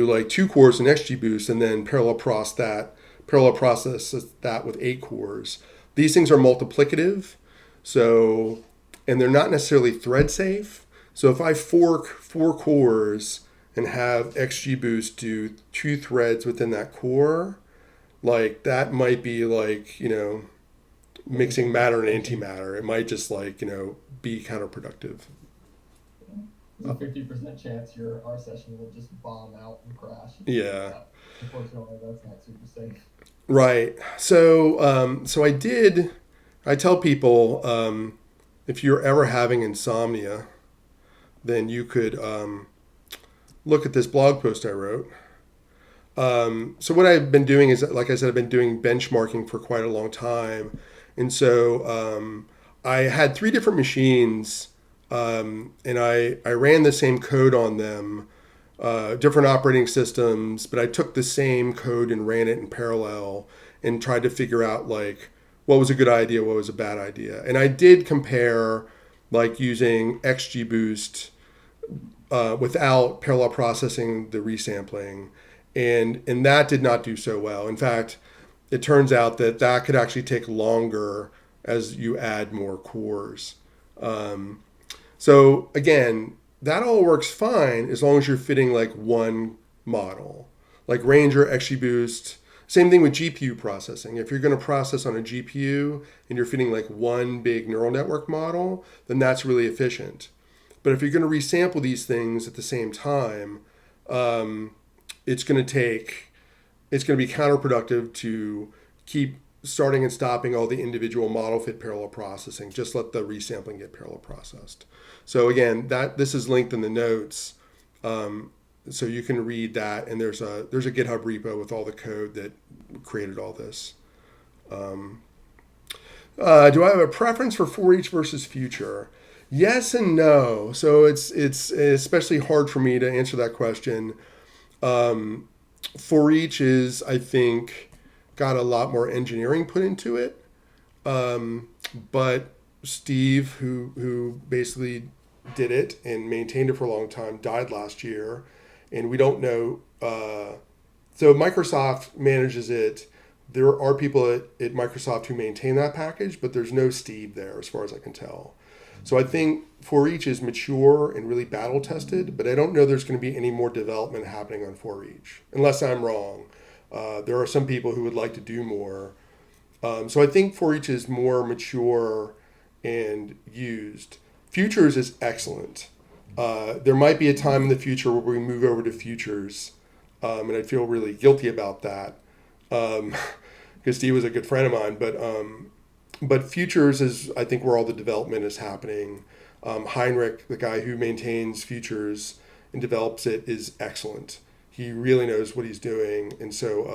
S1: like 2 cores in XGBoost and then parallel process that with 8 cores. These things are multiplicative, and they're not necessarily thread safe. So if I fork 4 cores and have XGBoost do 2 threads within that core, like that might be like, mixing matter and antimatter. It might just like, be counterproductive.
S4: There's a 50% chance your R session will just bomb out and crash.
S1: Yeah.
S4: Unfortunately, that's not super safe.
S1: Right. So, I tell people, if you're ever having insomnia, then you could look at this blog post I wrote. So what I've been doing is, like I said, I've been doing benchmarking for quite a long time. And so I had 3 different machines, and I ran the same code on them, different operating systems, but I took the same code and ran it in parallel and tried to figure out like what was a good idea, what was a bad idea. And I did compare like using XGBoost without parallel processing the resampling, and that did not do so well. In fact, it turns out that could actually take longer as you add more cores. So again, that all works fine as long as you're fitting like one model, like Ranger, XGBoost. Same thing with GPU processing. If you're going to process on a GPU and you're fitting like one big neural network model, then that's really efficient. But if you're going to resample these things at the same time, it's going to be counterproductive to keep starting and stopping all the individual model fit parallel processing. Just let the resampling get parallel processed. So again, this is linked in the notes, so you can read that. And there's a GitHub repo with all the code that created all this. Do I have a preference for each versus future? Yes and no. So it's especially hard for me to answer that question. For each is, I think, got a lot more engineering put into it. But Steve, who basically did it and maintained it for a long time, died last year, and we don't know. So Microsoft manages it. There are people at Microsoft who maintain that package, but there's no Steve there as far as I can tell. So I think for each is mature and really battle tested, but I don't know there's going to be any more development happening on for each, unless I'm wrong. There are some people who would like to do more. So I think for each is more mature and used. Futures is excellent. There might be a time in the future where we move over to futures, and I feel really guilty about that because Steve was a good friend of mine. But futures is, I think, where all the development is happening. Heinrich, the guy who maintains futures and develops it, is excellent. He really knows what he's doing, and so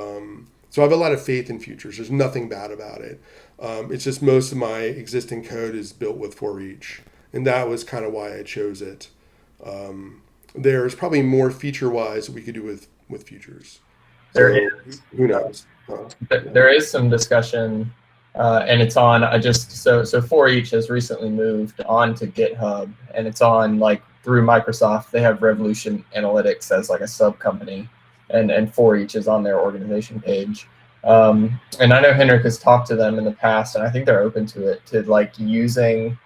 S1: I have a lot of faith in futures. There's nothing bad about it. It's just most of my existing code is built with for each, and that was kind of why I chose it. There's probably more feature-wise that we could do with futures.
S2: There is.
S1: Who knows?
S2: There is some discussion, and it's on. So for each has recently moved on to GitHub, and it's on like through Microsoft. They have Revolution Analytics as like a sub company, and for each is on their organization page. And I know Henrik has talked to them in the past, and I think they're open to it, to like using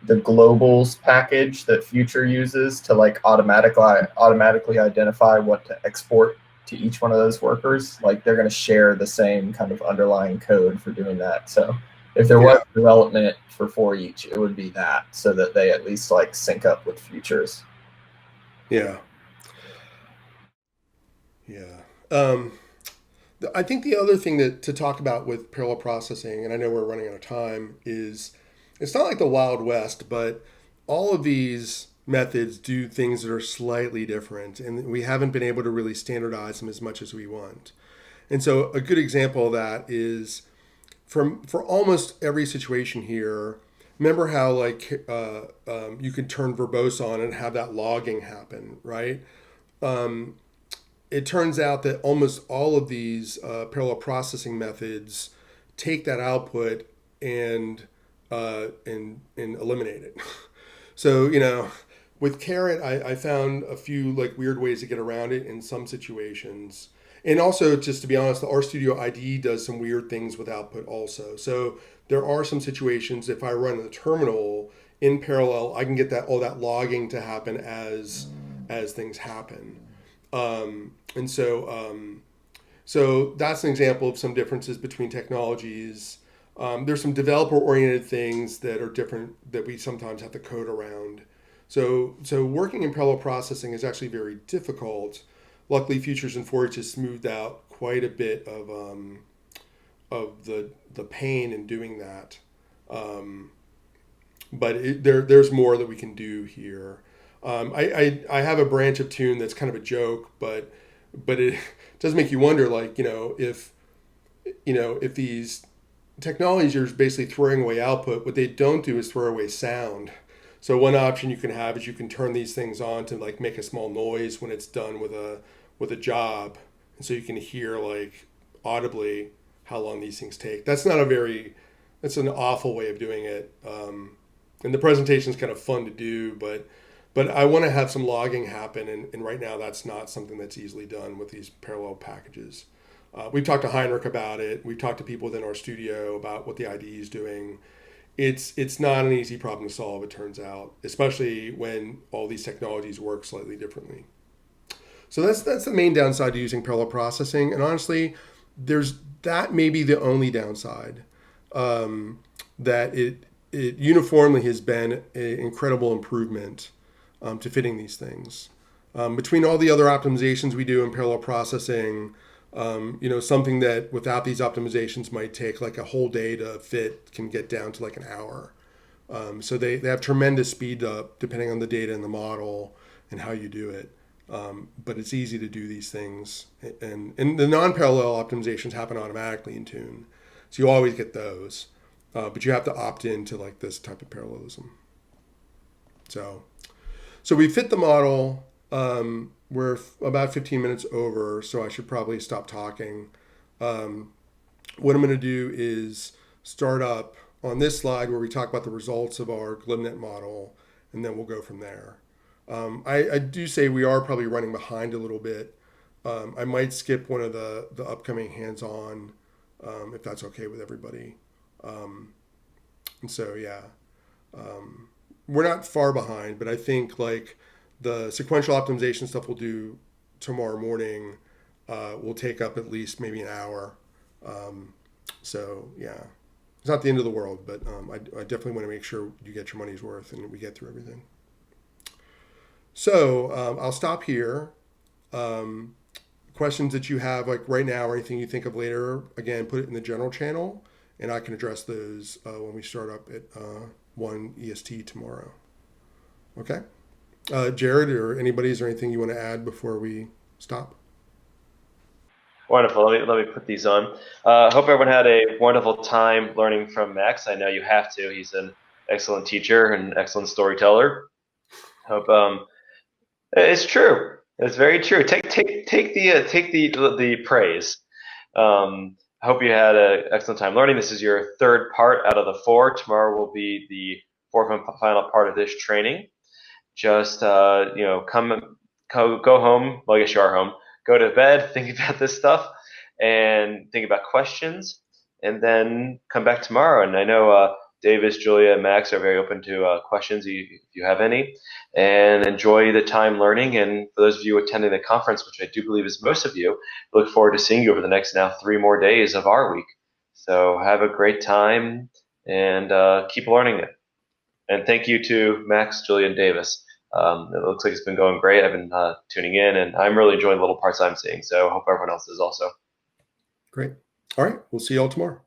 S2: the globals package that Future uses to like automatically identify what to export to each one of those workers. Like they're going to share the same kind of underlying code for doing that. So if there was development for each, it would be that, so that they at least like sync up with Futures.
S1: Yeah. I think the other thing to talk about with parallel processing, and I know we're running out of time, is it's not like the Wild West, but all of these methods do things that are slightly different, and we haven't been able to really standardize them as much as we want. And so a good example of that is for almost every situation here, remember how like you could turn verbose on and have that logging happen, right? It turns out that almost all of these parallel processing methods take that output and eliminate it. So, with Caret, I found a few like weird ways to get around it in some situations. And also, just to be honest, the RStudio IDE does some weird things with output also. So there are some situations, if I run the terminal in parallel, I can get all that logging to happen as things happen. And so that's an example of some differences between technologies. There's some developer-oriented things that are different that we sometimes have to code around. So working in parallel processing is actually very difficult. Luckily, Futures and For Each has smoothed out quite a bit of the pain in doing that. But there's more that we can do here. I have a branch of Tune that's kind of a joke, but it does make you wonder, like, if these technologies are basically throwing away output, what they don't do is throw away sound. So one option you can have is you can turn these things on to like make a small noise when it's done with a job, and so you can hear like audibly how long these things take. That's an awful way of doing it. And the presentation is kind of fun to do, but I want to have some logging happen, and right now that's not something that's easily done with these parallel packages. We've talked to Heinrich about it. We've talked to people within RStudio about what the IDE is doing. It's not an easy problem to solve, it turns out, especially when all these technologies work slightly differently. So that's the main downside to using parallel processing, and honestly, that may be the only downside. That it uniformly has been an incredible improvement to fitting these things. Between all the other optimizations we do in parallel processing, something that without these optimizations might take like a whole day to fit can get down to like an hour. So they have tremendous speed up depending on the data in the model and how you do it. But it's easy to do these things. And the non-parallel optimizations happen automatically in Tune. So you always get those. But you have to opt into like this type of parallelism. So we fit the model. We're about 15 minutes over, so I should probably stop talking. What I'm going to do is start up on this slide where we talk about the results of our glibnet model, and then we'll go from there. I do say we are probably running behind a little bit. I might skip one of the upcoming hands-on if that's okay with everybody. And so, yeah, we're not far behind, but I think like the sequential optimization stuff we'll do tomorrow morning will take up at least maybe an hour. So, yeah, it's not the end of the world, but I definitely want to make sure you get your money's worth and we get through everything. So I'll stop here. Questions that you have like right now or anything you think of later, again, put it in the general channel, and I can address those when we start up at 1 EST tomorrow. Okay? Jared or anybody, is there anything you want to add before we stop?
S5: Wonderful. Let me put these on. Hope everyone had a wonderful time learning from Max. I know you have to. He's an excellent teacher and excellent storyteller. Hope it's true. It's very true. Take the praise. I hope you had an excellent time learning. This is your third part out of the 4. Tomorrow will be the 4th and final part of this training. Just go home. Well, I guess you are home. Go to bed, think about this stuff, and think about questions, and then come back tomorrow. And I know Davis, Julia, and Max are very open to questions if you have any. And enjoy the time learning. And for those of you attending the conference, which I do believe is most of you, look forward to seeing you over the next now 3 more days of our week. So have a great time and keep learning it. And thank you to Max, Julia, and Davis. It looks like it's been going great. I've been tuning in, and I'm really enjoying the little parts I'm seeing. So I hope everyone else is also.
S1: Great. All right. We'll see you all tomorrow.